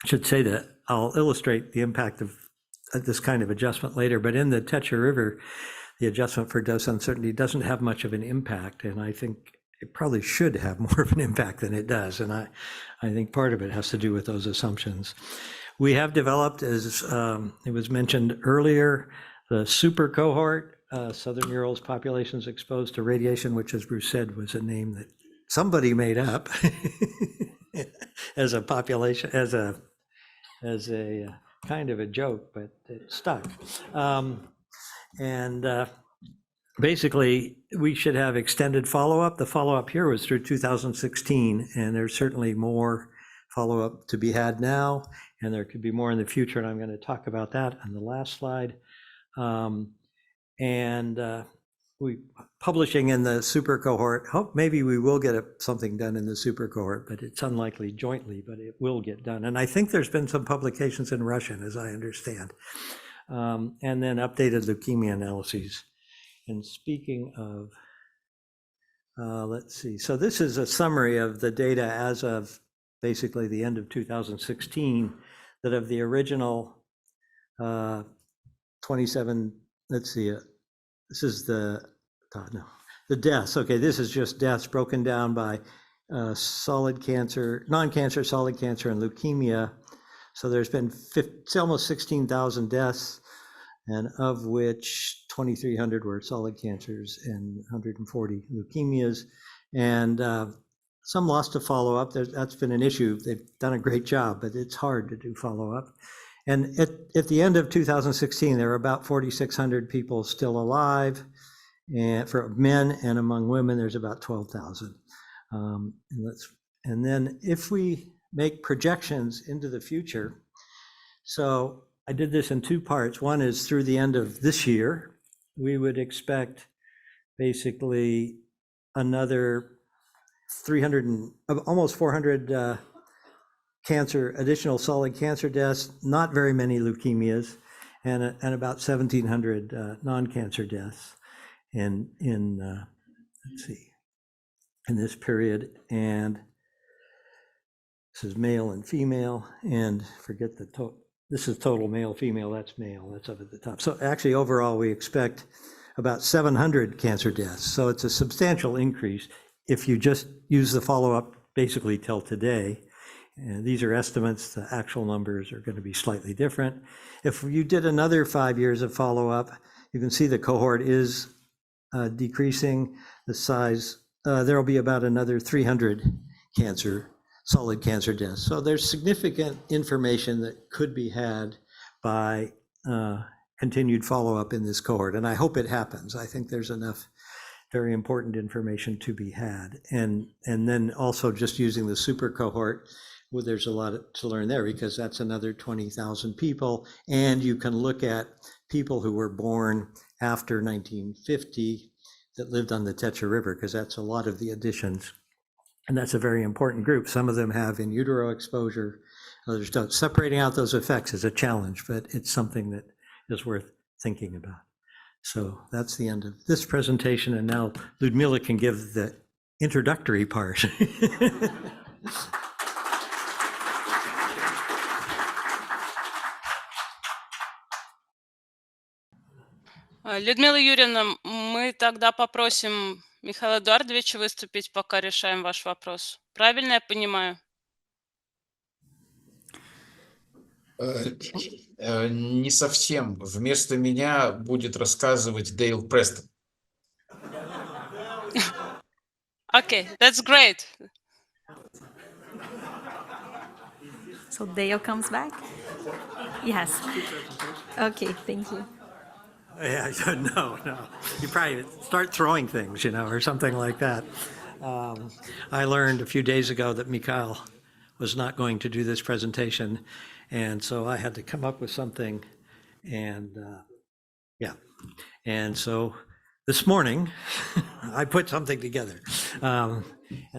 I should say that I'll illustrate the impact of this kind of adjustment later, but in the Techa River, the adjustment for dose uncertainty doesn't have much of an impact, and I think it probably should have more of an impact than it does, and I think part of it has to do with those assumptions. We have developed, as it was mentioned earlier, the super cohort, Southern Urals populations exposed to radiation, which, as Bruce said, was a name that somebody made up as a population, as a kind of a joke, but it stuck. basically, we should have extended follow-up. The follow-up here was through 2016, and there's certainly more follow-up to be had now, and there could be more in the future, and I'm going to talk about that on the last slide. We publishing in the super cohort. Hope maybe we will get something done in the super cohort, but it's unlikely jointly, but it will get done. And I think there's been some publications in Russian, as I understand, and then updated leukemia analyses. And speaking of, let's see. So this is a summary of the data as of basically the end of 2016, that of the original 27, let's see, this is the deaths. Okay, this is just deaths broken down by solid cancer, non-cancer, solid cancer, and leukemia. So there's been almost 16,000 deaths, and of which 2,300 were solid cancers and 140 leukemias. And some lost to follow-up. That's been an issue. They've done a great job, but it's hard to do follow-up. And at the end of 2016, there were about 4,600 people still alive, and for men, and among women, there's about 12,000. And then if we make projections into the future, so I did this in two parts. One is through the end of this year, we would expect basically another 300 and almost 400 additional solid cancer deaths, not very many leukemias, and about 1,700 non-cancer deaths in let's see, in this period. And this is male and female, and forget the total. This is total male, female, that's male, that's up at the top. So actually overall we expect about 700 cancer deaths. So it's a substantial increase if you just use the follow-up basically till today. And these are estimates, the actual numbers are going to be slightly different. If you did another 5 years of follow-up, you can see the cohort is decreasing the size. There will be about another 300 solid cancer deaths. So there's significant information that could be had by continued follow-up in this cohort, and I hope it happens. I think there's enough very important information to be had. And then also just using the super cohort, well, there's a lot to learn there, because that's another 20,000 people, and you can look at people who were born after 1950 that lived on the Techa River, because that's a lot of the additions. And that's a very important group. Some of them have in utero exposure, others don't. Separating out those effects is a challenge, but it's something that is worth thinking about. So that's the end of this presentation, and now Ludmila can give the introductory part. Людмила Юрьевна, мы тогда попросим Михаила Эдуардовича выступить, пока решаем ваш вопрос. Правильно я понимаю? Не совсем. Вместо меня будет рассказывать Дейл Престон. Okay, that's great. So Dale comes back? Yes. Okay, thank you. Yeah, no. You probably start throwing things, or something like that. I learned a few days ago that Mikhail was not going to do this presentation, and so I had to come up with something, and And so this morning, I put something together, and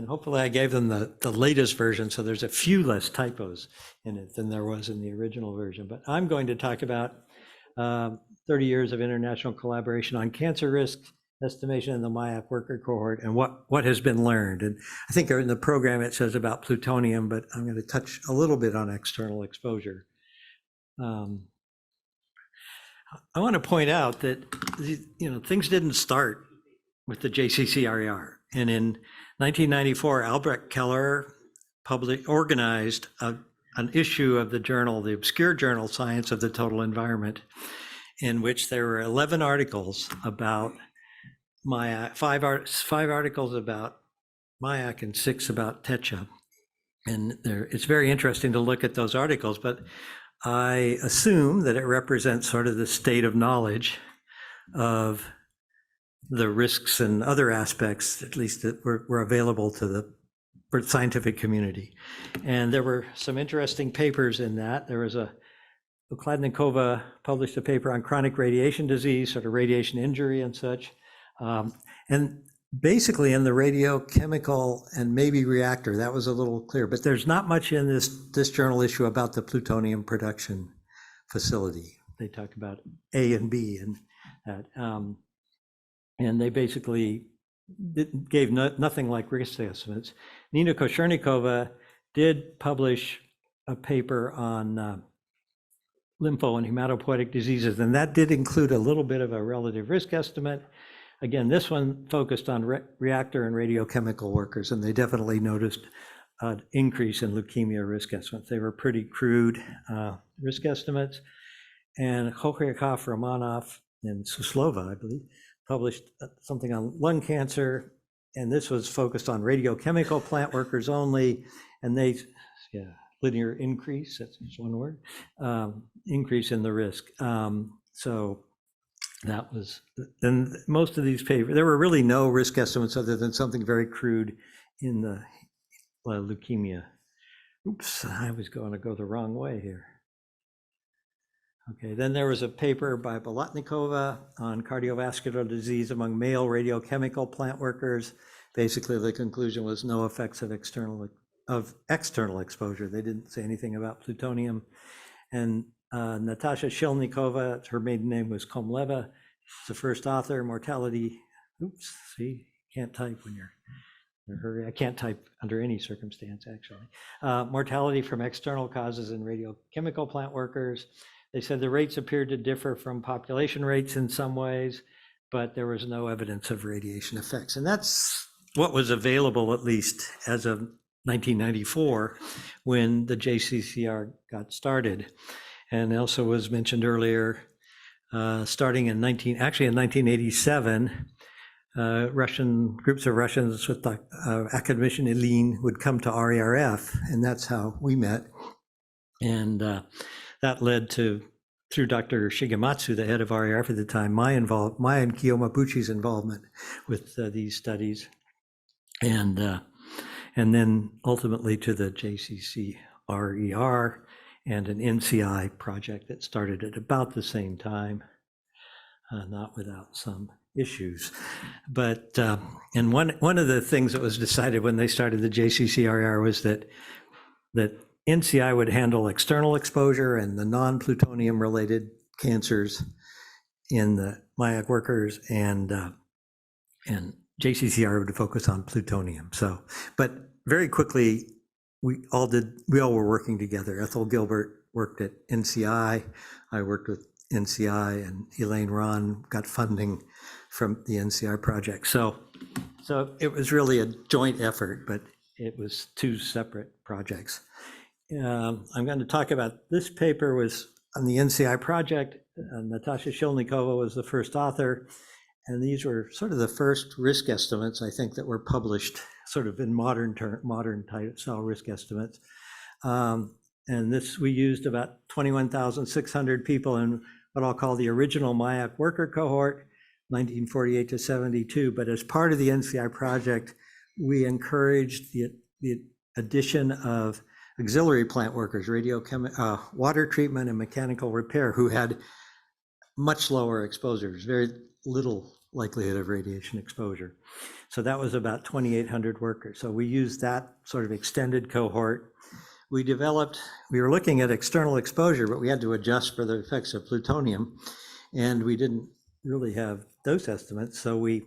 hopefully I gave them the latest version, so there's a few less typos in it than there was in the original version. But I'm going to talk about 30 years of international collaboration on cancer risk estimation in the Mayak worker cohort, and what has been learned. And I think in the program it says about plutonium, but I'm going to touch a little bit on external exposure. I want to point out that things didn't start with the JCCRER. And in 1994, Albrecht Keller organized an issue of the journal, the obscure journal Science of the Total Environment, in which there were 11 articles about Mayak, five articles about Mayak and 6 about Techa. And it's very interesting to look at those articles, but I assume that it represents sort of the state of knowledge of the risks and other aspects, at least that were available to the scientific community. And there were some interesting papers in that. There was Ukladnikova published a paper on chronic radiation disease, sort of radiation injury and such. And basically in the radiochemical and maybe reactor, that was a little clear, but there's not much in this journal issue about the plutonium production facility. They talk about A and B and that. And they basically gave nothing like risk estimates. Nina Kochernikova did publish a paper on lympho and hematopoietic diseases, and that did include a little bit of a relative risk estimate. Again, this one focused on reactor and radiochemical workers, and they definitely noticed an increase in leukemia risk estimates. They were pretty crude risk estimates. And Khokryakov, Romanov, and Suslova, I believe, published something on lung cancer, and this was focused on radiochemical plant workers only, and they, linear increase, that's just one word, increase in the risk. So that was, then most of these papers, there were really no risk estimates other than something very crude in the leukemia. Oops, I was going to go the wrong way here. Okay, then there was a paper by Bolotnikova on cardiovascular disease among male radiochemical plant workers. Basically, the conclusion was no effects of external exposure. They didn't say anything about plutonium. And Natasha Shilnikova, her maiden name was Komleva, she's the first author, mortality. Oops, see, can't type when you're in a hurry. I can't type under any circumstance, actually. Mortality from external causes in radiochemical plant workers. They said the rates appeared to differ from population rates in some ways, but there was no evidence of radiation effects. And that's what was available, at least as of 1994, when the JCCR got started. And also was mentioned earlier, starting in 1987, Russian groups of Russians with academician Ilyin would come to RERF, and that's how we met. And that led to, through Dr. Shigematsu, the head of RERF at the time, my and Kiyomabuchi's involvement with these studies, and then ultimately to the JCCRER and an NCI project that started at about the same time, not without some issues. But and one of the things that was decided when they started the JCCRER was that NCI would handle external exposure and the non-plutonium related cancers in the Mayak workers, and JCCR would focus on plutonium. So, but very quickly, we all were working together. Ethel Gilbert worked at NCI. I worked with NCI, and Elaine Ron got funding from the NCI project. So it was really a joint effort, but it was two separate projects. I'm going to talk about this paper was on the NCI project. Natasha Shilnikova was the first author, and these were sort of the first risk estimates, I think, that were published sort of in modern type cell risk estimates. And this, we used about 21,600 people in what I'll call the original Mayak worker cohort, 1948 to 72. But as part of the NCI project, we encouraged the addition of auxiliary plant workers, water treatment and mechanical repair, who had much lower exposures, very little likelihood of radiation exposure. So that was about 2,800 workers. So we used that sort of extended cohort. We were looking at external exposure, but we had to adjust for the effects of plutonium, and we didn't really have dose estimates. So we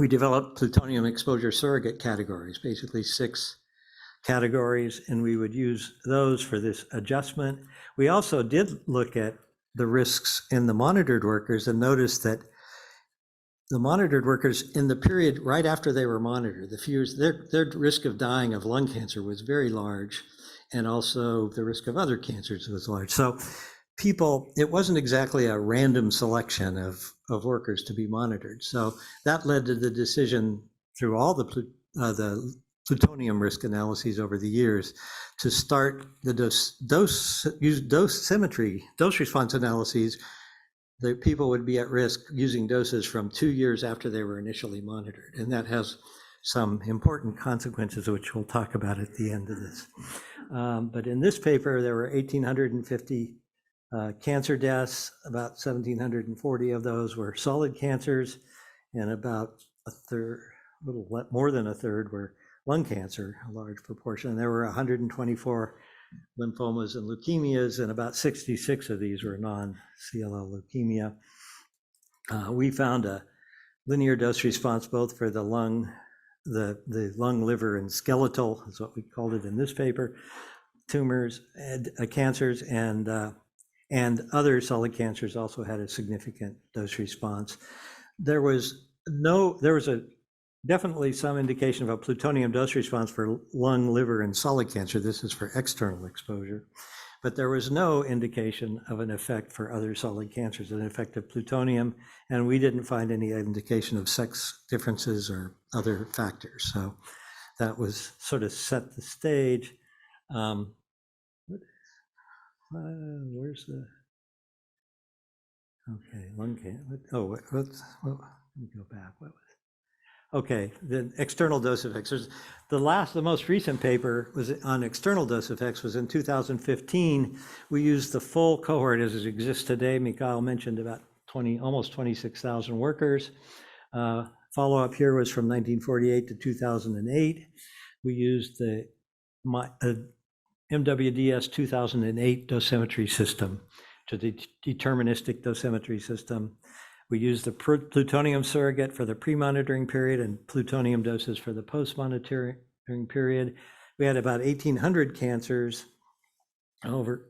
developed plutonium exposure surrogate categories, basically 6 categories, and we would use those for this adjustment. We also did look at the risks in the monitored workers and noticed that the monitored workers, in the period right after they were monitored, their risk of dying of lung cancer was very large, and also the risk of other cancers was large. So it wasn't exactly a random selection of workers to be monitored. So that led to the decision through all the plutonium risk analyses over the years to start the dose response analyses the people would be at risk using doses from 2 years after they were initially monitored. And that has some important consequences, which we'll talk about at the end of this. But in this paper, there were 1,850 cancer deaths. About 1,740 of those were solid cancers, and about a third, a little more than a third, were lung cancer, a large proportion. There were 124 lymphomas and leukemias, and about 66 of these were non-CLL leukemia. We found a linear dose response both for the lung, the lung, liver, and skeletal, is what we called it in this paper, tumors and cancers, and other solid cancers also had a significant dose response. There was definitely some indication of a plutonium dose response for lung, liver, and solid cancer. This is for external exposure, but there was no indication of an effect for other solid cancers, an effect of plutonium, and we didn't find any indication of sex differences or other factors. So that was sort of set the stage. Where's the, okay, lung cancer. Oh, let me go back. What was, okay, the external dose effects. The most recent paper was on external dose effects was in 2015. We used the full cohort as it exists today. Mikhail mentioned about almost 26,000 workers. Follow-up here was from 1948 to 2008. We used the MWDS 2008 dosimetry system, to the deterministic dosimetry system. We used the plutonium surrogate for the pre-monitoring period and plutonium doses for the post-monitoring period. We had about 1,800 cancers over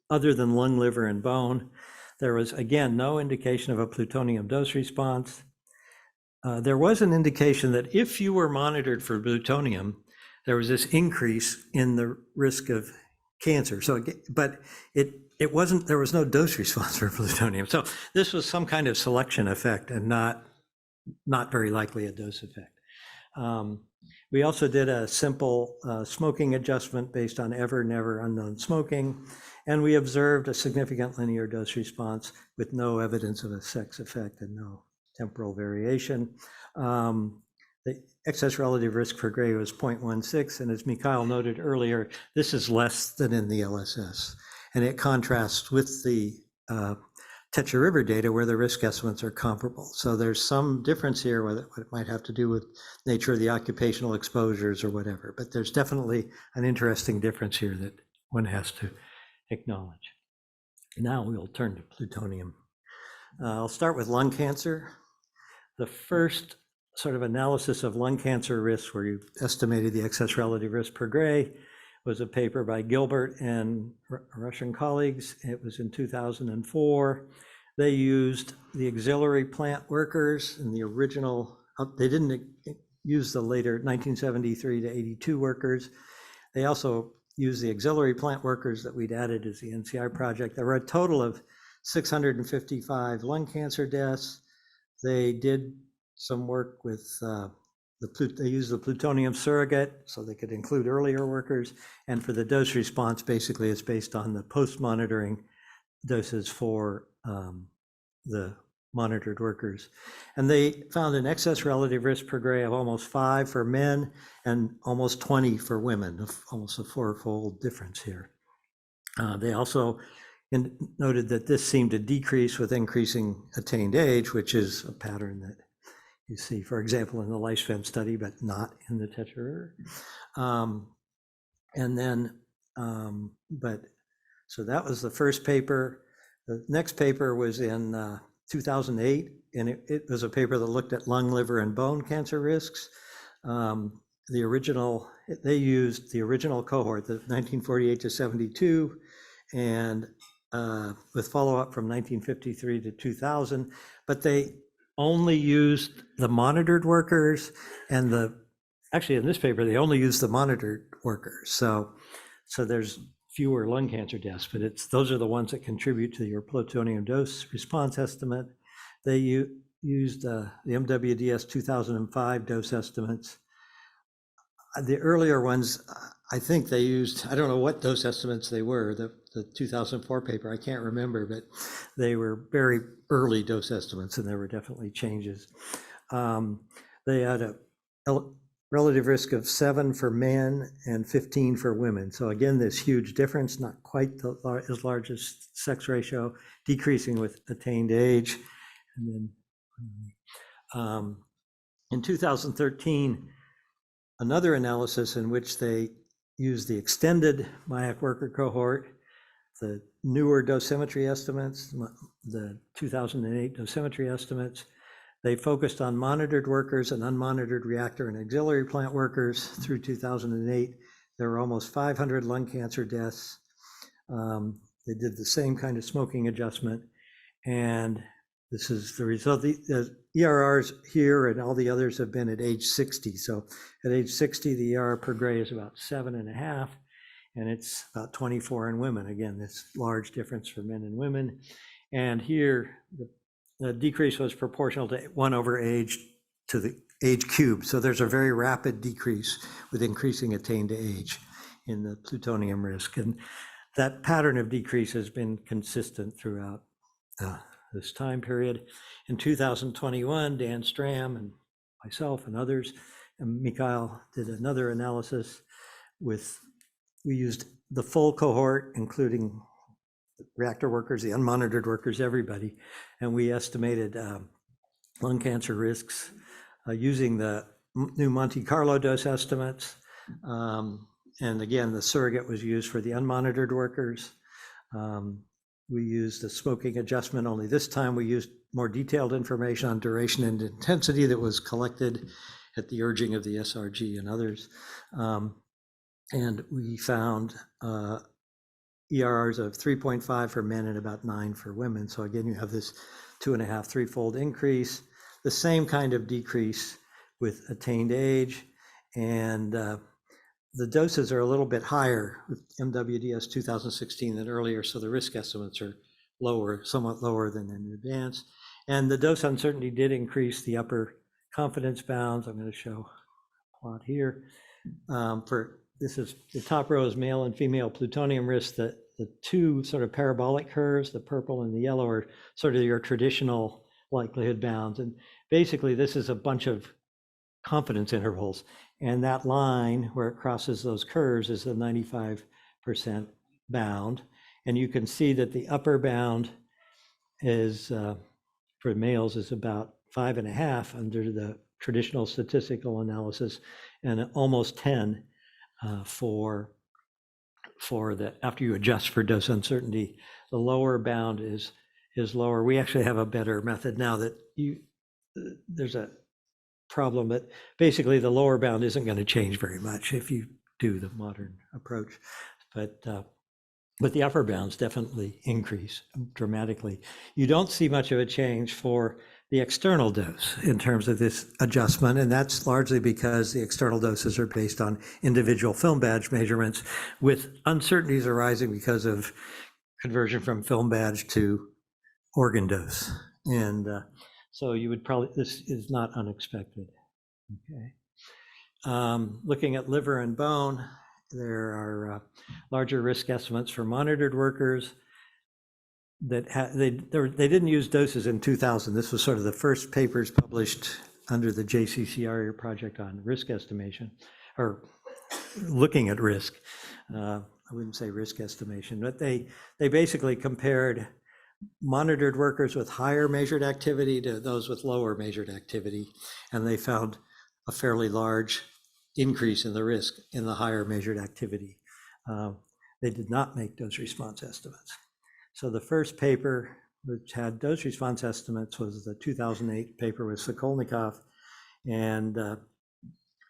other than lung, liver, and bone. There was, again, no indication of a plutonium dose response. There was an indication that if you were monitored for plutonium, there was this increase in the risk of cancer. So, but it wasn't, there was no dose response for plutonium. So this was some kind of selection effect and not very likely a dose effect. We also did a simple smoking adjustment based on ever, never, unknown smoking. And we observed a significant linear dose response with no evidence of a sex effect and no temporal variation. The excess relative risk for gray was 0.16, and as Mikhail noted earlier, this is less than in the LSS. And it contrasts with the Tetra River data where the risk estimates are comparable. So there's some difference here, whether it might have to do with nature of the occupational exposures or whatever, but there's definitely an interesting difference here that one has to acknowledge. Now we'll turn to plutonium. I'll start with lung cancer. The first sort of analysis of lung cancer risk where you estimated the excess relative risk per gray was a paper by Gilbert and Russian colleagues. It was in 2004. They used the auxiliary plant workers in the original, they didn't use the later 1973 to 82 workers. They also used the auxiliary plant workers that we'd added as the NCI project. There were a total of 655 lung cancer deaths. They did some work with they used the plutonium surrogate so they could include earlier workers. And for the dose response, basically it's based on the post-monitoring doses for the monitored workers. And they found an excess relative risk per gray of almost 5 for men and almost 20 for women, almost a 4-fold difference here. They also noted that this seemed to decrease with increasing attained age, which is a pattern that you see, for example, in the lifespan study, but not in the Tetra River. And then, so that was the first paper. The next paper was in 2008, and it was a paper that looked at lung, liver, and bone cancer risks. They used the original cohort, the 1948 to 72, and with follow-up from 1953 to 2000, but they only used the monitored workers and actually in this paper, they only used the monitored workers. So there's fewer lung cancer deaths, but those are the ones that contribute to your plutonium dose response estimate. They used the MWDS 2005 dose estimates. The earlier ones, I think they used, I don't know what dose estimates they were. the 2004 paper, I can't remember, but they were very early dose estimates, and there were definitely changes. They had a relative risk of 7 for men and 15 for women. So again, this huge difference, not quite as large as sex ratio, decreasing with attained age. And then in 2013, another analysis in which they used the extended Mayak worker cohort, the newer dosimetry estimates, the 2008 dosimetry estimates. They focused on monitored workers and unmonitored reactor and auxiliary plant workers through 2008. There were almost 500 lung cancer deaths. They did the same kind of smoking adjustment. And this is the result. The ERRs here and all the others have been at age 60. So at age 60, the ERR per gray is about 7.5, and it's about 24 in women. Again, this large difference for men and women. And here, the decrease was proportional to 1 over age to the age cubed. So there's a very rapid decrease with increasing attained age in the plutonium risk. And that pattern of decrease has been consistent throughout this time period. In 2021, Dan Stram and myself and others, and Mikhail did another analysis we used the full cohort, including reactor workers, the unmonitored workers, everybody. And we estimated lung cancer risks using the new Monte Carlo dose estimates. And again, the surrogate was used for the unmonitored workers. We used the smoking adjustment, only this time we used more detailed information on duration and intensity that was collected at the urging of the SRG and others. And we found ERRs of 3.5 for men and about 9 for women. So again, you have this 2.5, 3-fold increase, the same kind of decrease with attained age. And the doses are a little bit higher with MWDS 2016 than earlier. So the risk estimates are lower, somewhat lower than in advance. And the dose uncertainty did increase the upper confidence bounds. I'm going to show a plot here. This is the top row is male and female plutonium risk. The 2 sort of parabolic curves, the purple and the yellow, are sort of your traditional likelihood bounds. And basically, this is a bunch of confidence intervals. And that line where it crosses those curves is the 95% bound. And you can see that the upper bound is, for males, is about 5.5 under the traditional statistical analysis, and almost 10 for the, after you adjust for dose uncertainty. The lower bound is lower. We actually have a better method now that there's a problem, but basically the lower bound isn't going to change very much if you do the modern approach. But the upper bounds definitely increase dramatically. You don't see much of a change for the external dose in terms of this adjustment, and that's largely because the external doses are based on individual film badge measurements, with uncertainties arising because of conversion from film badge to organ dose. And so you would probably, this is not unexpected. Okay. Looking at liver and bone, there are larger risk estimates for monitored workers that they didn't use doses in 2000. This was sort of the first papers published under the JCCR project on risk estimation, or looking at risk. I wouldn't say risk estimation, but they basically compared monitored workers with higher measured activity to those with lower measured activity, and they found a fairly large increase in the risk in the higher measured activity. They did not make dose response estimates. So the first paper which had dose response estimates was the 2008 paper with Sokolnikov, and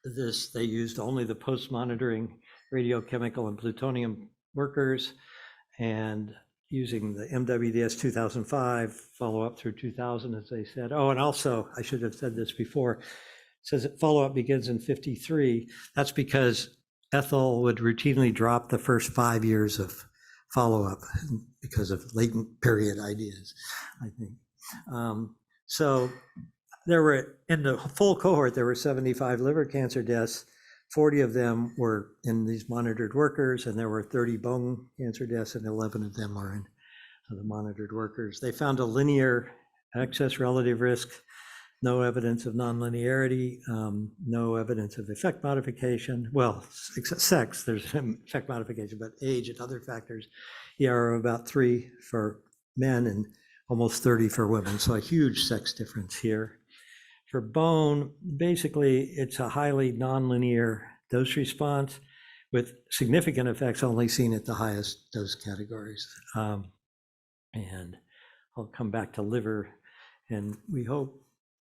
they used only the post-monitoring radiochemical and plutonium workers, and using the MWDS 2005 follow-up through 2000, as they said. Oh, and also, I should have said this before, it says that follow-up begins in 53. That's because Ethel would routinely drop the first 5 years of follow-up because of latent period ideas, I think. So there were, in the full cohort, there were 75 liver cancer deaths. 40 of them were in these monitored workers, and there were 30 bone cancer deaths, and 11 of them are in the monitored workers. They found a linear excess relative risk, no evidence of nonlinearity, no evidence of effect modification. Well, sex, there's effect modification, but age and other factors. ER of about 3 for men and almost 30 for women, so a huge sex difference here. For bone, basically, it's a highly nonlinear dose response with significant effects only seen at the highest dose categories. And I'll come back to liver, and we hope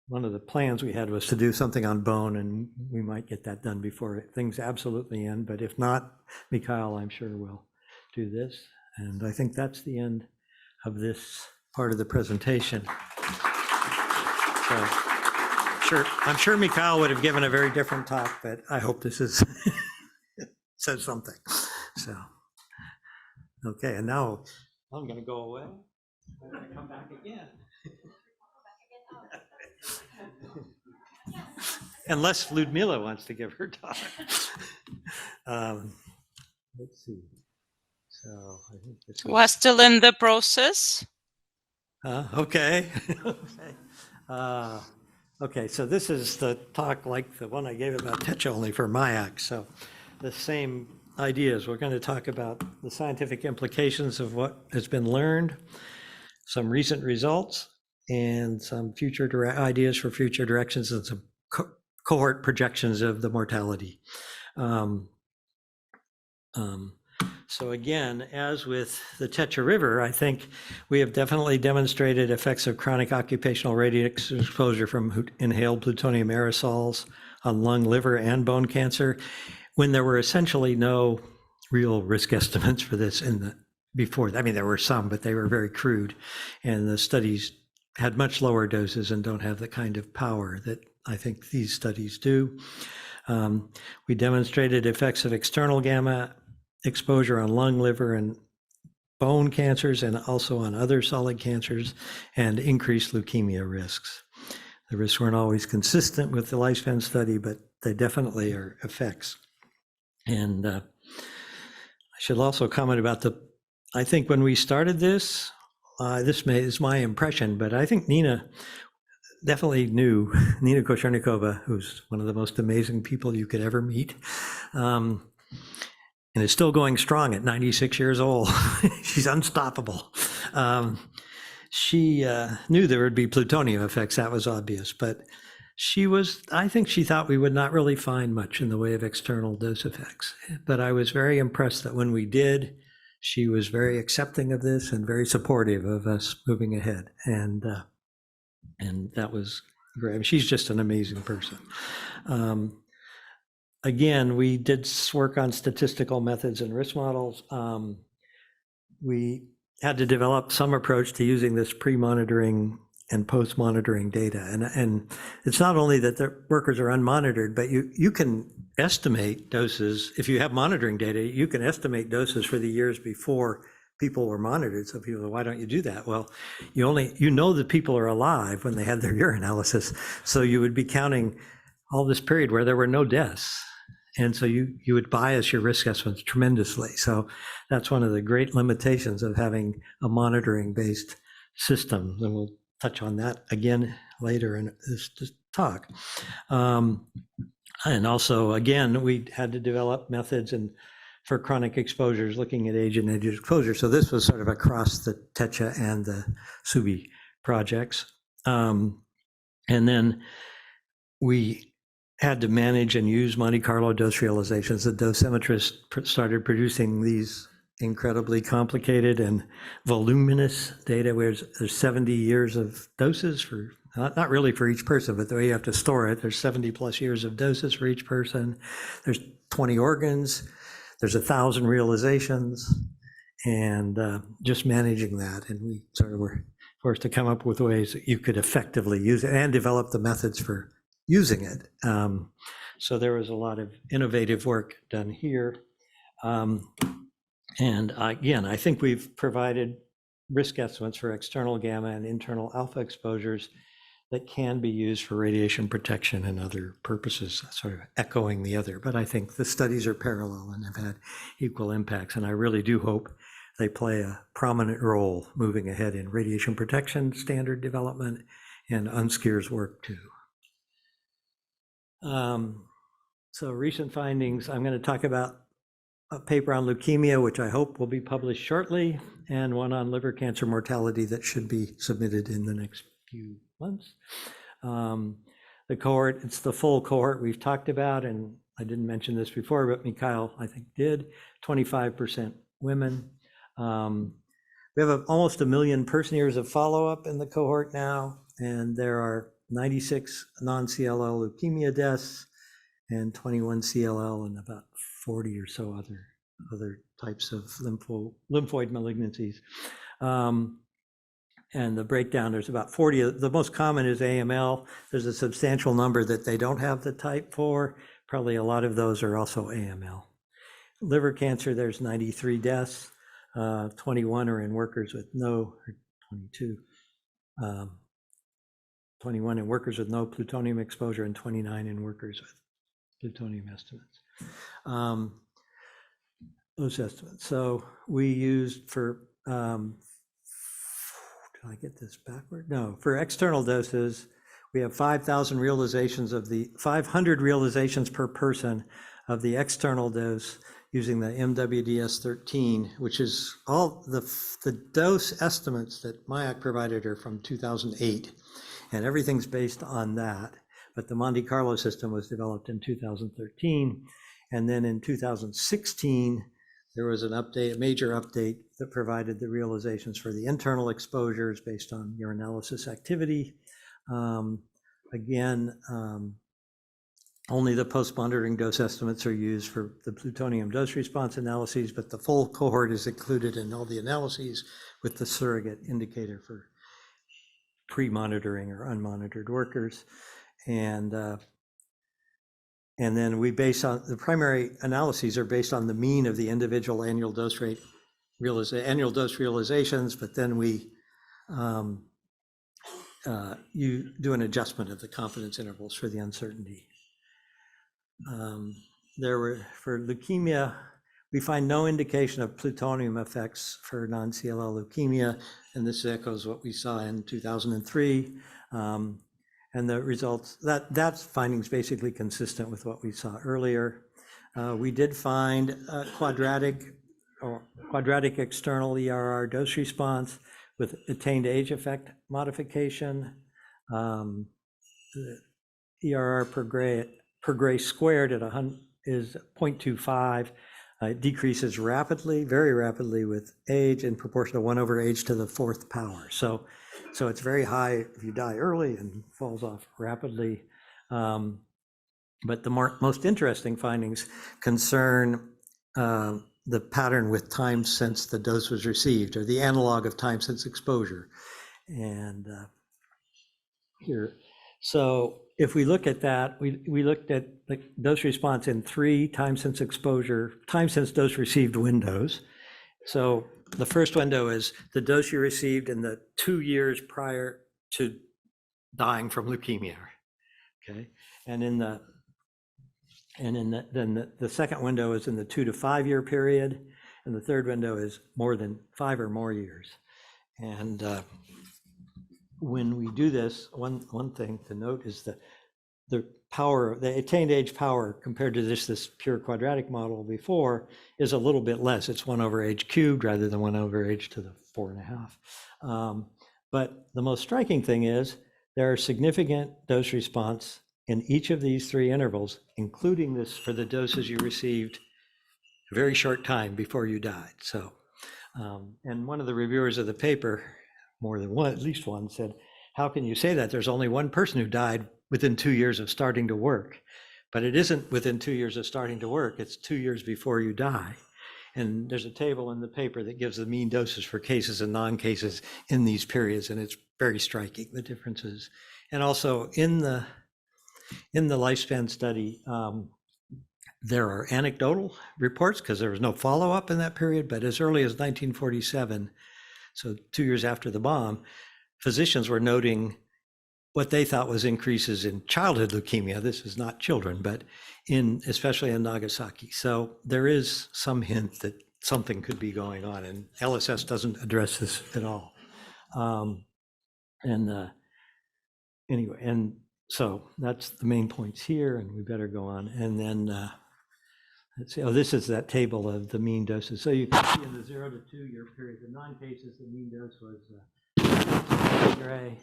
one of the plans we had was to do something on bone, and we might get that done before things absolutely end, but if not, Mikhail, I'm sure will do this. And I think that's the end of this part of the presentation. So, I'm sure Mikhail would have given a very different talk, but I hope this is says something. So, okay, and now I'm going to go away. I'm going to come back again. Unless Ludmila wants to give her talk. Let's see. So I think this is... We're still in the process. Okay. Okay, so this is the talk like the one I gave about TECHA, only for Mayak. So the same ideas. We're going to talk about the scientific implications of what has been learned, some recent results, and some future ideas for future directions, and some cohort projections of the mortality. So again, as with the Tetra River, I think we have definitely demonstrated effects of chronic occupational radiation exposure from inhaled plutonium aerosols on lung, liver, and bone cancer, when there were essentially no real risk estimates for this before. I mean, there were some, but they were very crude, and the studies had much lower doses and don't have the kind of power that I think these studies do. We demonstrated effects of external gamma exposure on lung, liver, and bone cancers, and also on other solid cancers, and increased leukemia risks. The risks weren't always consistent with the lifespan study, but they definitely are effects. And I should also comment about I think when we started this, this is my impression, but I think Nina definitely knew, Nina Kochernikova, who's one of the most amazing people you could ever meet, and is still going strong at 96 years old. She's unstoppable. She knew there would be plutonium effects, that was obvious, but I think she thought we would not really find much in the way of external dose effects. But I was very impressed that when we did, she was very accepting of this and very supportive of us moving ahead. And that was great. She's just an amazing person. Again, we did work on statistical methods and risk models. We had to develop some approach to using this pre-monitoring and post-monitoring data. And it's not only that the workers are unmonitored, but you can estimate doses. If you have monitoring data, you can estimate doses for the years before people were monitored. So people, why don't you do that? Well, you know that people are alive when they had their urinalysis. So you would be counting all this period where there were no deaths. And so you would bias your risk estimates tremendously. So that's one of the great limitations of having a monitoring-based system. And we'll touch on that again later in this talk. And also, again, we had to develop methods for chronic exposures, looking at age and age exposure. So this was sort of across the TECHA and the SUBI projects. And then we had to manage and use Monte Carlo dose realizations. The dosimetrists started producing these incredibly complicated and voluminous data where there's 70 years of doses for, not really for each person, but the way you have to store it, there's 70 plus years of doses for each person. There's 20 organs, there's 1,000 realizations, and just managing that. And we sort of were forced to come up with ways that you could effectively use it and develop the methods for using it. So there was a lot of innovative work done here. And again, I think we've provided risk estimates for external gamma and internal alpha exposures that can be used for radiation protection and other purposes, sort of echoing the other. But I think the studies are parallel and have had equal impacts. And I really do hope they play a prominent role moving ahead in radiation protection standard development and UNSCEAR's work too. So recent findings, I'm going to talk about a paper on leukemia, which I hope will be published shortly, and one on liver cancer mortality that should be submitted in the next few months. The cohort, it's the full cohort we've talked about, and I didn't mention this before, but Mikhail, I think, did. 25% women. We have almost 1 million person years of follow-up in the cohort now, and there are 96 non-CLL leukemia deaths and 21 CLL and about 40 or so other types of lymphoid malignancies. And the breakdown, there's about 40, the most common is AML. There's a substantial number that they don't have the type for. Probably a lot of those are also AML. Liver cancer, there's 93 deaths. 21 are in workers with no, or 22, 21 in workers with no plutonium exposure and 29 in workers with plutonium estimates. Those estimates. So we used for, did I get this backward? No, for external doses, we have 5,000 realizations of the 500 realizations per person of the external dose using the MWDS-13, which is all the dose estimates that Mayak provided are from 2008, and everything's based on that. But the Monte Carlo system was developed in 2013, and then in 2016, there was an update, a major update that provided the realizations for the internal exposures based on urinalysis activity. Only the post-monitoring dose estimates are used for the plutonium dose response analyses, but the full cohort is included in all the analyses with the surrogate indicator for pre-monitoring or unmonitored workers. And then we base on, the primary analyses are based on the mean of the individual annual dose rate, annual dose realizations, but then we you do an adjustment of the confidence intervals for the uncertainty. There were, for leukemia, we find no indication of plutonium effects for non-CLL leukemia, and this echoes what we saw in 2003. And the results, that finding's basically consistent with what we saw earlier. We did find quadratic external ERR dose response with attained age effect modification. The ERR per gray squared at 100 is 0.25. It decreases rapidly, very rapidly with age in proportion to 1 over age to the 4th power. So it's very high if you die early and falls off rapidly. But the most interesting findings concern the pattern with time since the dose was received, or the analog of time since exposure. And here, so if we look at that, we looked at the dose response in 3 time since exposure, time since dose received windows. So the first window is the dose you received in the 2 years prior to dying from leukemia, okay? Then the second window is in the 2 to 5 year period, and the third window is more than 5 or more years. And when we do this, one thing to note is that the power, the attained age power compared to this pure quadratic model before is a little bit less. It's 1 over age cubed rather than 1 over age to the 4.5. But the most striking thing is there are significant dose response in each of these 3 intervals, including this for the doses you received a very short time before you died. So, and one of the reviewers of the paper, more than one, at least one, said, how can you say that? There's only one person who died within 2 years of starting to work. But it isn't within 2 years of starting to work, it's 2 years before you die. And there's a table in the paper that gives the mean doses for cases and non-cases in these periods, and it's very striking, the differences. And also in the lifespan study, there are anecdotal reports because there was no follow-up in that period, but as early as 1947, so 2 years after the bomb, physicians were noting what they thought was increases in childhood leukemia. This is not children, but especially in Nagasaki. So there is some hint that something could be going on, and LSS doesn't address this at all. Anyway, and so that's the main points here, and we better go on. And then let's see, this is that table of the mean doses. So you can see in the 0 to 2 year period, the 9 cases, the mean dose was milligray,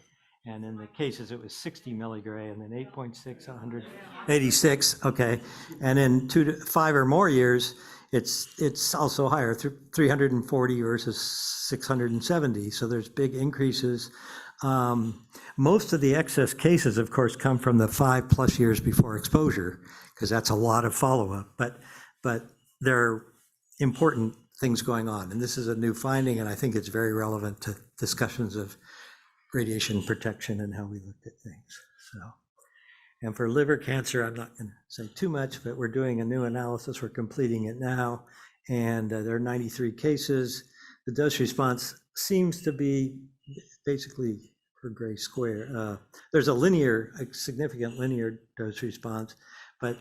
and in the cases it was 60 milligray, and then 8.6, 186, okay. And in 2 to 5 or more years, it's also higher, 340 versus 670. So there's big increases. Most of the excess cases, of course, come from the 5+ years before exposure, because that's a lot of follow-up. But there are important things going on, and this is a new finding, and I think it's very relevant to discussions of radiation protection and how we looked at things. So, and for liver cancer, I'm not going to say too much, but we're doing a new analysis. We're completing it now, and there are 93 cases. The dose response seems to be basically per gray square. There's a significant linear dose response, but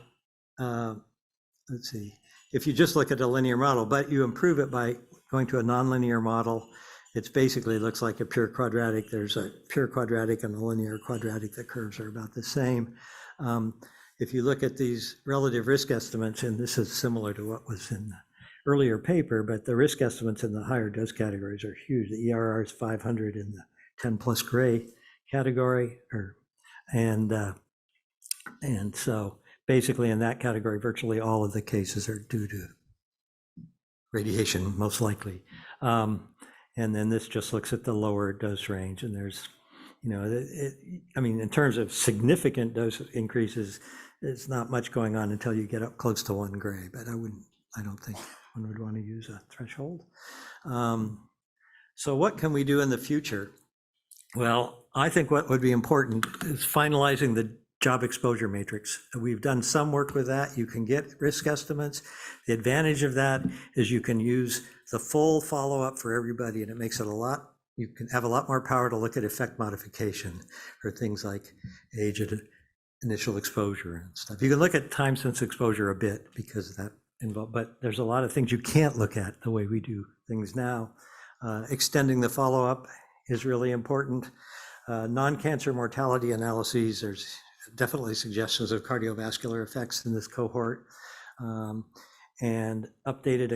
let's see. If you just look at a linear model, but you improve it by going to a nonlinear model, it's basically looks like a pure quadratic. There's a pure quadratic and a linear quadratic. The curves are about the same. If you look at these relative risk estimates, and this is similar to what was in the earlier paper, but the risk estimates in the higher dose categories are huge. The ERR is 500 in the 10+ gray category, and so basically in that category, virtually all of the cases are due to radiation, most likely. And then this just looks at the lower dose range, and there's, I mean, in terms of significant dose increases, it's not much going on until you get up close to 1 gray, but I don't think one would want to use a threshold. So what can we do in the future? Well, I think what would be important is finalizing the job exposure matrix. We've done some work with that. You can get risk estimates. The advantage of that is you can use the full follow-up for everybody, and it makes it you can have a lot more power to look at effect modification for things like age at initial exposure and stuff. You can look at time since exposure a bit because that involved, but there's a lot of things you can't look at the way we do things now. Extending the follow-up is really important. Non-cancer mortality analyses, there's definitely suggestions of cardiovascular effects in this cohort, and updated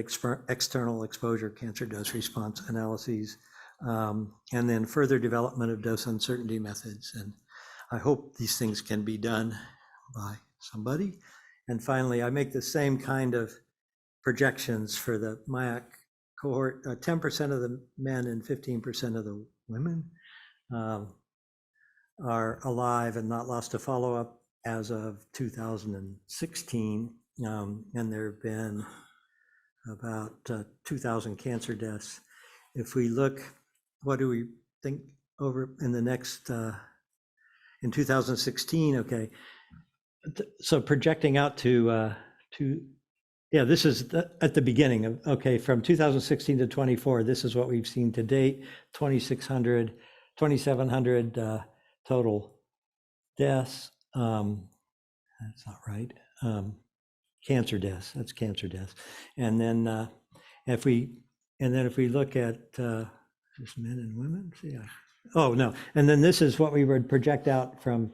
external exposure cancer dose response analyses, and then further development of dose uncertainty methods. And I hope these things can be done by somebody. And finally, I make the same kind of projections for the Mayak cohort. 10% of the men and 15% of the women are alive and not lost to follow-up as of 2016. And there have been about 2,000 cancer deaths. If we look, what do we think over in the next, in 2016, okay. So projecting out this is at the beginning of, okay, from 2016 to 24, this is what we've seen to date, 2,700 total deaths. That's not right. Cancer deaths, that's cancer deaths. And then if we look at just men and women, and then this is what we would project out from,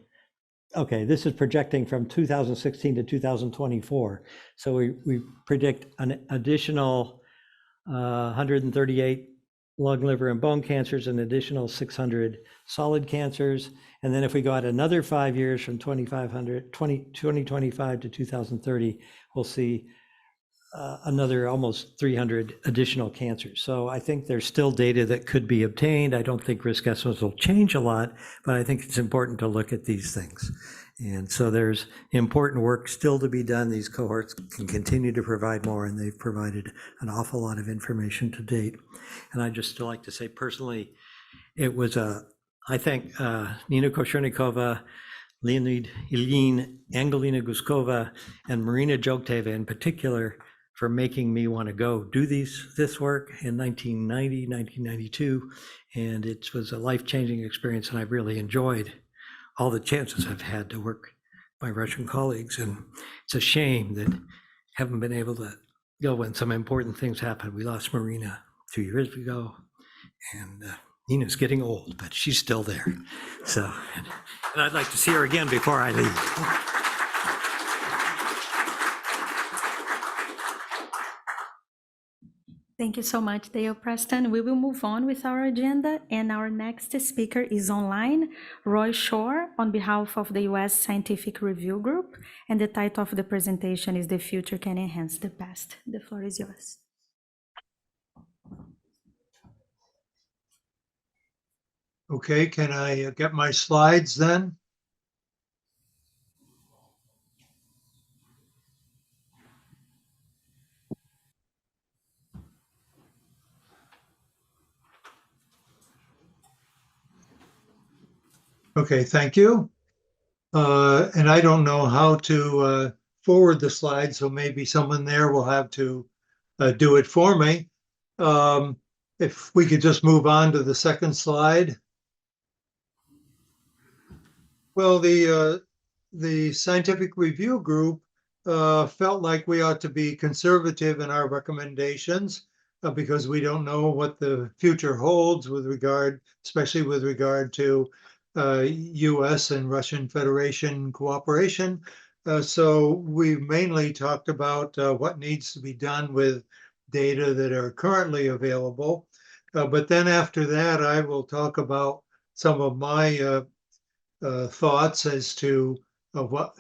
okay, this is projecting from 2016 to 2024. So we predict an additional 138 lung, liver, and bone cancers, an additional 600 solid cancers. And then if we go out another 5 years from 2025 to 2030, we'll see another almost 300 additional cancers. So I think there's still data that could be obtained. I don't think risk estimates will change a lot, but I think it's important to look at these things. And so there's important work still to be done. These cohorts can continue to provide more, and they've provided an awful lot of information to date. And I'd just still like to say personally, it was I thank Nina Kochernikova, Leonid Ilyin, Angelina Guskova, and Marina Jogteva in particular for making me want to go do this work in 1990, 1992. And it was a life-changing experience, and I've really enjoyed all the chances I've had to work with my Russian colleagues. And it's a shame that haven't been able to go when some important things happen. We lost Marina 2 years ago, and Nina's getting old, but she's still there. So, and I'd like to see her again before I leave. Thank you so much, Dale Preston. We will move on with our agenda, and our next speaker is online, Roy Shore, on behalf of the U.S. Scientific Review Group, and the title of the presentation is "The Future Can Enhance the Past." The floor is yours. Okay, can I get my slides then? Okay, thank you. And I don't know how to forward the slides, so maybe someone there will have to do it for me. If we could just move on to the second slide. Well, the scientific review group felt like we ought to be conservative in our recommendations because we don't know what the future holds with regard, especially with regard to US and Russian Federation cooperation. So we mainly talked about what needs to be done with data that are currently available. But then after that, I will talk about some of my thoughts as to what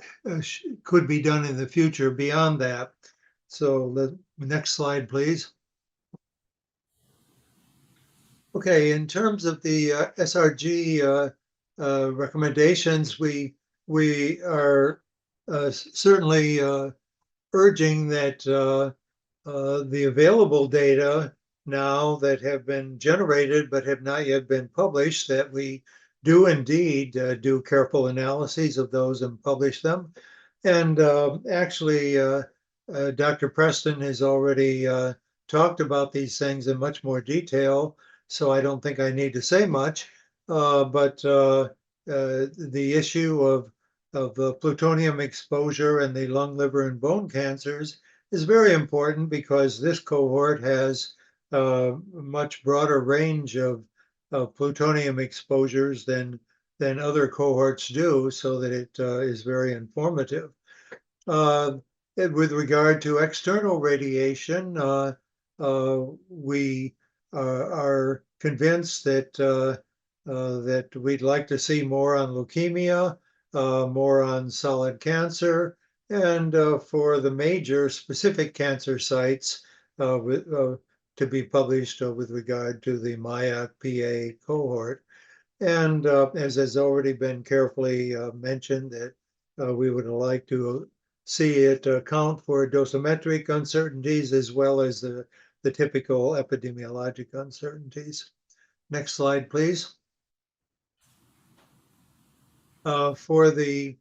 could be done in the future beyond that. So the next slide, please. Okay, in terms of the SRG recommendations, we are certainly urging that the available data now that have been generated but have not yet been published, that we do indeed do careful analyses of those and publish them. And actually, Dr. Preston has already talked about these things in much more detail, so I don't think I need to say much. But the issue of plutonium exposure and the lung, liver, and bone cancers is very important because this cohort has a much broader range of plutonium exposures than other cohorts do, so that it is very informative. With regard to external radiation, we are convinced that that we'd like to see more on leukemia, more on solid cancer, and for the major specific cancer sites to be published with regard to the Mayak PA cohort. And as has already been carefully mentioned, that we would like to see it account for dosimetric uncertainties as well as the typical epidemiologic uncertainties. Next slide, please. For the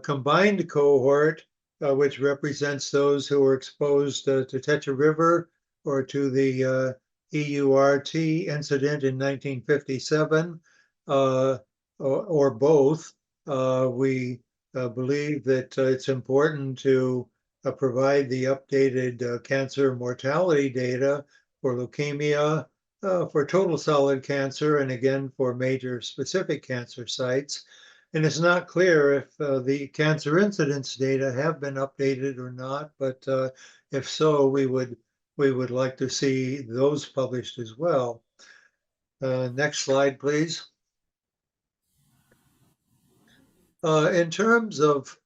combined cohort, which represents those who were exposed to Techa River or to the EURT incident in 1957, or both, we believe that it's important to provide the updated cancer mortality data for leukemia, for total solid cancer, and again for major specific cancer sites. And it's not clear if the cancer incidence data have been updated or not, but if so, we would like to see those published as well. Next slide, please. In terms of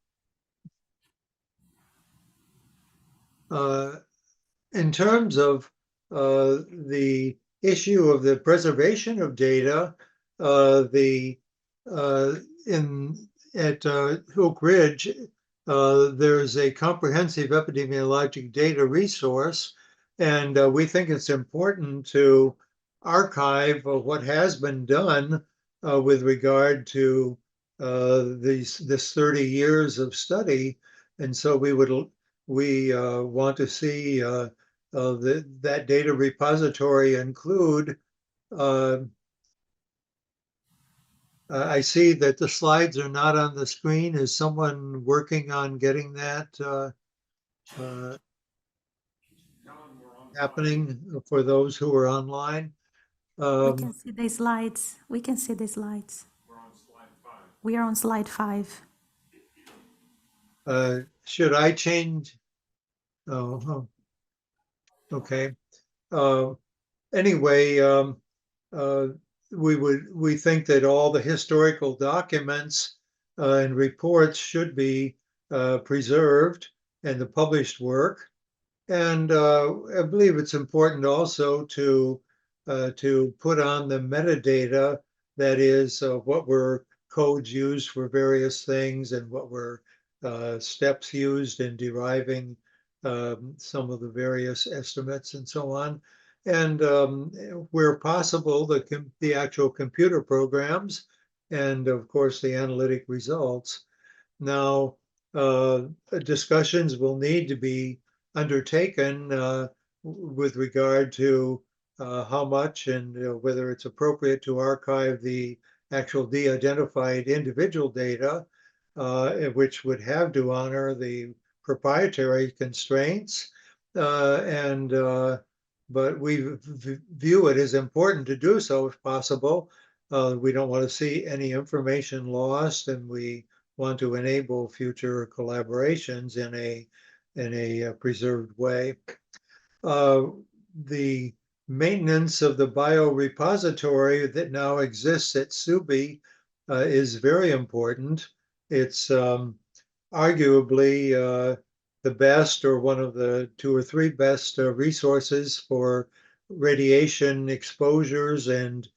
the issue of the preservation of data, at Oak Ridge, there's a comprehensive epidemiologic data resource, and we think it's important to archive what has been done with regard to this 30 years of study. And so we want to see that data repository include I see that the slides are not on the screen. Is someone working on getting that happening for those who are online? We can see the slides. We can see the slides. We are on slide 5. Should I change? Oh, okay. Anyway, we think that all the historical documents and reports should be preserved, and the published work. And I believe it's important also to put on the metadata, that is, what were codes used for various things and what were steps used in deriving some of the various estimates and so on. And where possible, the actual computer programs and, of course, the analytic results. Now, discussions will need to be undertaken with regard to how much and whether it's appropriate to archive the actual de-identified individual data, which would have to honor the proprietary constraints. But we view it as important to do so if possible. We don't want to see any information lost, and we want to enable future collaborations in a preserved way. The maintenance of the biorepository that now exists at SUBI is very important. It's arguably the best, or one of the 2 or 3 best resources for radiation exposures and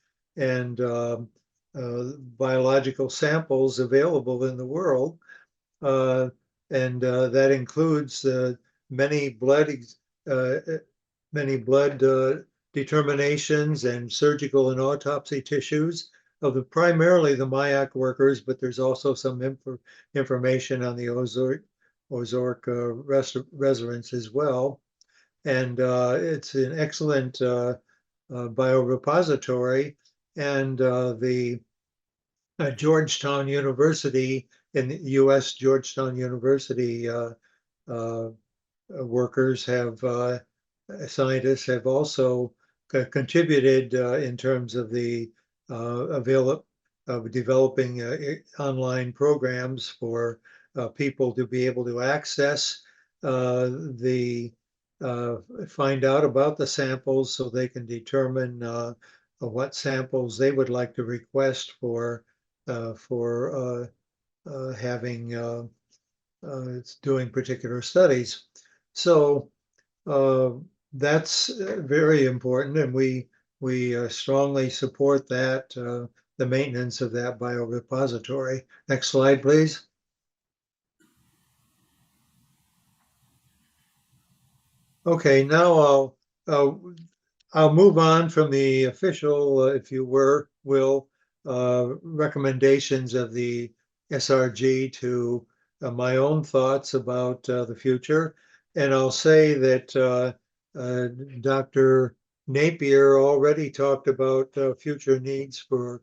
biological samples available in the world. That includes many blood determinations and surgical and autopsy tissues of primarily the Mayak workers, but there's also some information on the Ozork residents as well. And it's an excellent biorepository. And the Georgetown University in the US, Georgetown University workers scientists have also contributed in terms of the developing online programs for people to be able to access find out about the samples so they can determine what samples they would like to request for doing particular studies. So that's very important, and we strongly support that, the maintenance of that biorepository. Next slide, please. Okay, now I'll move on from the official, if you will, recommendations of the SRG to my own thoughts about the future. And I'll say that Dr. Napier already talked about future needs for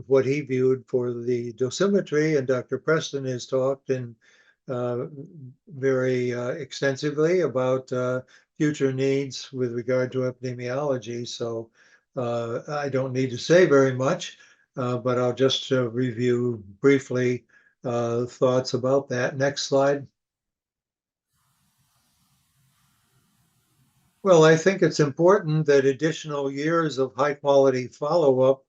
what he viewed for the dosimetry, and Dr. Preston has talked very extensively about future needs with regard to epidemiology. So I don't need to say very much, but I'll just review briefly thoughts about that. Next slide. Well, I think it's important that additional years of high quality follow-up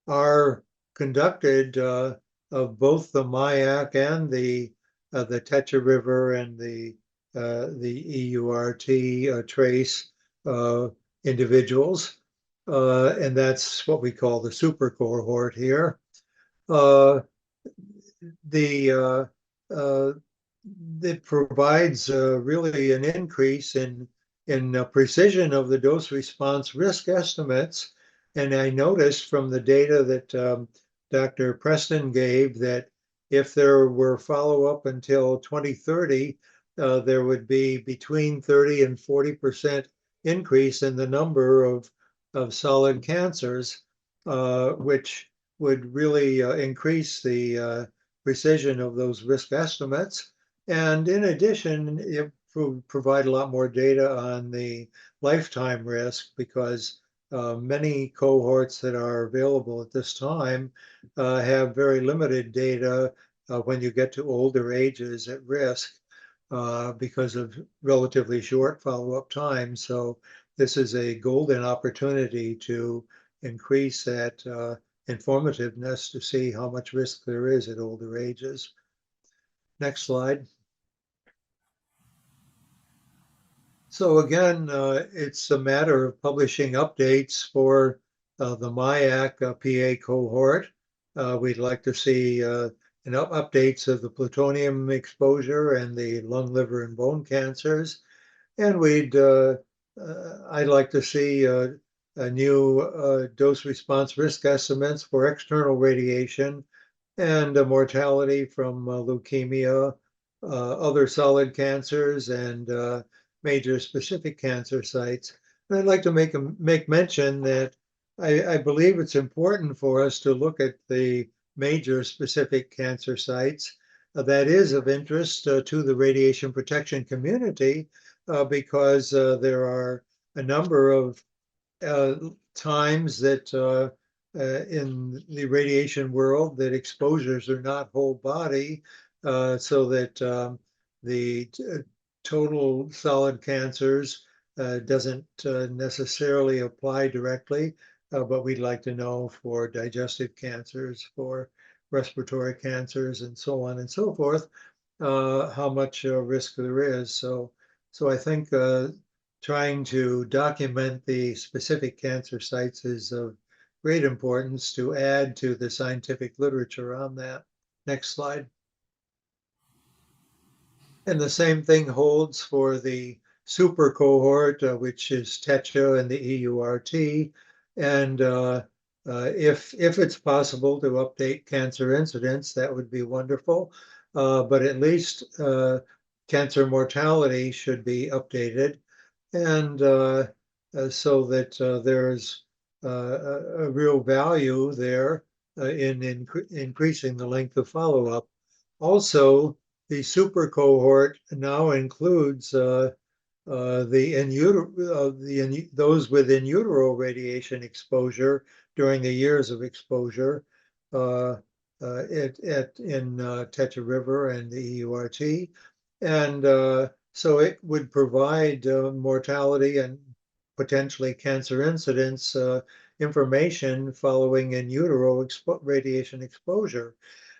are conducted of both the Mayak and the Techa River and the EURT trace individuals, and that's what we call the super cohort here. It provides really an increase in precision of the dose response risk estimates. And I noticed from the data that Dr. Preston gave that if there were follow-up until 2030, there would be between 30 and 40% increase in the number of solid cancers, which would really increase the precision of those risk estimates. And in addition, it will provide a lot more data on the lifetime risk, because many cohorts that are available at this time have very limited data when you get to older ages at risk because of relatively short follow-up time. So this is a golden opportunity to increase that informativeness to see how much risk there is at older ages. Next slide. So again, it's a matter of publishing updates for the Mayak PA cohort. We'd like to see updates of the plutonium exposure and the lung, liver, and bone cancers. And I'd like to see a new dose response risk estimates for external radiation and mortality from leukemia, other solid cancers, and major specific cancer sites. And I'd like to make mention that I believe it's important for us to look at the major specific cancer sites that is of interest to the radiation protection community, because there are a number of times that in the radiation world that exposures are not whole body, so that the total solid cancers doesn't necessarily apply directly, but we'd like to know for digestive cancers, for respiratory cancers, and so on and so forth, how much risk there is. So I think trying to document the specific cancer sites is of great importance to add to the scientific literature on that. Next slide. And the same thing holds for the super cohort, which is TETRA and the EURT. And if it's possible to update cancer incidence, that would be wonderful. But at least cancer mortality should be updated, and so that there's a real value there in increasing the length of follow-up. Also, the super cohort now includes those with in utero radiation exposure during the years of exposure in Tetra River and the EURT. And so it would provide mortality and potentially cancer incidence information following in utero radiation exposure.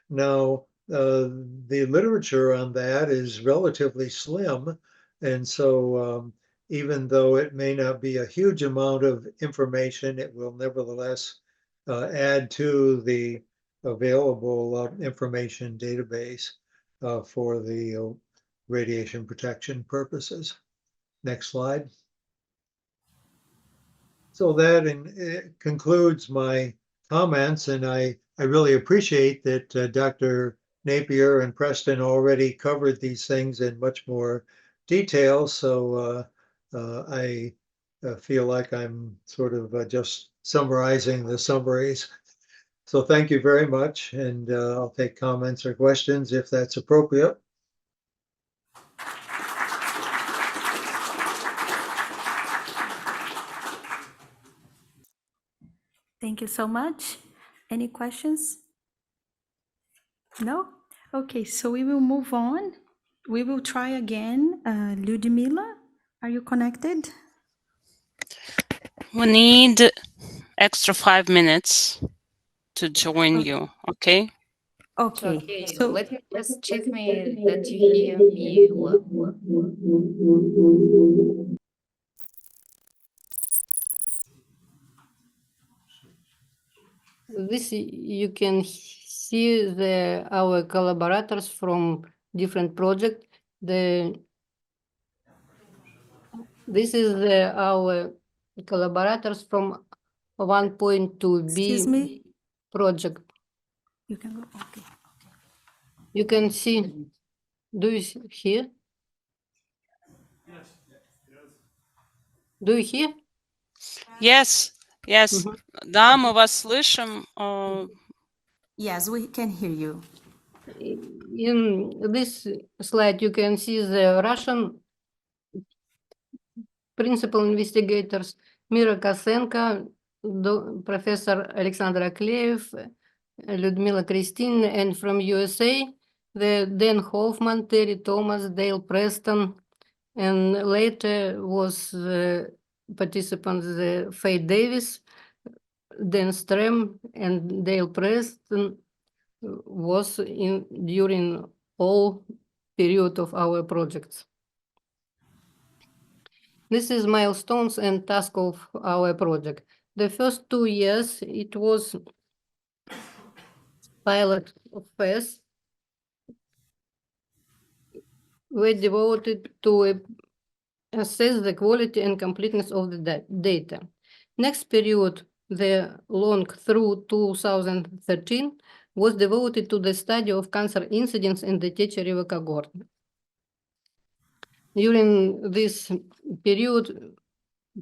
Now, the literature on that is relatively slim, and so even though it may not be a huge amount of information, it will nevertheless add to the available information database for the radiation protection purposes. Next slide. So that concludes my comments, and I really appreciate that Dr. Napier and Preston already covered these things in much more detail. So I feel like I'm sort of just summarizing the summaries. So thank you very much, and I'll take comments or questions if that's appropriate. Thank you so much. Any questions? No? Okay, so we will move on. We will try again. Ludmila, are you connected? We need extra 5 minutes to join you, okay? Okay, So let me just check me that you hear me well. This you can see our collaborators from different projects. This is our collaborators from 1.2b project. You can go. Okay. You can see. Do you hear? Do you hear? Yes, yes. Да, мы вас слышим. Yes, we can hear you. In this slide, you can see the Russian principal investigators, Mira Kosenko, Professor Alexander Akleev, Ludmila Kristin, and from USA, the Dan Hoffman, Terry Thomas, Dale Preston, and later was the participants, Faye Davis, Dan Strem, and Dale Preston was during all period of our projects. This is milestones and task of our project. The first 2 years, it was pilot phase. We devoted to assess the quality and completeness of the data. Next period, the long through 2013, was devoted to the study of cancer incidence in the Techa River cohort. During this period,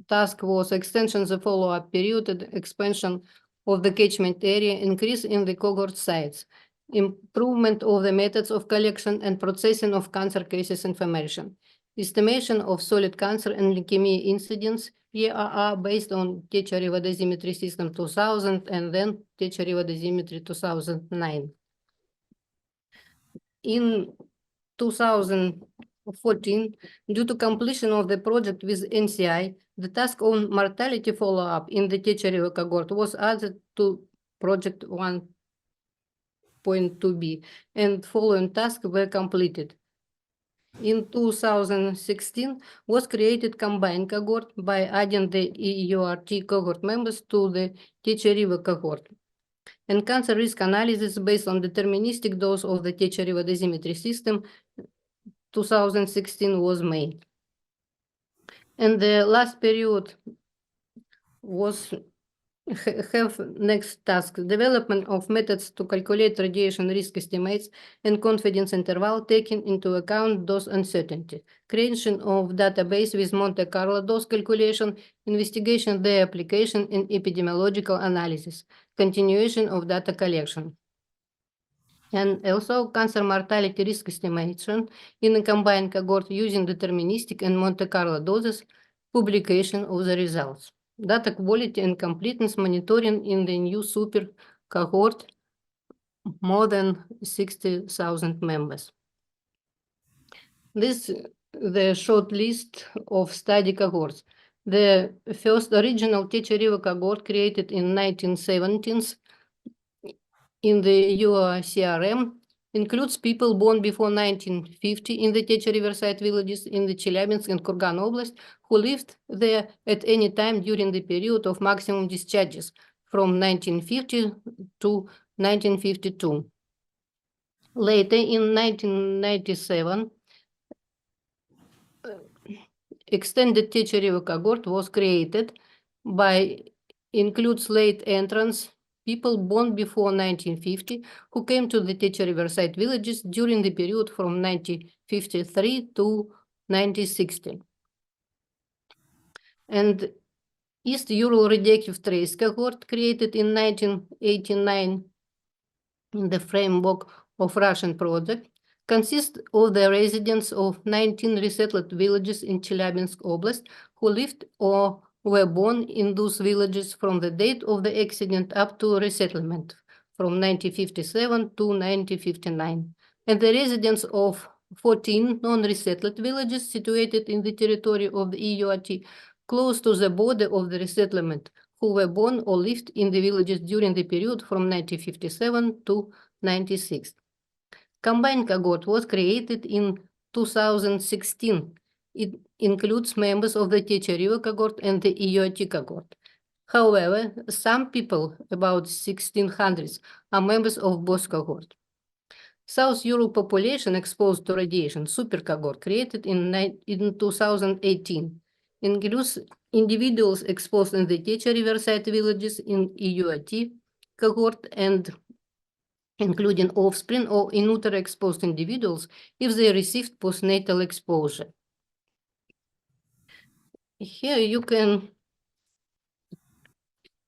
task was extension the follow-up period, expansion of the catchment area, increase in the cohort sites, improvement of the methods of collection and processing of cancer cases information, estimation of solid cancer and leukemia incidence, ERR, based on Techa River dosimetry system 2000 and then Techa River dosimetry 2009. In 2014, due to completion of the project with NCI, the task on mortality follow-up in the Techa River cohort was added to project 1.2b, and following tasks were completed. In 2016, was created combined cohort by adding the EURT cohort members to the Techa River cohort. And cancer risk analysis based on deterministic dose of the Techa River dosimetry system 2016 was made. And the last period was have next task, development of methods to calculate radiation risk estimates and confidence interval taking into account dose uncertainty, creation of database with Monte Carlo dose calculation, investigation of their application in epidemiological analysis, continuation of data collection. And also cancer mortality risk estimation in a combined cohort using deterministic and Monte Carlo doses, publication of the results. Data quality and completeness monitoring in the new super cohort, more than 60,000 members. This the short list of study cohorts. The first original Techa River cohort created in 1970s in the ICRP includes people born before 1950 in the Techa Riverside villages in the Chelyabinsk and Kurgan Oblast who lived there at any time during the period of maximum discharges from 1950 to 1952. Later, in 1997, extended Techa River cohort was created by includes late entrants, people born before 1950 who came to the Techa Riverside villages during the period from 1953 to 1960. And East Ural Radioactive Trace cohort created in 1989 in the framework of Russian project consists of the residents of 19 resettled villages in Chelyabinsk Oblast who lived or were born in those villages from the date of the accident up to resettlement from 1957 to 1959, and the residents of 14 non-resettled villages situated in the territory of the EURT close to the border of the resettlement who were born or lived in the villages during the period from 1957 to 96. Combined cohort was created in 2016. It includes members of the Techa River cohort and the EURT cohort. However, some people, about 1,600, are members of both cohorts. South Ural population exposed to radiation, super cohort, created in 2018, includes individuals exposed in the Techa Riverside villages in EURT cohort and including offspring or in utero exposed individuals if they received postnatal exposure. Here you can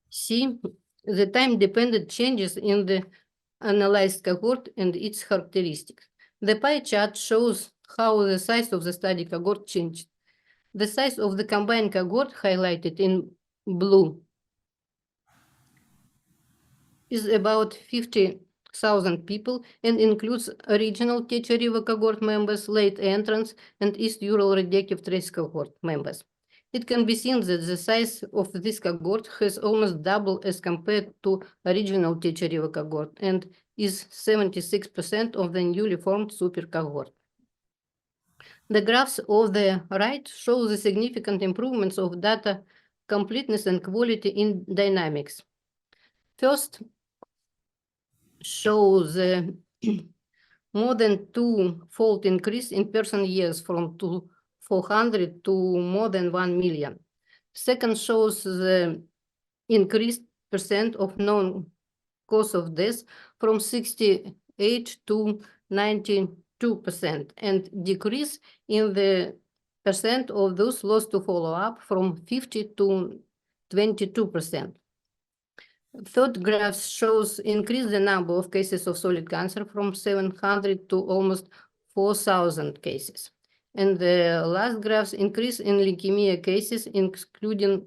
see the time-dependent changes in the analyzed cohort and its characteristics. The pie chart shows how the size of the study cohort changed. The size of the combined cohort, highlighted in blue, is about 50,000 people and includes original Techa River cohort members, late entrants, and East Ural radioactive trace cohort members. It can be seen that the size of this cohort has almost doubled as compared to original Techa River cohort and is 76% of the newly formed super cohort. The graphs on the right show the significant improvements of data completeness and quality in dynamics. First, show the more than two-fold increase in person years from 400 to more than 1 million. Second shows the increased percent of known cause of death from 68 to 92% and decrease in the percent of those lost to follow-up from 50 to 22%. Third graph shows increase the number of cases of solid cancer from 700 to almost 4,000 cases. And the last graphs increase in leukemia cases, including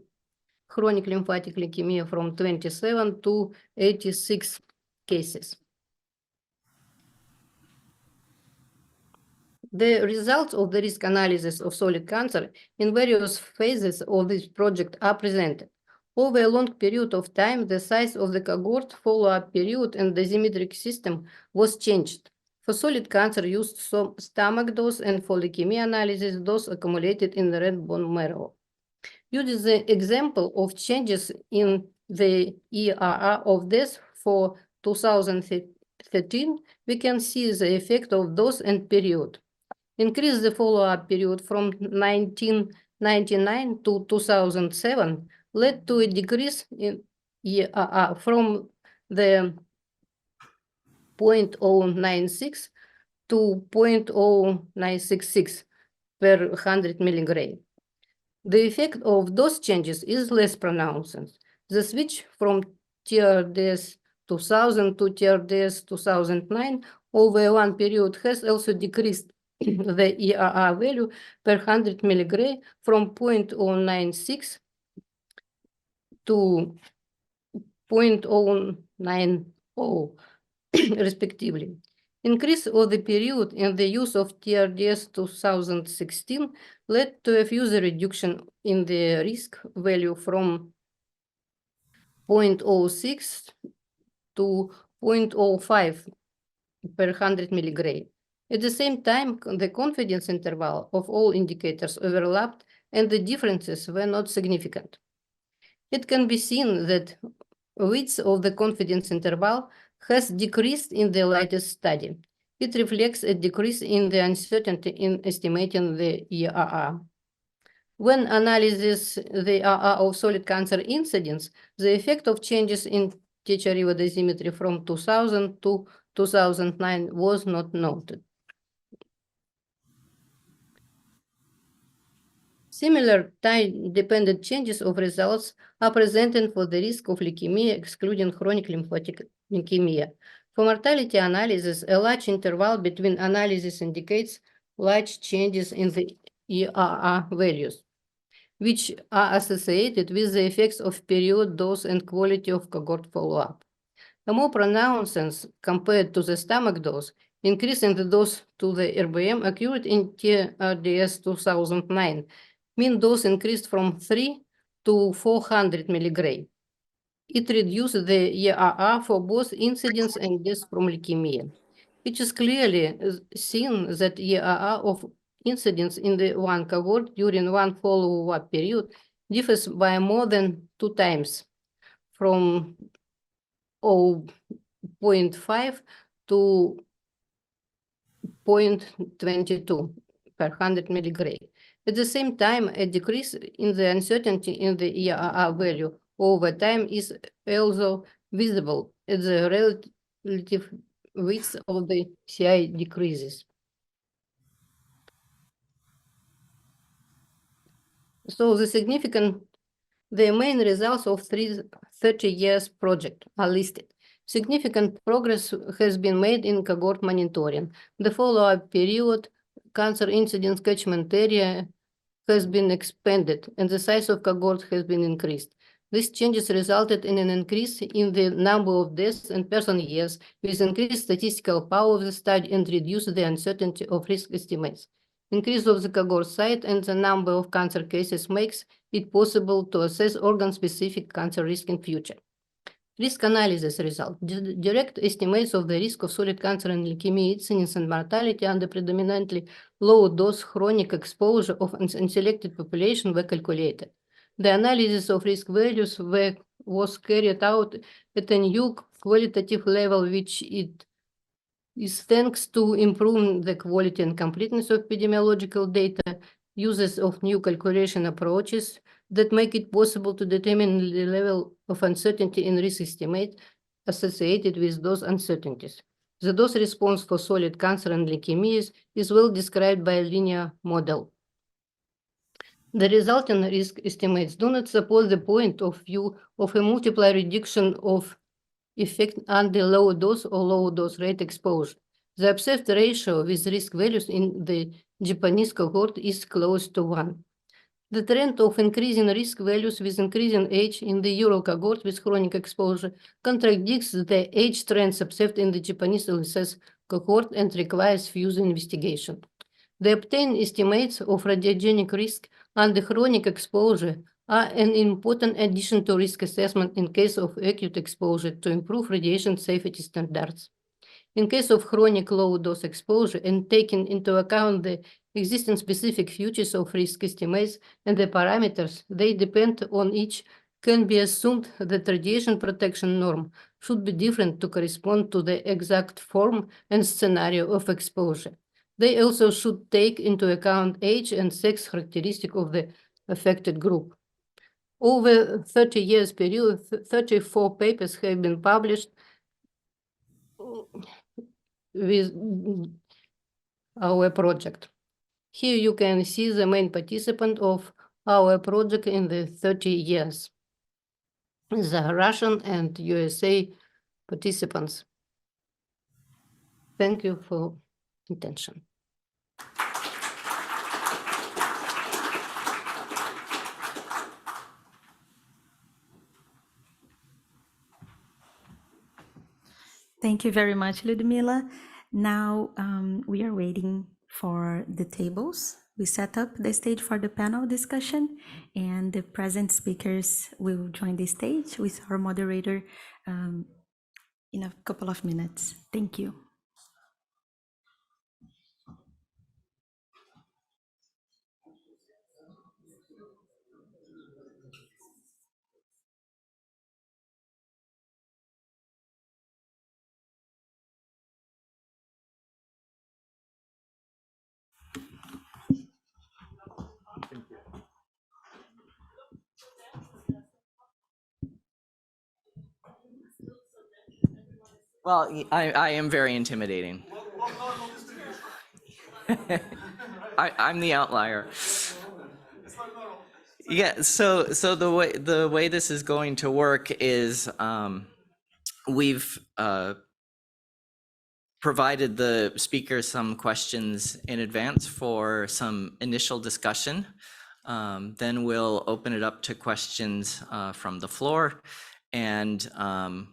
chronic lymphatic leukemia from 27 to 86 cases. The results of the risk analysis of solid cancer in various phases of this project are presented. Over a long period of time, the size of the cohort, follow-up period, and dosimetric system was changed. For solid cancer, used some stomach dose, and for leukemia analysis, dose accumulated in the red bone marrow. Using the example of changes in the ERR of death for 2013, we can see the effect of dose and period. Increase the follow-up period from 1999 to 2007 led to a decrease in ERR from the 0.096 to 0.0966 per 100 milligram. The effect of those changes is less pronounced. The switch from TRDS 2000 to TRDS 2009 over one period has also decreased the ERR value per 100 milligram from 0.096 to 0.090 respectively. Increase of the period in the use of TRDS 2016 led to a further reduction in the risk value from 0.06 to 0.05 per 100 milligram. At the same time, the confidence interval of all indicators overlapped and the differences were not significant. It can be seen that width of the confidence interval has decreased in the latest study. It reflects a decrease in the uncertainty in estimating the ERR. When analyzes the ERR of solid cancer incidence, the effect of changes in Techa River dosimetry from 2000 to 2009 was not noted. Similar time-dependent changes of results are presented for the risk of leukemia, excluding chronic lymphatic leukemia. For mortality analysis, a large interval between analysis indicates large changes in the ERR values, which are associated with the effects of period, dose, and quality of cohort follow-up. A more pronounced compared to the stomach dose, increase in the dose to the RBM occurred in TRDS 2009. Mean dose increased from 3 to 400 milligram. It reduced the ERR for both incidence and deaths from leukemia. It is clearly seen that ERR of incidence in the one cohort during one follow-up period differs by more than 2 times, from 0.5 to 0.22 per 100 milligram. At the same time, a decrease in the uncertainty in the ERR value over time is also visible as the relative width of the CI decreases. So the main results of 30 years project are listed. Significant progress has been made in cohort monitoring. The follow-up period, cancer incidence catchment area has been expanded, and the size of cohort has been increased. These changes resulted in an increase in the number of deaths and person years, with increased statistical power of the study and reduced the uncertainty of risk estimates. Increase of the cohort size and the number of cancer cases makes it possible to assess organ-specific cancer risk in future. Risk analysis result. Direct estimates of the risk of solid cancer and leukemia incidence and mortality under predominantly low-dose chronic exposure of an unselected population were calculated. The analysis of risk values was carried out at a new qualitative level, which it is thanks to improving the quality and completeness of epidemiological data, uses of new calculation approaches that make it possible to determine the level of uncertainty in risk estimate associated with those uncertainties. The dose response for solid cancer and leukemias is well described by a linear model. The resulting risk estimates do not support the point of view of a multiplier reduction of effect under low dose or low dose rate exposure. The observed ratio with risk values in the Japanese cohort is close to 1. The trend of increasing risk values with increasing age in the Ural cohort with chronic exposure contradicts the age trends observed in the Japanese LSS cohort and requires further investigation. The obtained estimates of radiogenic risk under chronic exposure are an important addition to risk assessment in case of acute exposure to improve radiation safety standards. In case of chronic low-dose exposure and taking into account the existing specific features of risk estimates and the parameters they depend on each, can be assumed that radiation protection norm should be different to correspond to the exact form and scenario of exposure. They also should take into account age and sex characteristic of the affected group. Over 30 years period, 34 papers have been published with our project. Here you can see the main participant of our project in the 30 years. The Russian and USA participants. Thank you for attention. Thank you very much, Ludmila. Now we are waiting for the tables. We set up the stage for the panel discussion, and the present speakers will join the stage with our moderator in a couple of minutes. Thank you. Well, I am very intimidating. I'm the outlier. Yeah, so the way this is going to work is we've provided the speakers some questions in advance for some initial discussion. Then we'll open it up to questions from the floor. And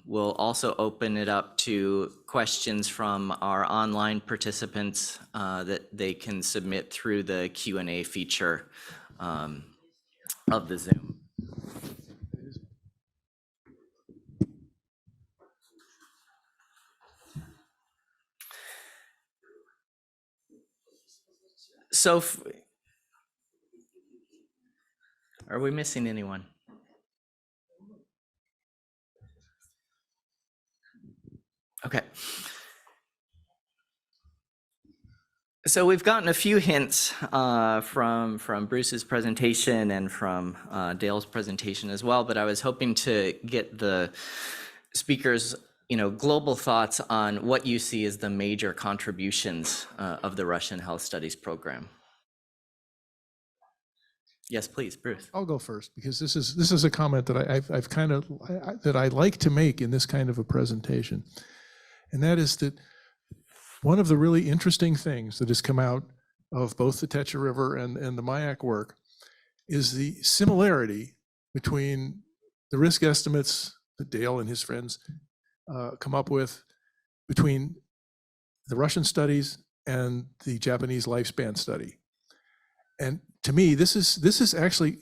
we'll also open it up to questions from our online participants that they can submit through the Q&A feature of the Zoom. So, are we missing anyone? Okay. So we've gotten a few hints from Bruce's presentation and from Dale's presentation as well, but I was hoping to get the speakers, global thoughts on what you see as the major contributions of the Russian Health Studies program. Yes, please, Bruce. I'll go first because this is a comment that I've kind of that I like to make in this kind of a presentation, and that is that one of the really interesting things that has come out of both the Techa River and the Mayak work is the similarity between the risk estimates that Dale and his friends come up with between the Russian studies and the Japanese lifespan study. And to me, this is actually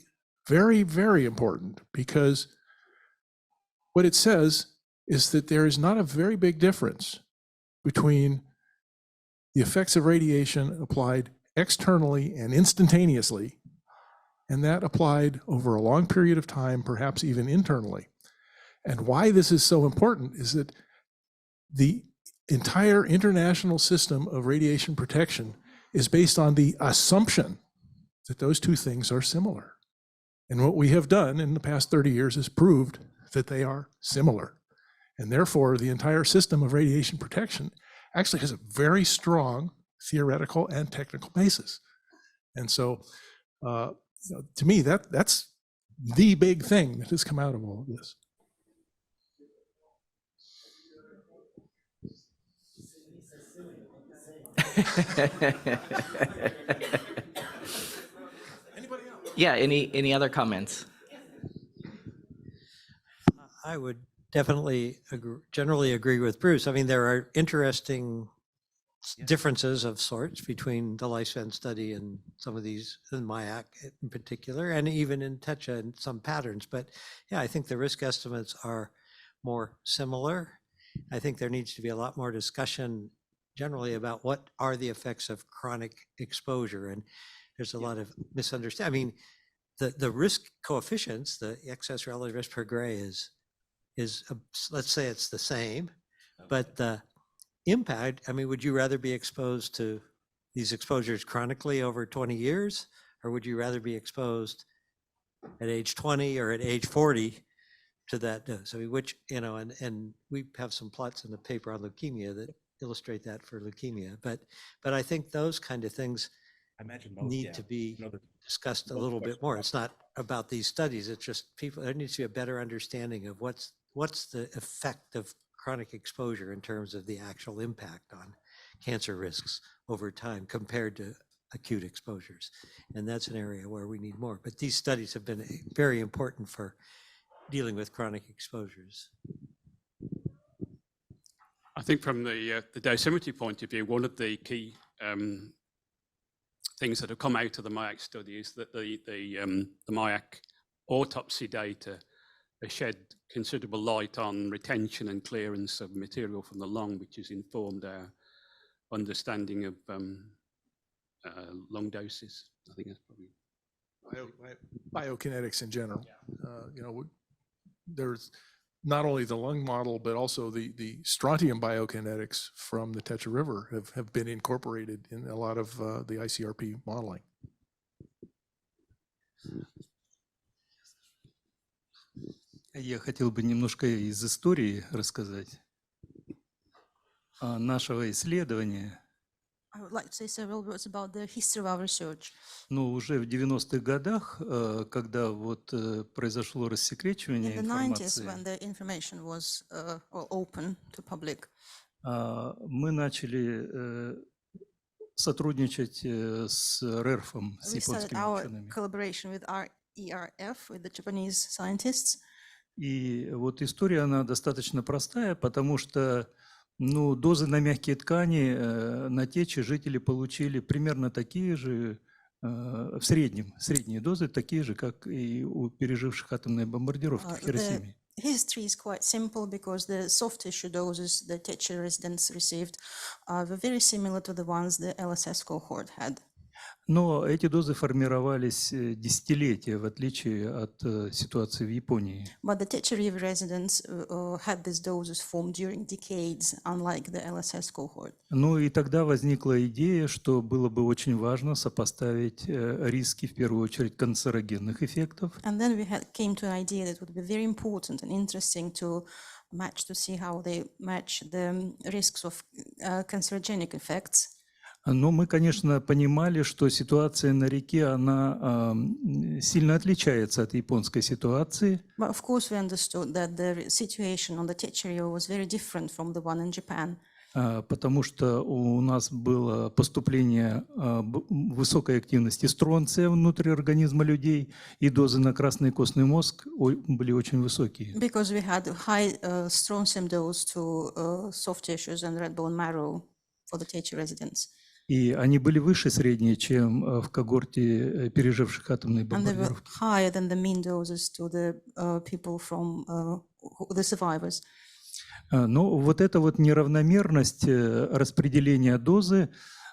very, very important because what it says is that there is not a very big difference between the effects of radiation applied externally and instantaneously, and that applied over a long period of time, perhaps even internally. And why this is so important is that the entire international system of radiation protection is based on the assumption that those two things are similar. And what we have done in the past 30 years is proved that they are similar. And therefore, the entire system of radiation protection actually has a very strong theoretical and technical basis. And so, to me, that's the big thing that has come out of all of this. Yeah, any other comments? I would definitely generally agree with Bruce. I mean, there are interesting differences of sorts between the lifespan study and some of these, in Mayak in particular, and even in Techa and some patterns. But yeah, I think the risk estimates are more similar. I think there needs to be a lot more discussion generally about what are the effects of chronic exposure. And there's a lot of misunderstanding. I mean, the risk coefficients, the excess relative risk per gray is let's say it's the same, but the impact, I mean, would you rather be exposed to these exposures chronically over 20 years, or would you rather be exposed at age 20 or at age 40 to that dose? I mean, which, and we have some plots in the paper on leukemia that illustrate that for leukemia, but I think those kind of things need to be discussed a little bit more. It's not about these studies, it's just there needs to be a better understanding of what's the effect of chronic exposure in terms of the actual impact on cancer risks over time compared to acute exposures. And that's an area where we need more. But these studies have been very important for dealing with chronic exposures. I think from the dosimetry point of view, one of the key things that have come out of the Mayak study is that the Mayak autopsy data has shed considerable light on retention and clearance of material from the lung, which has informed our understanding of lung doses. I think that's probably biokinetics in general. There's not only the lung model, but also the strontium biokinetics from the Techa River have been incorporated in a lot of the ICRP modeling. Я хотел бы немножко из истории рассказать нашего исследования. I would like to say several words about the history of our research. Но уже в 90-х годах, когда вот произошло рассекречивание In the 90s, информации, when the information was open to public, мы начали сотрудничать с РЭРФом, с we started японскими our учеными. collaboration with our ICRP, with the Japanese scientists. И вот история, она достаточно простая, потому что дозы на мягкие ткани на Тече жители получили примерно такие же, в среднем, средние дозы такие же, как и у переживших атомные бомбардировки в Хиросиме. The history is quite simple because the soft tissue doses the Techa residents received were very similar to the ones the LSS cohort had. Но эти дозы формировались десятилетия, в отличие от ситуации в Японии. But the Techa River residents had these doses formed during decades, unlike the LSS cohort. Ну и тогда возникла идея, что было бы очень важно сопоставить риски, в первую очередь, канцерогенных эффектов. And then we came to an idea that it would be very important and interesting to see how they match the risks of cancerogenic effects. Но мы, конечно, понимали, что ситуация на реке, она сильно отличается от японской ситуации. But of course, we understood that the situation on the Teche River was very different from the one in Japan. Потому что у нас было поступление высокой активности стронция внутрь организма людей, и дозы на красный костный мозг были очень высокие. Because we had high strontium dose to soft tissues and red bone marrow for the Teche residents. И они были выше средней, чем в когорте переживших атомные And they were бомбардировки. higher than the mean doses to the people from the survivors. Но вот эта вот неравномерность распределения дозы,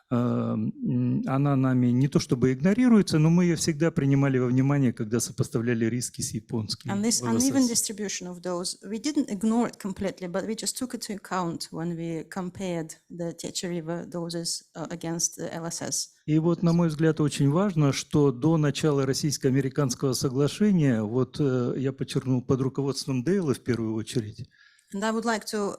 она нами не то чтобы игнорируется, но мы ее всегда принимали во внимание, когда сопоставляли риски с японскими. And this uneven distribution of dose, we didn't ignore it completely, but we just took it to account when we compared the Teche River doses against the LSS. И вот, на мой взгляд, очень важно, что до начала российско-американского соглашения, вот я подчеркнул, под руководством Дейла в первую очередь, And I would like to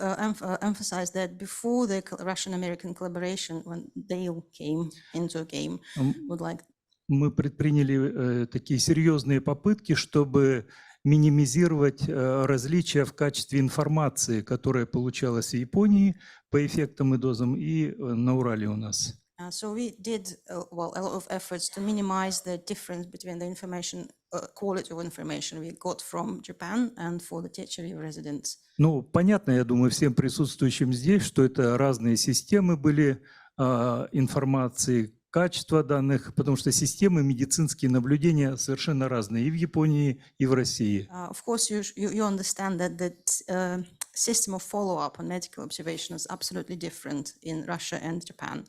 emphasize that before the Russian-American collaboration, when Dale came into a game, would like. Мы предприняли такие серьезные попытки, чтобы минимизировать различия в качестве информации, которая получалась в Японии по эффектам и дозам, и на Урале у нас. So we did a lot of efforts to minimize the difference between the information, quality of information we got from Japan and for the Teche River residents. Ну, понятно, я думаю, всем присутствующим здесь, что это разные системы были информации, качество данных, потому что системы медицинские наблюдения совершенно разные и в Японии, и в России. Of course, you understand that the system of follow-up and medical observation is absolutely different in Russia and Japan.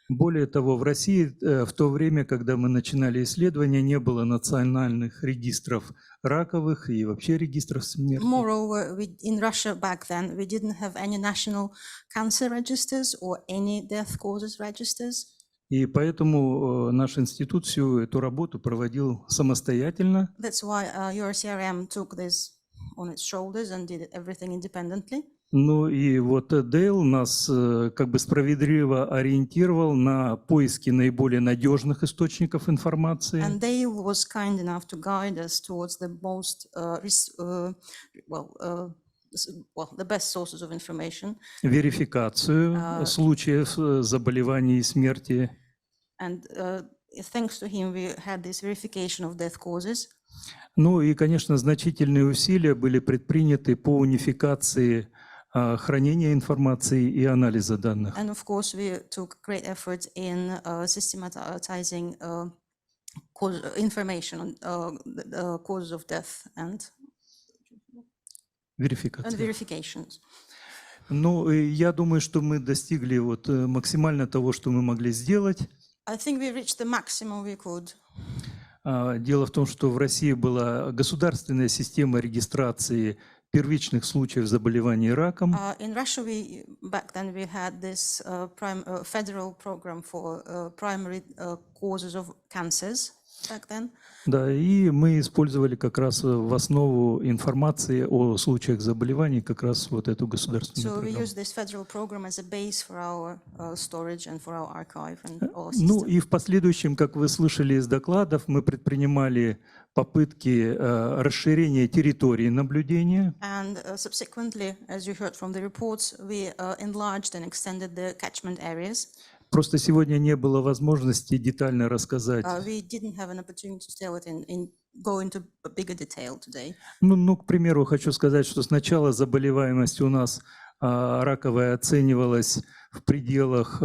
Более того, в России в то время, когда мы начинали исследования, не было национальных регистров раковых и вообще регистров смерти. Moreover, in Russia back then, we didn't have any national cancer registers or any death causes registers. И поэтому наш институт всю эту работу проводил самостоятельно. That's why your CRM took this on its shoulders and did everything independently. Ну и вот Дейл нас как бы справедливо ориентировал на поиски наиболее надежных источников информации. And Dale was kind enough to guide us towards the most, the best sources of information. Верификацию случаев заболеваний и смерти. And thanks to him, we had this verification of death causes. Ну и, конечно, значительные усилия были предприняты по унификации хранения информации и анализа данных. And of course, we took great efforts in systematizing information on the causes of death and verifications. Ну, я думаю, что мы достигли вот максимально того, что мы могли сделать. I think we reached the maximum we could. Дело в том, что в России была государственная система регистрации первичных случаев заболеваний раком. In Russia, back then we had this federal program for primary causes of cancers back then. Да, и мы использовали как раз в основу информации о случаях заболеваний как раз вот эту государственную программу. So we used this federal program as a base for our storage and for our archive and all systems. Ну и в последующем, как вы слышали из докладов, мы предпринимали попытки расширения территории наблюдения. And subsequently, as you heard from the reports, we enlarged and extended the catchment areas. Просто сегодня не было возможности детально рассказать. We didn't have an opportunity to tell it go into bigger detail today. Ну, к примеру, хочу сказать, что сначала заболеваемость у нас раковая оценивалась в пределах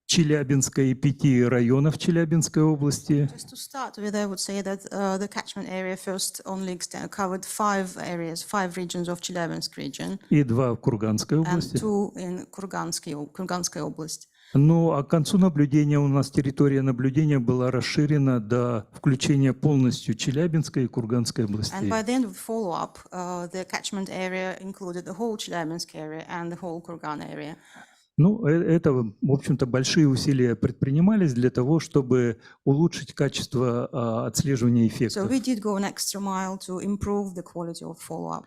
Челябинска и 5 районов Челябинской области. Just to start with, I would say that the catchment area first only covered 5 areas, 5 regions of Chelyabinsk region. И 2 в Курганской области. And 2 in Kurganskая область. Ну, а к концу наблюдения у нас территория наблюдения была расширена до включения полностью Челябинской и Курганской областей. And by the end of the follow-up, the catchment area included the whole Chelyabinsk area and the whole Kurgan area. Ну, это, в общем-то, большие усилия предпринимались для того, чтобы улучшить качество отслеживания эффектов. So we did go an extra mile to improve the quality of follow-up.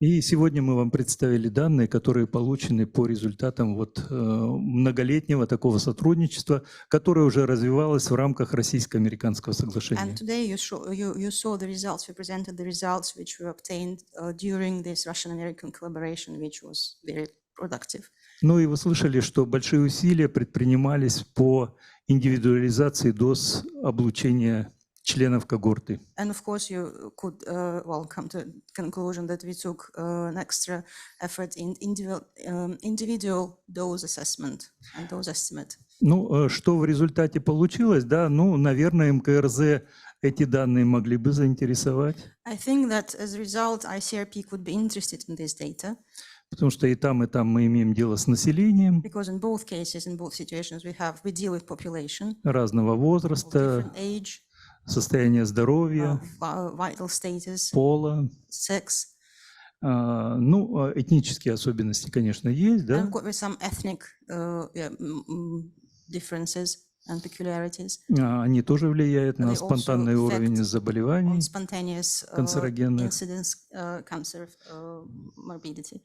И сегодня мы вам представили данные, которые получены по результатам многолетнего такого сотрудничества, которое уже развивалось в рамках российско-американского соглашения. And today you saw the results. We presented the results which were obtained during this Russian-American collaboration, which was very productive. Ну и вы слышали, что большие усилия предпринимались по индивидуализации доз облучения членов когорты. And of course, you could come to the conclusion that we took an extra effort in individual dose assessment and dose estimate. Ну, что в результате получилось, да, ну, наверное, МКРЗ эти данные могли бы заинтересовать. I think that as a result, ICRP could be interested in this data. Потому что и там мы имеем дело с населением. Because in both cases, in both situations, we deal with population. Разного возраста. Different age. Состояние здоровья, vital status, пола, sex. Ну, этнические особенности, конечно, есть, да? And some ethnic differences and peculiarities. Они тоже влияют на спонтанный уровень заболеваний, канцерогенных. Cancer morbidity.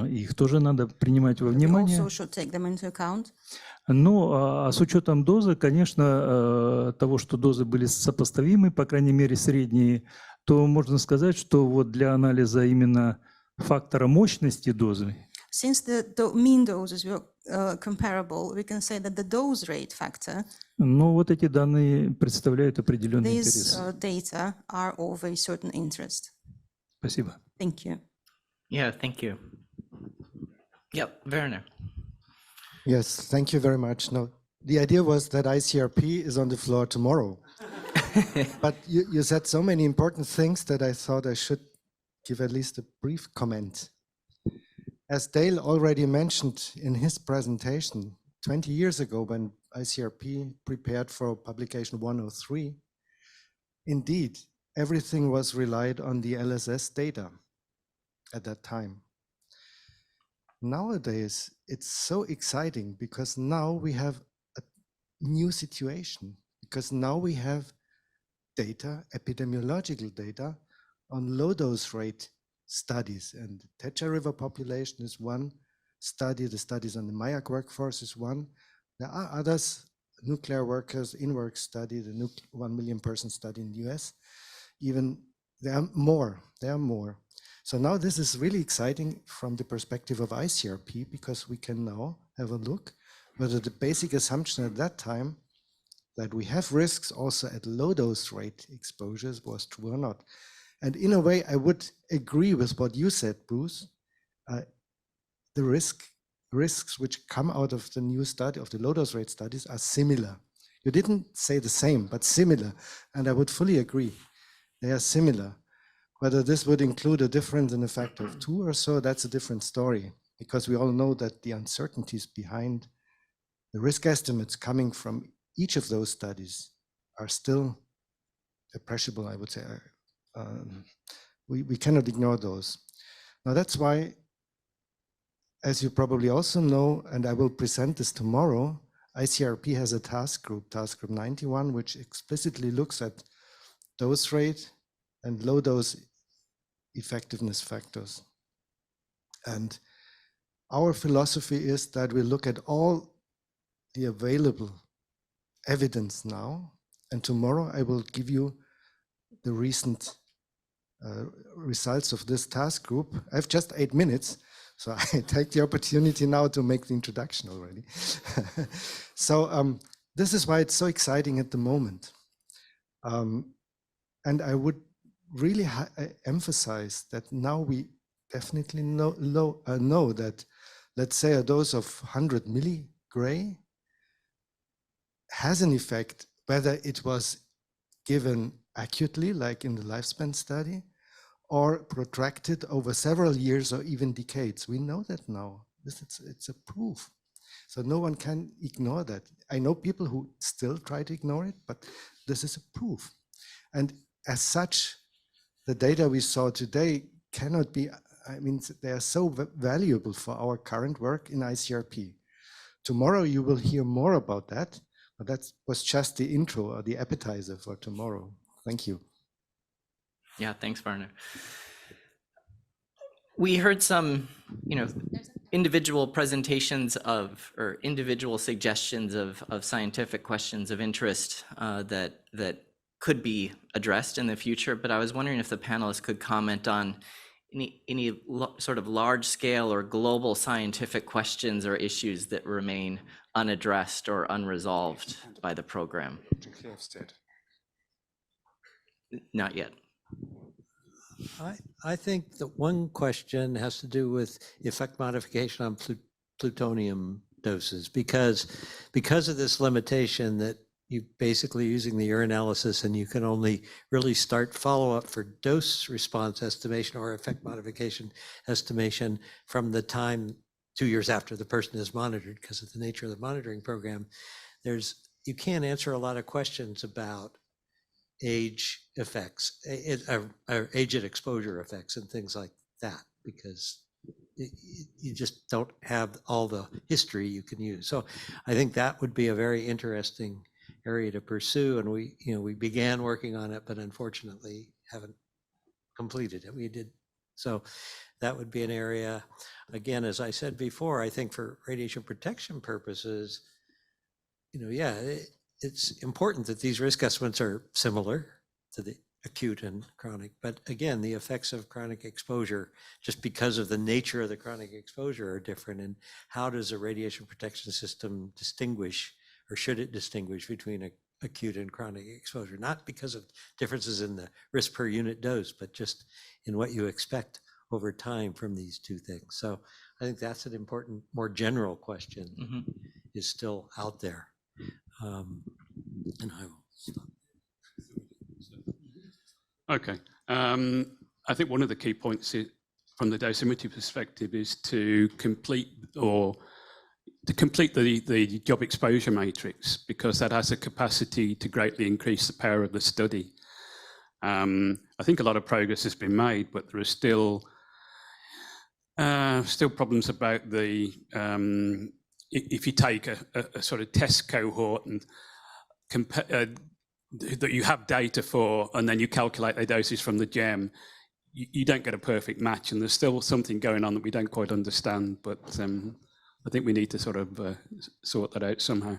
Их тоже надо принимать во внимание. We also should take them into account. Ну, а с учетом дозы, конечно, того, что дозы были сопоставимы, по крайней мере, средние, то можно сказать, что вот для анализа именно фактора мощности дозы. Since the mean doses were comparable, we can say that the dose rate factor. Ну, вот эти данные представляют определенный интерес. These data are of a certain interest. Спасибо. Thank you. Yeah, thank you. Yep, Werner. Yes, thank you very much. No, the idea was that ICRP is on the floor tomorrow. But you said so many important things that I thought I should give at least a brief comment. As Dale already mentioned in his presentation, 20 years ago when ICRP prepared for publication 103, indeed, everything was relied on the LSS data at that time. Nowadays, it's so exciting because now we have a new situation, because now we have data, epidemiological data on low dose rate studies, and the Techa River population is one study, the studies on the Mayak workforce is one. There are others, nuclear workers, in-work study, the 1 million person study in the US, even there are more. So now this is really exciting from the perspective of ICRP, because we can now have a look whether the basic assumption at that time that we have risks also at low dose rate exposures was true or not. And in a way, I would agree with what you said, Bruce. The risks which come out of the new study, of the low dose rate studies, are similar. You didn't say the same, but similar. And I would fully agree. They are similar. Whether this would include a difference in a factor of 2 or so, that's a different story, because we all know that the uncertainties behind the risk estimates coming from each of those studies are still appreciable, I would say. We cannot ignore those. Now that's why, as you probably also know, and I will present this tomorrow, ICRP has a task group 91, which explicitly looks at dose rate and low dose effectiveness factors. And our philosophy is that we look at all the available evidence now, and tomorrow I will give you the recent results of this task group. I have just 8 minutes, so I take the opportunity now to make the introduction already. So this is why it's so exciting at the moment. And I would really emphasize that now we definitely know that, let's say, a dose of 100 milligray has an effect, whether it was given acutely, like in the lifespan study, or protracted over several years or even decades. We know that now. It's a proof. So no one can ignore that. I know people who still try to ignore it, but this is a proof. And as such, the data we saw today cannot be, I mean, they are so valuable for our current work in ICRP. Tomorrow you will hear more about that, but that was just the intro or the appetizer for tomorrow. Thank you. Yeah, thanks, Werner. We heard some, individual presentations of, or individual suggestions of scientific questions of interest that could be addressed in the future, but I was wondering if the panelists could comment on any sort of large scale or global scientific questions or issues that remain unaddressed or unresolved by the program. Not yet. I think that one question has to do with effect modification on plutonium doses, because of this limitation that you basically using the urinalysis, and you can only really start follow-up for dose response estimation or effect modification estimation from the time 2 years after the person is monitored, because of the nature of the monitoring program. You can't answer a lot of questions about age effects, or age at exposure effects and things like that, because you just don't have all the history you can use. So I think that would be a very interesting area to pursue, and we began working on it, but unfortunately haven't completed it. We did. So that would be an area, again, as I said before, I think for radiation protection purposes, it's important that these risk estimates are similar to the acute and chronic, but again, the effects of chronic exposure, just because of the nature of the chronic exposure, are different. And how does a radiation protection system distinguish, or should it distinguish between acute and chronic exposure? Not because of differences in the risk per unit dose, but just in what you expect over time from these two things. So I think that's an important, more general question is still out there. And I will stop. Okay. I think one of the key points from the dosimetry perspective is to complete the job exposure matrix, because that has a capacity to greatly increase the power of the study. I think a lot of progress has been made, but there are still problems about the if you take a sort of test cohort and that you have data for, and then you calculate the doses from the gem, you don't get a perfect match, and there's still something going on that we don't quite understand, but I think we need to sort of sort that out somehow.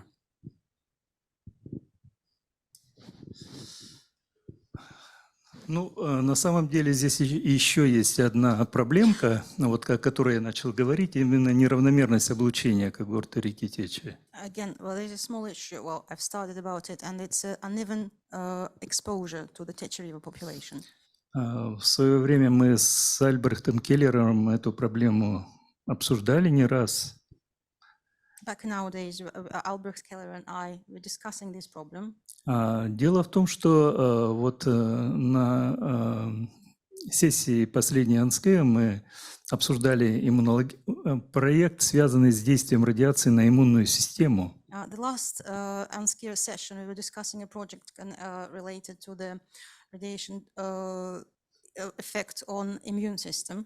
Ну, на самом деле здесь еще есть одна проблемка, вот о которой я начал говорить, именно неравномерность облучения, как говорит реки Течи. Again, well, there's a small issue. Well, I've started about it, and it's uneven exposure to the Teche River population. В свое время мы с Альбрехтом Келлером эту проблему обсуждали не раз. Back nowadays, Albrecht Keller and I were discussing this problem. Дело в том, что вот на сессии последней АНСКЭ мы обсуждали проект, связанный с действием радиации на иммунную систему. The last ANSCER session, we were discussing a project related to the radiation effect on immune system.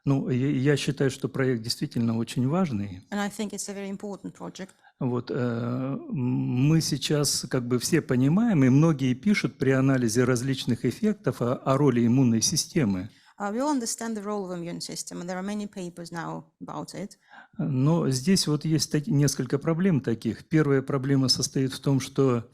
Ну, я считаю, что проект действительно очень важный. And I think it's a very important project. Вот мы сейчас как бы все понимаем, и многие пишут при анализе различных эффектов о роли иммунной системы. We all understand the role of immune system, and there are many papers now about it. Но здесь вот есть несколько проблем таких. Первая проблема состоит в том, что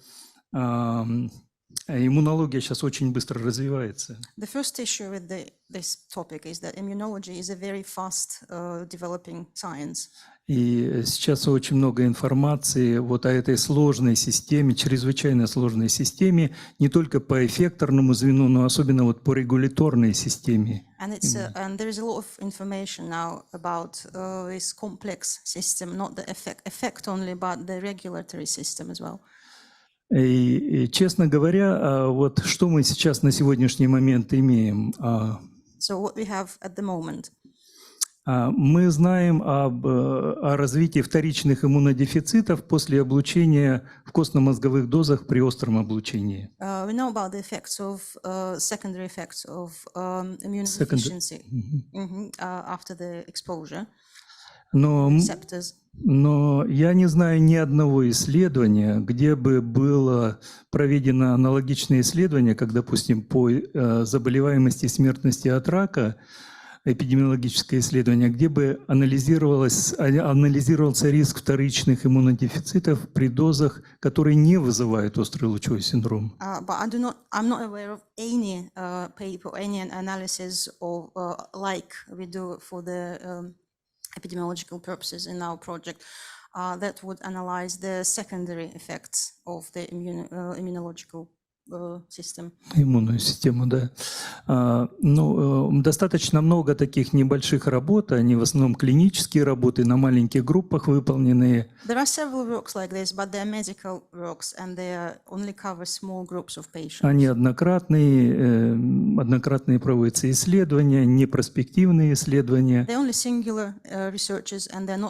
иммунология сейчас очень быстро развивается. The first issue with this topic is that immunology is a very fast developing science. И сейчас очень много информации вот о этой сложной системе, чрезвычайно сложной системе, не только по эффекторному звену, но особенно вот по регуляторной системе. And there is a lot of information now about this complex system, not the effect only, but the regulatory system as well. И, честно говоря, вот что мы сейчас на сегодняшний момент имеем? So what we have at the moment. Мы знаем о развитии вторичных иммунодефицитов после облучения в костно-мозговых дозах при остром облучении. We know about the effects of secondary effects of immune deficiency after the exposure. Но я не знаю ни одного исследования, где бы было проведено аналогичное исследование, как, допустим, по заболеваемости и смертности от рака, эпидемиологическое исследование, где бы анализировался риск вторичных иммунодефицитов при дозах, которые не вызывают острый лучевой синдром. But I'm not aware of any paper, any analysis of like we do for the epidemiological purposes in our project that would analyze the secondary effects of the immunological system. Иммунную систему, да. Достаточно много таких небольших работ, они в основном клинические работы, на маленьких группах выполненные. There are several works like this, but they're medical works and they only cover small groups of patients. Они однократные проводятся исследования, непроспективные исследования. They're only singular researches and they're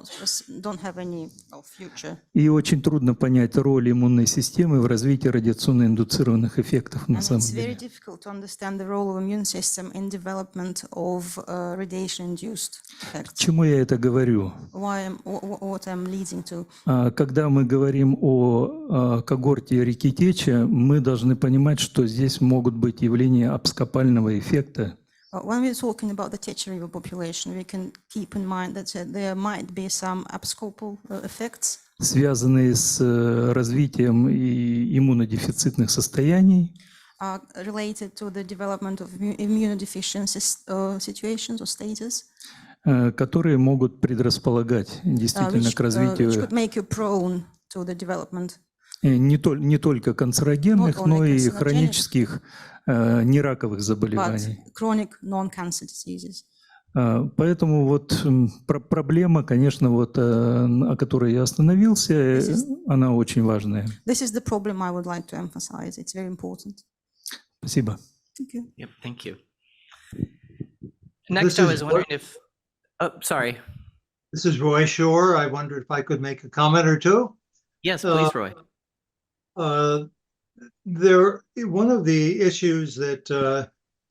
don't have any future. И очень трудно понять роль иммунной системы в развитии радиационно-индуцированных эффектов на самом It's very деле. difficult to understand the role of immune system in development of radiation-induced К effects. чему я это говорю? What I'm leading to. Когда мы говорим о когорте реки Теча, мы должны понимать, что здесь могут быть явления абскопального эффекта. When we're talking about the Tetra River population, we can keep in mind that there might be some abscopal effects, связанные с развитием иммунодефицитных состояний, related to the development of immunodeficiency situations or status, которые могут предрасполагать действительно к развитию which could make you prone to the development. Не только канцерогенных, но и хронических нераковых заболеваний. But chronic non-cancer diseases. Поэтому вот проблема, конечно, вот о которой я остановился, она очень важная. This is the problem I would like to emphasize. It's very important. Спасибо. Thank you. Yep, thank you. Next, I was wondering if, sorry. This is Roy Shore. I wondered if I could make a comment or two. Yes, please, Roy. One of the issues that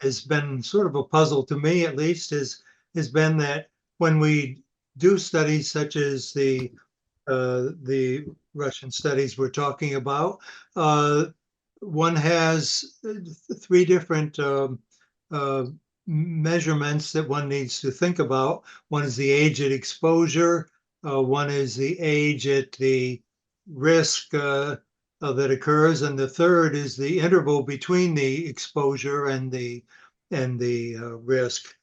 has been sort of a puzzle to me, at least, has been that when we do studies such as the Russian studies we're talking about, one has three different measurements that one needs to think about. One is the age at exposure. One is the age at the risk that occurs, and the third is the interval between the exposure and the risk.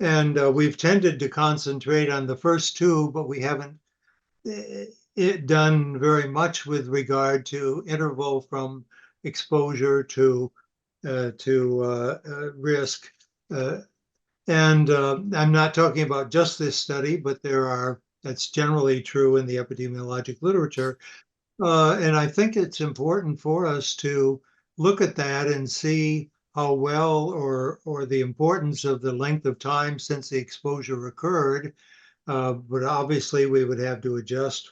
And we've tended to concentrate on the first two, but we haven't done very much with regard to interval from exposure to risk. And I'm not talking about just this study, but that's generally true in the epidemiologic literature. And I think it's important for us to look at that and see how well or the importance of the length of time since the exposure occurred. But obviously we would have to adjust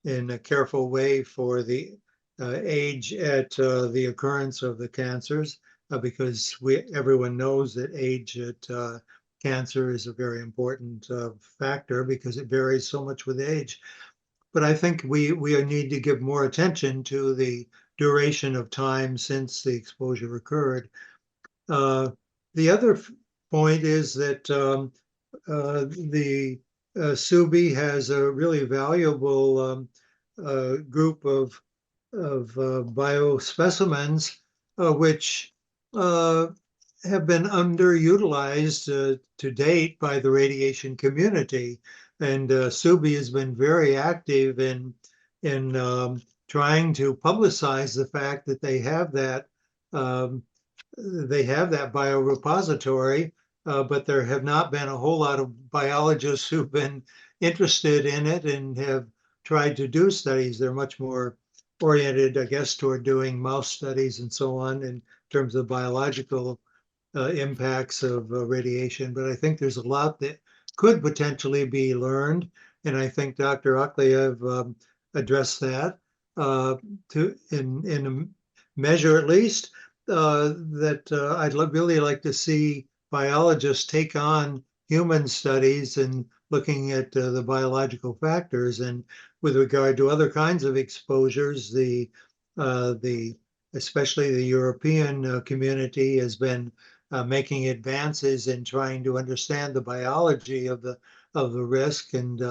in a careful way for the age at the occurrence of the cancers, because everyone knows that age at cancer is a very important factor because it varies so much with age. But I think we need to give more attention to the duration of time since the exposure occurred. The other point is that the SUBI has a really valuable group of biospecimens which have been underutilized to date by the radiation community. And SUBI has been very active in trying to publicize the fact that they have that biorepository, but there have not been a whole lot of biologists who've been interested in it and have tried to do studies. They're much more oriented, I guess, toward doing mouse studies and so on in terms of biological impacts of radiation. But I think there's a lot that could potentially be learned, and I think Dr. Akleyev addressed that in a measure, at least, that I'd really like to see biologists take on human studies and looking at the biological factors. And with regard to other kinds of exposures, especially the European community has been making advances in trying to understand the biology of the risk. And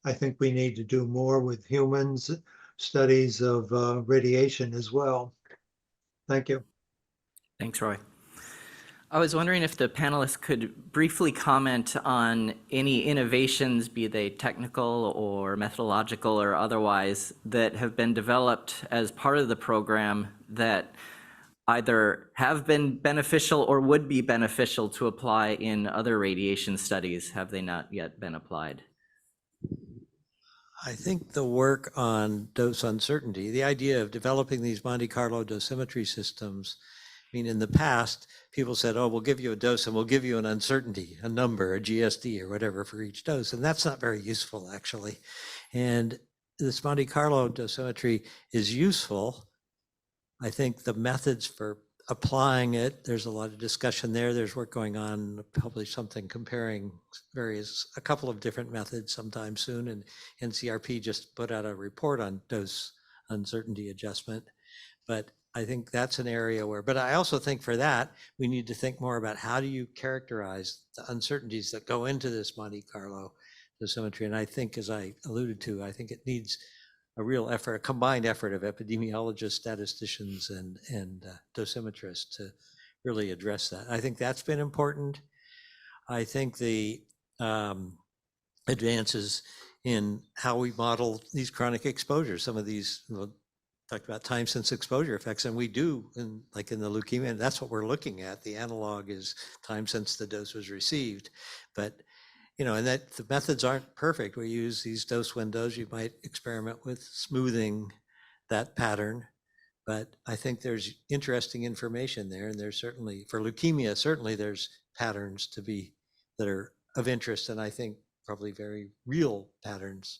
I think we need to do more with humans, studies of radiation as well. Thank you. Thanks, Roy. I was wondering if the panelists could briefly comment on any innovations, be they technical or methodological or otherwise, that have been developed as part of the program that either have been beneficial or would be beneficial to apply in other radiation studies. Have they not yet been applied? I think the work on dose uncertainty, the idea of developing these Monte Carlo dosimetry systems, I mean, in the past, people said, oh, we'll give you a dose and we'll give you an uncertainty, a number, a GSD or whatever for each dose. And that's not very useful, actually. And this Monte Carlo dosimetry is useful. I think the methods for applying it, there's a lot of discussion there. There's work going on, publish something comparing a couple of different methods sometime soon. And ICRP just put out a report on dose uncertainty adjustment. But I think that's an area where, but I also think for that, we need to think more about how do you characterize the uncertainties that go into this Monte Carlo dosimetry. And I think, as I alluded to, I think it needs a real effort, a combined effort of epidemiologists, statisticians, and dosimetrists to really address that. I think that's been important. I think the advances in how we model these chronic exposures, some of these, talked about time since exposure effects, and we do, like in the leukemia, and that's what we're looking at. The analog is time since the dose was received. But, and that the methods aren't perfect. We use these dose windows. You might experiment with smoothing that pattern, but I think there's interesting information there. And there's certainly, for leukemia, certainly there's patterns that are of interest, and I think probably very real patterns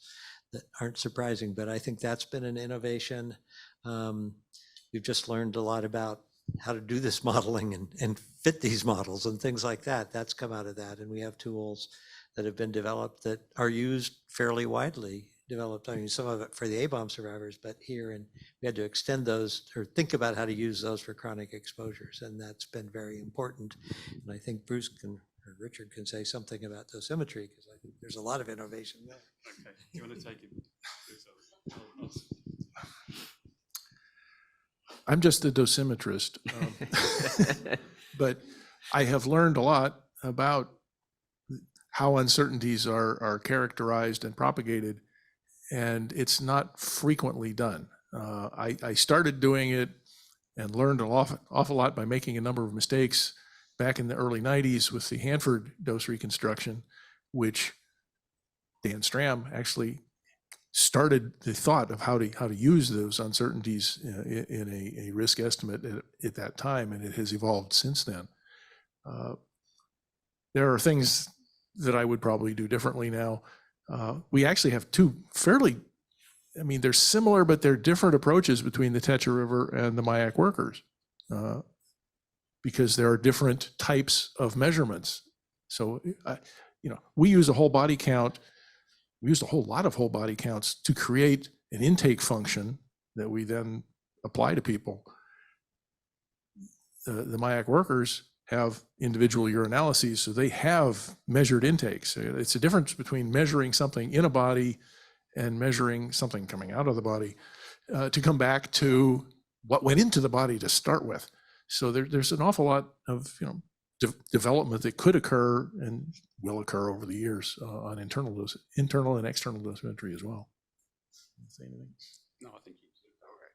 that aren't surprising, but I think that's been an innovation. We've just learned a lot about how to do this modeling and fit these models and things like that. That's come out of that. And we have tools that have been developed that are used fairly widely, I mean, some of it for the A-bomb survivors, but here, and we had to extend those or think about how to use those for chronic exposures. And that's been very important. And I think Bruce or Richard can say something about dosimetry, because I think there's a lot of innovation there. Okay, do you want to take it? I'm just a dosimetrist, but I have learned a lot about how uncertainties are characterized and propagated, and it's not frequently done. I started doing it and learned an awful lot by making a number of mistakes back in the early 90s with the Hanford dose reconstruction, which Dan Stram actually started the thought of how to use those uncertainties in a risk estimate at that time, and it has evolved since then. There are things that I would probably do differently now. We actually have two they're similar, but they're different approaches between the Techa River and the Mayak workers, because there are different types of measurements. So, we use a whole body count. We used a whole lot of whole body counts to create an intake function that we then apply to people. The Mayak workers have individual urinalyses, so they have measured intakes. It's a difference between measuring something in a body and measuring something coming out of the body to come back to what went into the body to start with. So there's an awful lot of development that could occur and will occur over the years on internal and external dosimetry as well. Say anything? No, I think you did. All right.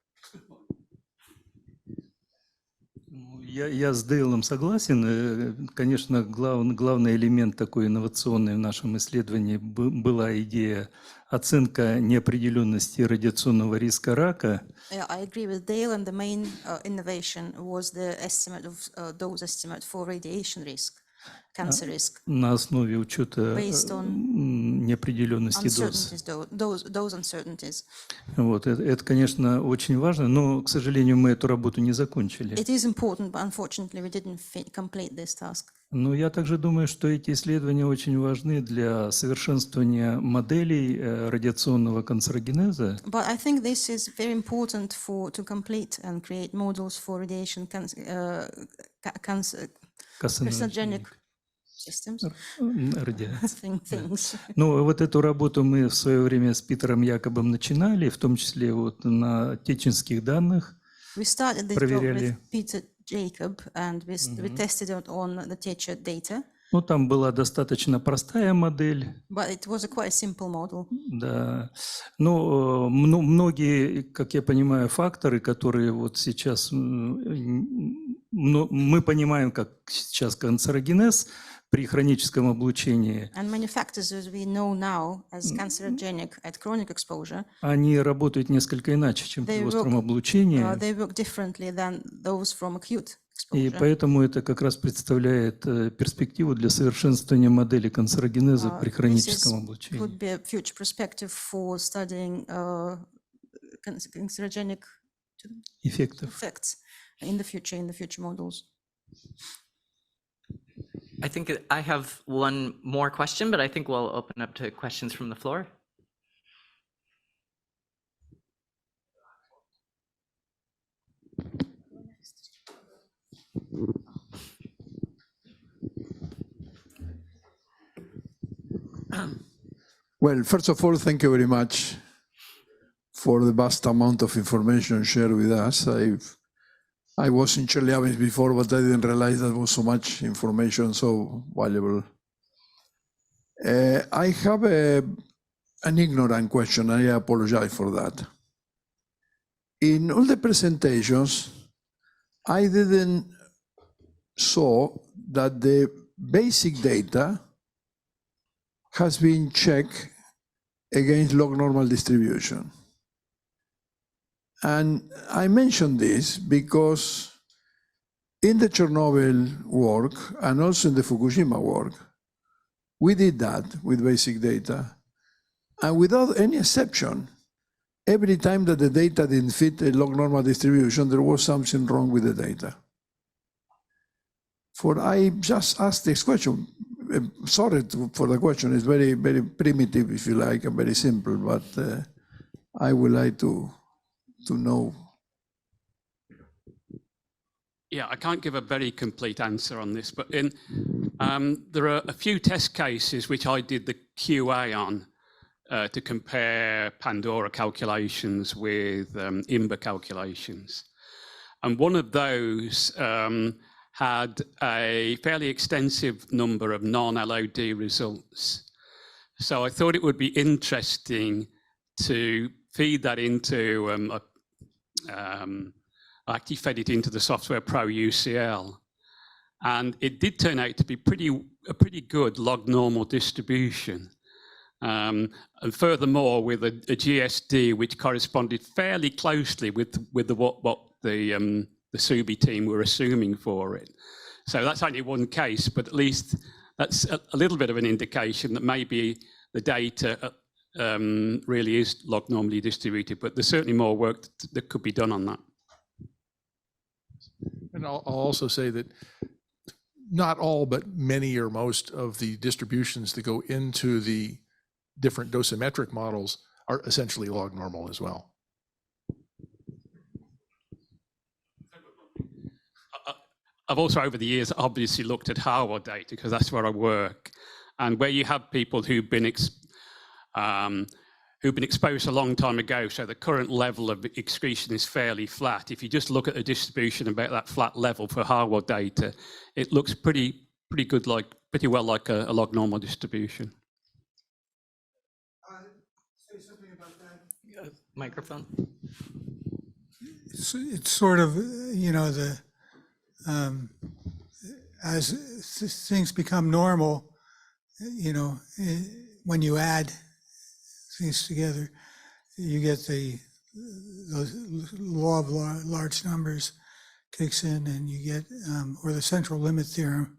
Я с Дейлом согласен. Конечно, главный элемент такой инновационный в нашем исследовании была идея оценка неопределенности радиационного риска рака. I agree with Dale, and the main innovation was the estimate of dose estimate for radiation risk, cancer risk. На основе учета неопределенности доз. Those uncertainties. Вот, это, конечно, очень важно, но, к сожалению, мы эту работу не закончили. It is important, but unfortunately we didn't complete this task. Но я также думаю, что эти исследования очень важны для совершенствования моделей радиационного канцерогенеза. But I think this is very important to complete and create models for radiation carcinogenic systems. Things. Ну, вот эту работу мы в свое время с Питером Якобом начинали, в том числе вот на теченских данных. We started this job Проверяли. with Peter Jacob, and we tested it on the teacher data. Ну, там была достаточно простая модель. But it was a quite simple model. Да. Ну, многие, как я понимаю, факторы, которые вот сейчас мы понимаем, как сейчас канцерогенез при хроническом облучении, And many factors as we know now as cancerogenic at chronic exposure, они работают несколько иначе, чем при остром облучении. they work differently than those from acute И exposure. поэтому это как раз представляет перспективу для совершенствования модели канцерогенеза при хроническом облучении. Could be a future perspective for studying cancerogenic effects in the future models. I think I have one more question, but I think we'll open up to questions from the floor. Well, first of all, thank you very much for the vast amount of information shared with us. I was in Chelyabinsk before, but I didn't realize that was so much information, so valuable. I have an ignorant question. I apologize for that. In all the presentations, I didn't saw that the basic data has been checked against log normal distribution. And I mention this because in the Chernobyl work and also in the Fukushima work, we did that with basic data. And without any exception, every time that the data didn't fit a log normal distribution, there was something wrong with the data. For I just asked this question. Sorry for the question. It's very, very primitive, if you like, and very simple, but I would like to know. Yeah, I can't give a very complete answer on this, but there are a few test cases which I did the QA on to compare Pandora calculations with IMBA calculations. And one of those had a fairly extensive number of non-LOD results. So I thought it would be interesting to feed that into, I actually fed it into the Software Pro UCL. And it did turn out to be a pretty good log normal distribution. And furthermore, with a GSD, which corresponded fairly closely with what the SUBI team were assuming for it. So that's only one case, but at least that's a little bit of an indication that maybe the data really is log normally distributed, but there's certainly more work that could be done on that. And I'll also say that not all, but many or most of the distributions that go into the different dosimetric models are essentially log normal as well. I've also, over the years, obviously looked at Harvard data because that's where I work, and where you have people who've been exposed a long time ago, so the current level of excretion is fairly flat. If you just look at the distribution about that flat level for Harvard data, it looks pretty good, pretty well like a log normal distribution. Say something about that. Microphone. It's sort of, you know, as things become normal, you know, when you add things together, you get the law of large numbers kicks in, and you get, or the central limit theorem.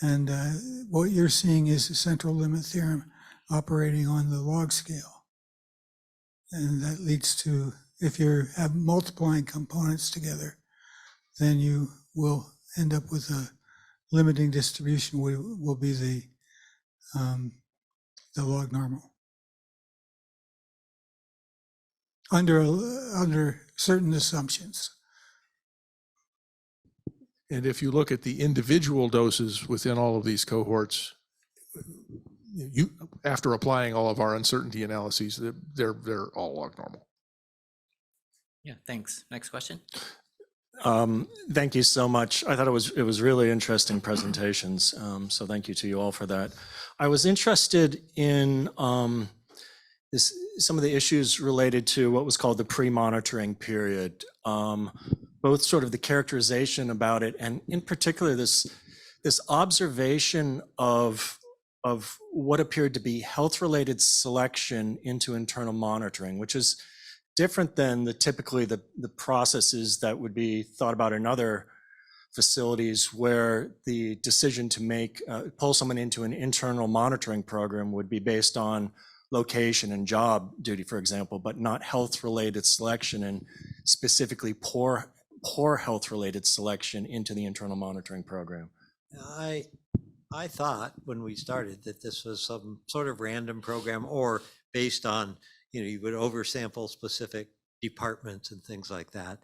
And what you're seeing is the central limit theorem operating on the log scale. And that leads to, if you have multiplying components together, then you will end up with a limiting distribution will be the log normal. Under certain assumptions. And if you look at the individual doses within all of these cohorts, after applying all of our uncertainty analyses, they're all log normal. Yeah, thanks. Next question. Thank you so much. I thought it was really interesting presentations. So thank you to you all for that. I was interested in some of the issues related to what was called the pre-monitoring period, both sort of the characterization about it, and in particular this observation of what appeared to be health-related selection into internal monitoring, which is different than typically the processes that would be thought about in other facilities, where the decision to pull someone into an internal monitoring program would be based on location and job duty, for example, but not health-related selection, and specifically poor health-related selection into the internal monitoring program. I thought when we started that this was some sort of random program, or based on, you would oversample specific departments and things like that.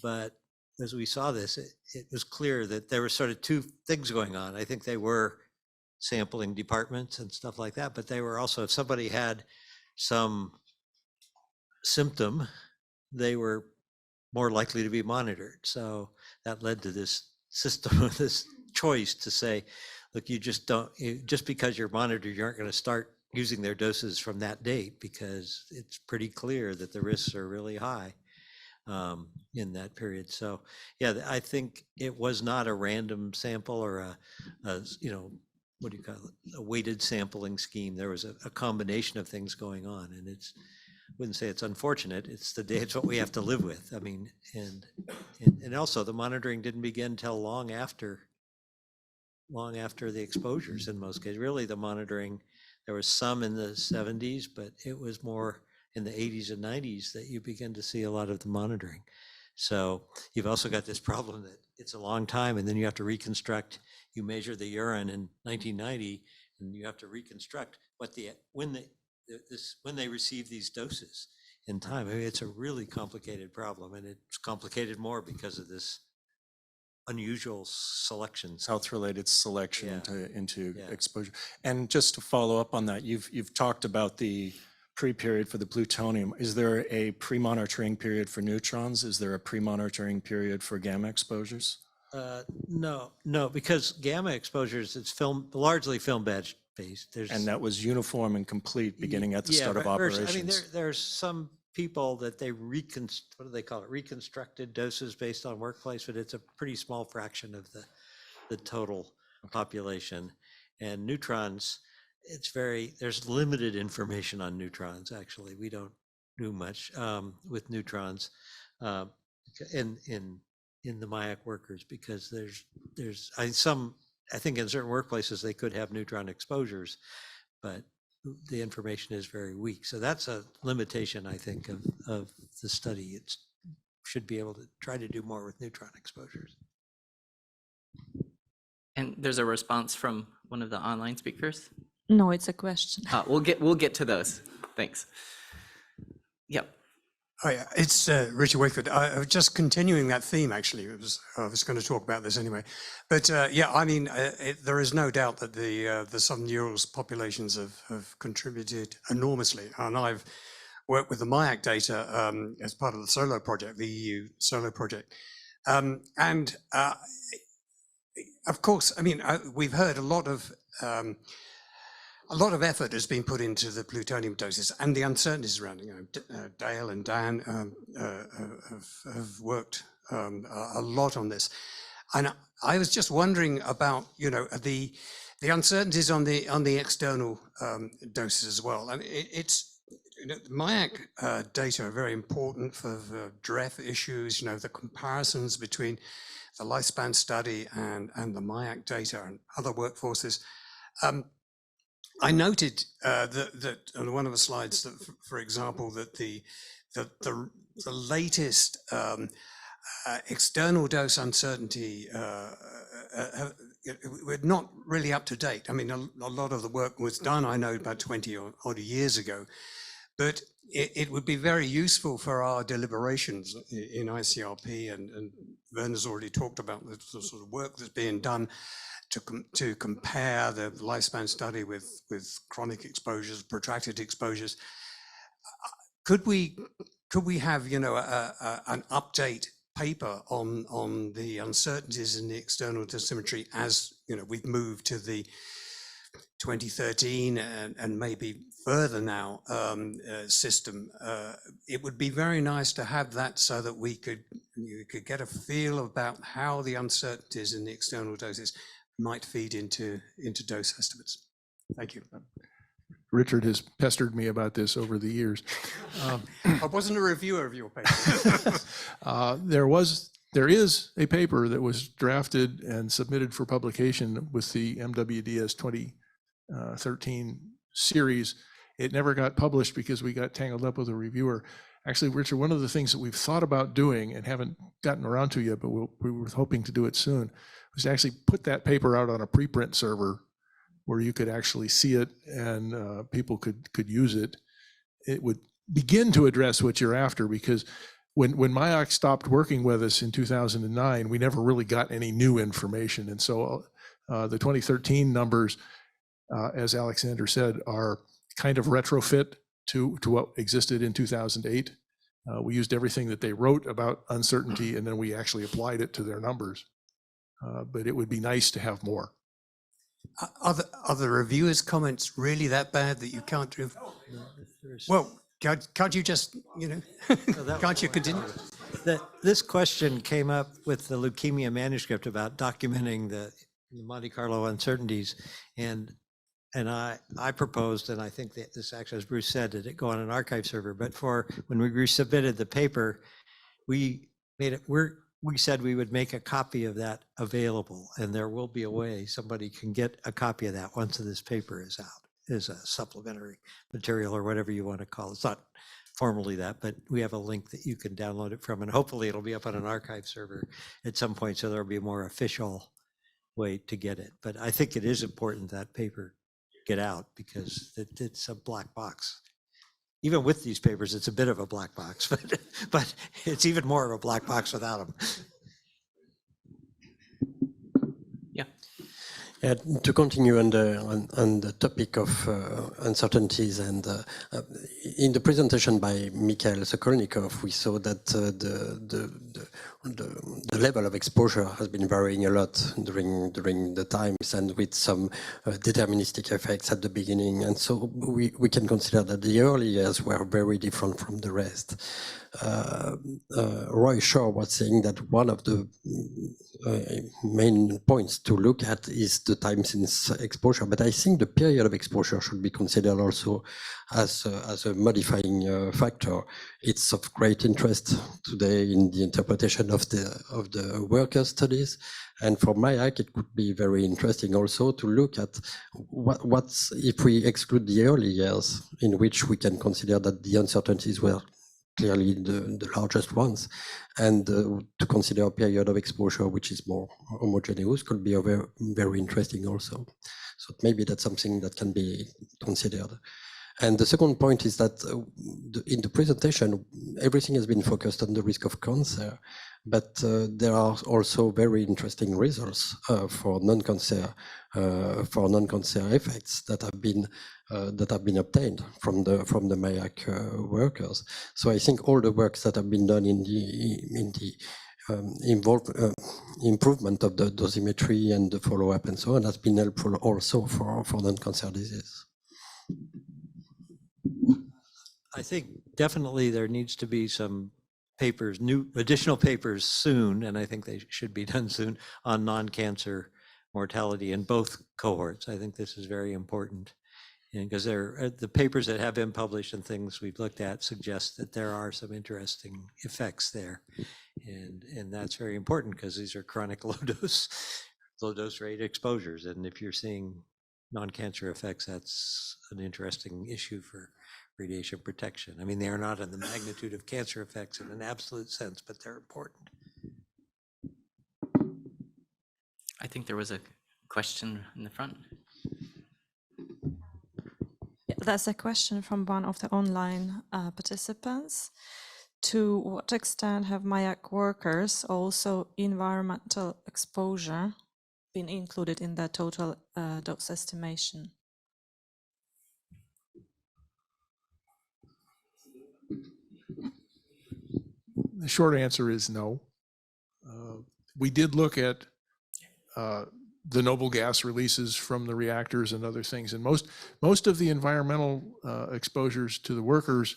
But as we saw this, it was clear that there were sort of two things going on. I think they were sampling departments and stuff like that, but they were also, if somebody had some symptom, they were more likely to be monitored. So that led to this system, this choice to say, look, just because you're monitored, you aren't going to start using their doses from that date, because it's pretty clear that the risks are really high in that period. So yeah, I think it was not a random sample or a what do you call it, a weighted sampling scheme. There was a combination of things going on, and wouldn't say it's unfortunate. It's what we have to live with. I mean, and also the monitoring didn't begin till long after the exposures in most cases. Really, the monitoring, there was some in the 70s, but it was more in the 80s and 90s that you begin to see a lot of the monitoring. So you've also got this problem that it's a long time, and then you have to reconstruct. You measure the urine in 1990, and you have to reconstruct when they receive these doses in time. I mean, it's a really complicated problem, and it's complicated more because of this unusual selection, health-related selection into exposure. And just to follow up on that, you've talked about the pre-period for the plutonium. Is there a pre-monitoring period for neutrons? Is there a pre-monitoring period for gamma exposures? No, because gamma exposures, it's largely film batch based. And that was uniform and complete beginning at the start of operations. I mean, there's some people that what do they call it? Reconstructed doses based on workplace, but it's a pretty small fraction of the total population. And neutrons, there's limited information on neutrons, actually. We don't do much with neutrons in the Mayak workers, because I think in certain workplaces they could have neutron exposures, but the information is very weak. So that's a limitation, I think, of the study. It should be able to try to do more with neutron exposures. And there's a response from one of the online speakers. No, it's a question. We'll get to those. Thanks. Yep. Oh yeah, it's Richard Wakeford. I was just continuing that theme, actually. I was going to talk about this anyway. But yeah, I mean, there is no doubt that the Southern Urals populations have contributed enormously. And I've worked with the Mayak data as part of the SOLO project, the EU SOLO project. And of course, I mean, we've heard a lot of effort has been put into the plutonium doses and the uncertainties around it. Dale and Dan have worked a lot on this, and I was just wondering about the uncertainties on the external doses as well. I mean, Mayak data are very important for the DREF issues. The comparisons between the lifespan study and the Mayak data and other workforces. I noted that on one of the slides that, for example, that the latest external dose uncertainty we're not really up to date. I mean, a lot of the work was done, I know, about 20 or odd years ago, but it would be very useful for our deliberations in ICRP and Werner's already talked about the sort of work that's being done to compare the lifespan study with chronic exposures, protracted exposures. Could we have, you know, an update paper on the uncertainties in the external dosimetry as, you know, we've moved to the 2013 and maybe further now system? It would be very nice to have that so that you could get a feel about how the uncertainties in the external doses might feed into dose estimates. Thank you. Richard has pestered me about this over the years. I wasn't a reviewer of your paper. There is a paper that was drafted and submitted for publication with the MWDS 2013 series. It never got published because we got tangled up with a reviewer. Actually, Richard, one of the things that we've thought about doing and haven't gotten around to yet, but we were hoping to do it soon, was to actually put that paper out on a preprint server where you could actually see it and people could use it. It would begin to address what you're after, because when Mayak stopped working with us in 2009, we never really got any new information. And so the 2013 numbers, as Alexander said, are kind of retrofit to what existed in 2008. We used everything that they wrote about uncertainty, and then we actually applied it to their numbers. But it would be nice to have more. Are the reviewers' comments really that bad that you can't do? Well, can't you just, you know, can't you continue? This question came up with the leukemia manuscript about documenting the Monte Carlo uncertainties, and I proposed, and I think that this actually, as Bruce said, that it go on an archive server. But when we resubmitted the paper, we said we would make a copy of that available, and there will be a way somebody can get a copy of that once this paper is out, as a supplementary material or whatever you want to call it. It's not formally that, but we have a link that you can download it from, and hopefully it'll be up on an archive server at some point, so there'll be a more official way to get it. But I think it is important that paper get out, because it's a black box. Even with these papers, it's a bit of a black box, but it's even more of a black box without them. Yeah, to continue on the topic of uncertainties, and in the presentation by Mikhail Sokolnikov, we saw that the level of exposure has been varying a lot during the times, and with some deterministic effects at the beginning. And so we can consider that the early years were very different from the rest. Roy Shaw was saying that one of the main points to look at is the time since exposure, but I think the period of exposure should be considered also as a modifying factor. It's of great interest today in the interpretation of the worker studies, and for Mayak it could be very interesting also to look at what's if we exclude the early years, in which we can consider that the uncertainties were clearly the largest ones, and to consider a period of exposure which is more homogeneous could be very, very interesting also. So maybe that's something that can be considered. And the second point is that in the presentation, everything has been focused on the risk of cancer, but there are also very interesting results for non-cancer effects that have been obtained from the Mayak workers. So I think all the works that have been done in the improvement of the dosimetry and the follow-up and so on has been helpful also for non-cancer disease. I think definitely there needs to be some papers, new additional papers soon, and I think they should be done soon, on non-cancer mortality in both cohorts. I think this is very important, and because the papers that have been published and things we've looked at suggest that there are some interesting effects there, and that's very important because these are chronic low dose rate exposures, and if you're seeing non-cancer effects, that's an interesting issue for radiation protection. I mean, they are not in the magnitude of cancer effects in an absolute sense, but they're important. I think there was a question in the front. Yeah, that's a question from one of the online participants. To what extent have Mayak workers also environmental exposure been included in the total dose estimation? The short answer is no. We did look at the noble gas releases from the reactors and other things, and most of the environmental exposures to the workers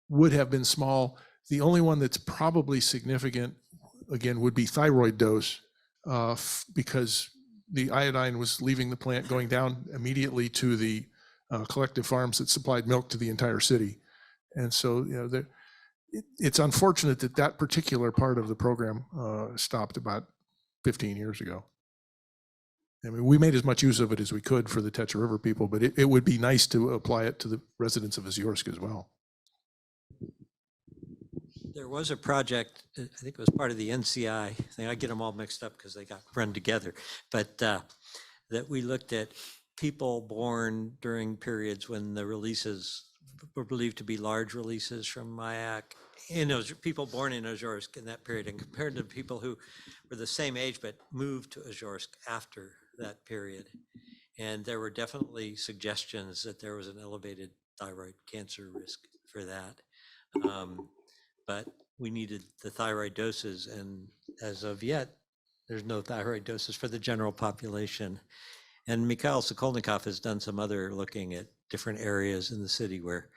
would have been small. The only one that's probably significant, again, would be thyroid dose, because the iodine was leaving the plant, going down immediately to the collective farms that supplied milk to the entire city. And so, you know, it's unfortunate that that particular part of the program stopped about 15 years ago. I mean, we made as much use of it as we could for the Tetra River people, but it would be nice to apply it to the residents of Ozyorsk as well. There was a project, I think it was part of the NCI thing. I get them all mixed up because they got run together, but that we looked at people born during periods when the releases were believed to be large releases from Mayak, people born in Ozyorsk in that period, and compared to people who were the same age but moved to Ozyorsk after that period. And there were definitely suggestions that there was an elevated thyroid cancer risk for that. But we needed the thyroid doses, and as of yet, there's no thyroid doses for the general population. And Mikhail Sokolnikov has done some other looking at different areas in the city where,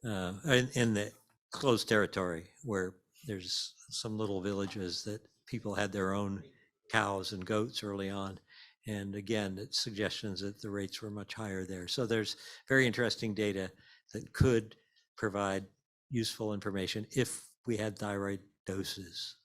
in the closed territory, where there's some little villages that people had their own cows and goats early on. And again, it's suggestions that the rates were much higher there. So there's very interesting data that could provide useful information if we had thyroid doses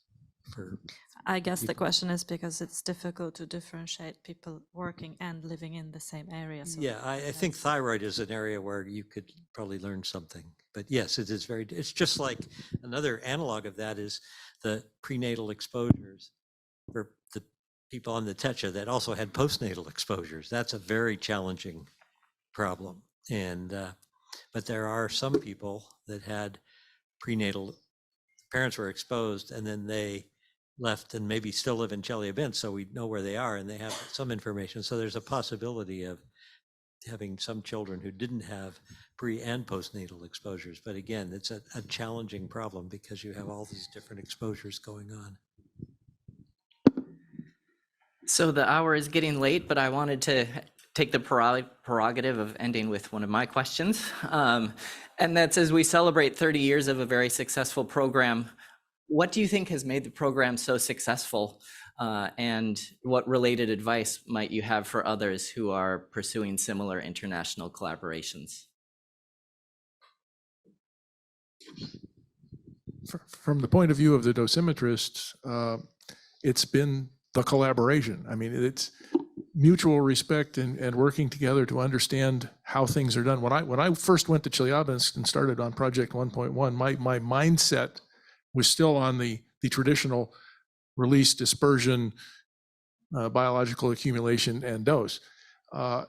for I guess the question is because it's difficult to differentiate people working and living in the same area. So yeah, I think thyroid is an area where you could probably learn something. But yes, it is it's just like another analog of that is the prenatal exposures for the people on the Tetra that also had postnatal exposures. That's a very challenging problem. And but there are some people that had prenatal, parents were exposed and then they left and maybe still live in Chelyabinsk, so we know where they are and they have some information. So there's a possibility of having some children who didn't have pre and postnatal exposures. But again, it's a challenging problem because you have all these different exposures going on. So the hour is getting late, but I wanted to take the prerogative of ending with one of my questions. And that's, as we celebrate 30 years of a very successful program, what do you think has made the program so successful? And what related advice might you have for others who are pursuing similar international collaborations? From the point of view of the dosimetrists, it's been the collaboration. I mean, it's mutual respect and working together to understand how things are done. When I first went to Chelyabinsk and started on Project 1.1, my mindset was still on the traditional release, dispersion, biological accumulation, and dose. I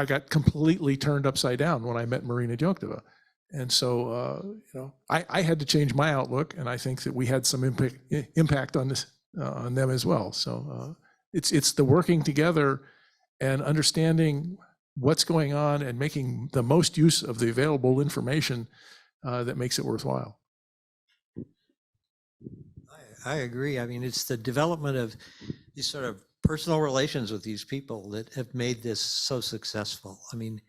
got completely turned upside down when I met Marina Dyoktova. And so, you know, I had to change my outlook, and I think that we had some impact on this, on them as well. So it's the working together and understanding what's going on and making the most use of the available information that makes it worthwhile. I agree. I mean, it's the development of these sort of personal relations with these people that have made this so successful. I mean,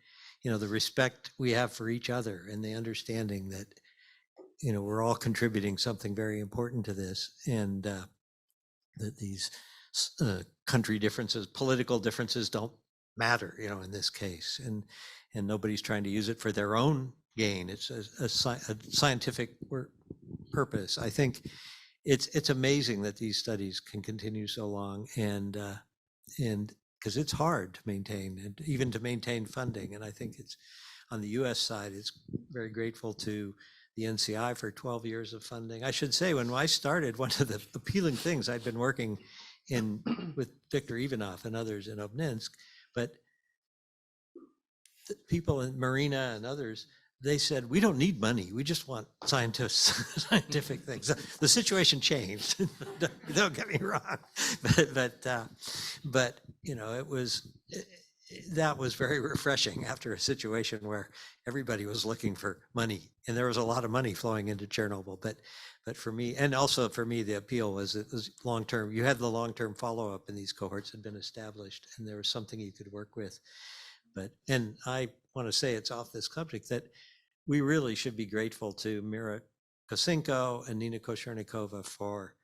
you know, the respect we have for each other and the understanding that, you know, we're all contributing something very important to this, and that these country differences, political differences don't matter, you know, in this case, and nobody's trying to use it for their own gain. It's a scientific purpose. I think it's amazing that these studies can continue so long, and because it's hard to maintain, and even to maintain funding. And I think it's on the U.S. side, it's very grateful to the NCI for 12 years of funding. I should say, when I started, one of the appealing things, I'd been working with Viktor Ivanov and others in Obninsk, but the people in Marina and others, they said, we don't need money. We just want scientists, scientific things. The situation changed. Don't get me wrong, but you know, that was very refreshing after a situation where everybody was looking for money, and there was a lot of money flowing into Chernobyl. But for me, and also for me, the appeal was it was long-term. You had the long-term follow-up, and these cohorts had been established, and there was something you could work with. And I want to say, it's off this subject, that we really should be grateful to Mira Kosenko and Nina Kochernikova for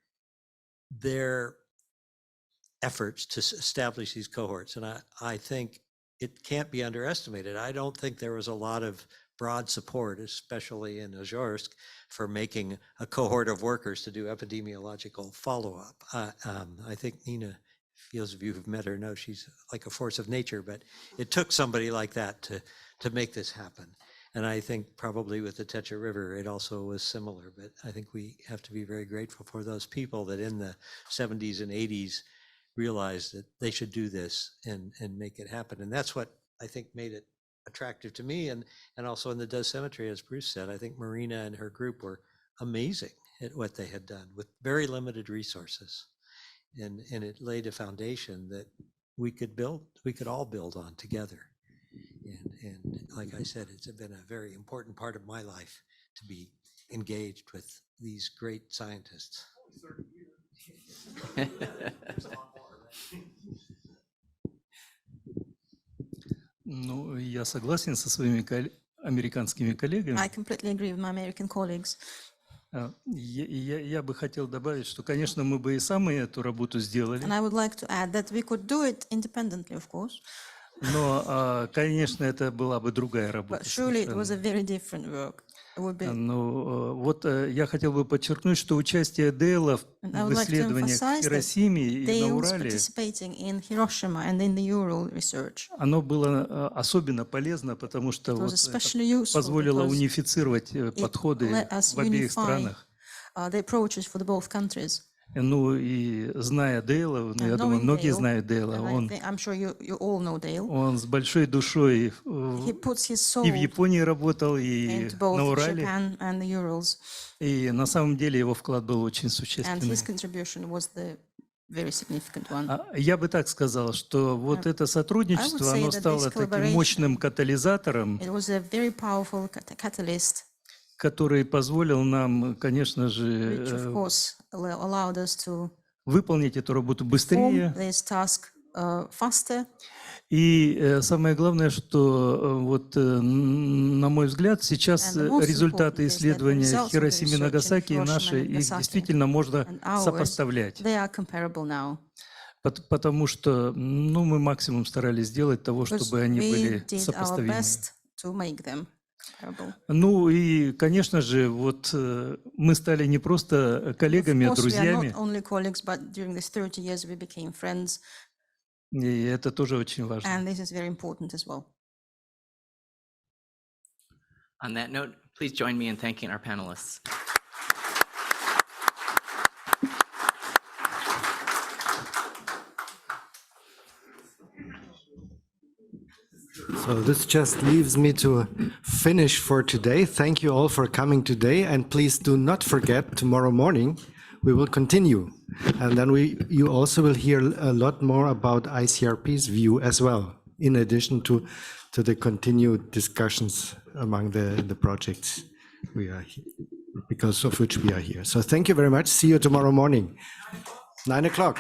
their efforts to establish these cohorts. And I think it can't be underestimated. I don't think there was a lot of broad support, especially in Ozyorsk, for making a cohort of workers to do epidemiological follow-up. I think Nina, those of you who've met her know she's like a force of nature, but it took somebody like that to make this happen. And I think probably with the Techa River, it also was similar, but I think we have to be very grateful for those people that in the 70s and 80s realized that they should do this and make it happen. And that's what I think made it attractive to me. And also in the dosimetry, as Bruce said, I think Marina and her group were amazing at what they had done with very limited resources. And it laid a foundation that we could all build on together. And like I said, it's been a very important part of my life to be engaged with these great scientists. Ну, я согласен со своими американскими коллегами. I completely agree with my American colleagues. Я бы хотел добавить, что, конечно, мы бы и сами эту работу сделали. And I would like to add that we could do it independently, of course. Но, конечно, это была бы другая работа. But surely it was a very different work. It would be... Ну, вот я хотел бы подчеркнуть, что участие Дейла в исследованиях в Хиросиме и на Урале, оно было особенно полезно, потому что вот это позволило унифицировать подходы в обеих странах. Ну и зная Дейла, я думаю, многие знают Дейла, он с большой душой и в Японии работал, и на Урале, и на самом деле его вклад был очень существенный. Я бы так сказал, что вот это сотрудничество, оно стало таким мощным катализатором, который позволил нам, конечно же, выполнить эту работу быстрее. И самое главное, что вот, на мой взгляд, сейчас результаты исследования Хиросимы и Нагасаки наши, их действительно можно сопоставлять. Потому что, ну, мы максимум старались сделать того, чтобы они были сопоставимы. Ну и, конечно же, вот мы стали не просто коллегами, а друзьями. И это тоже очень важно. On that note, please join me in thanking our panelists. So this just leaves me to finish for today. Thank you all for coming today, and please do not forget, tomorrow morning we will continue, and then you also will hear a lot more about ICRP's view as well, in addition to the continued discussions among the projects we are here, because of which we are here. So thank you very much. See you tomorrow morning, 9 o'clock.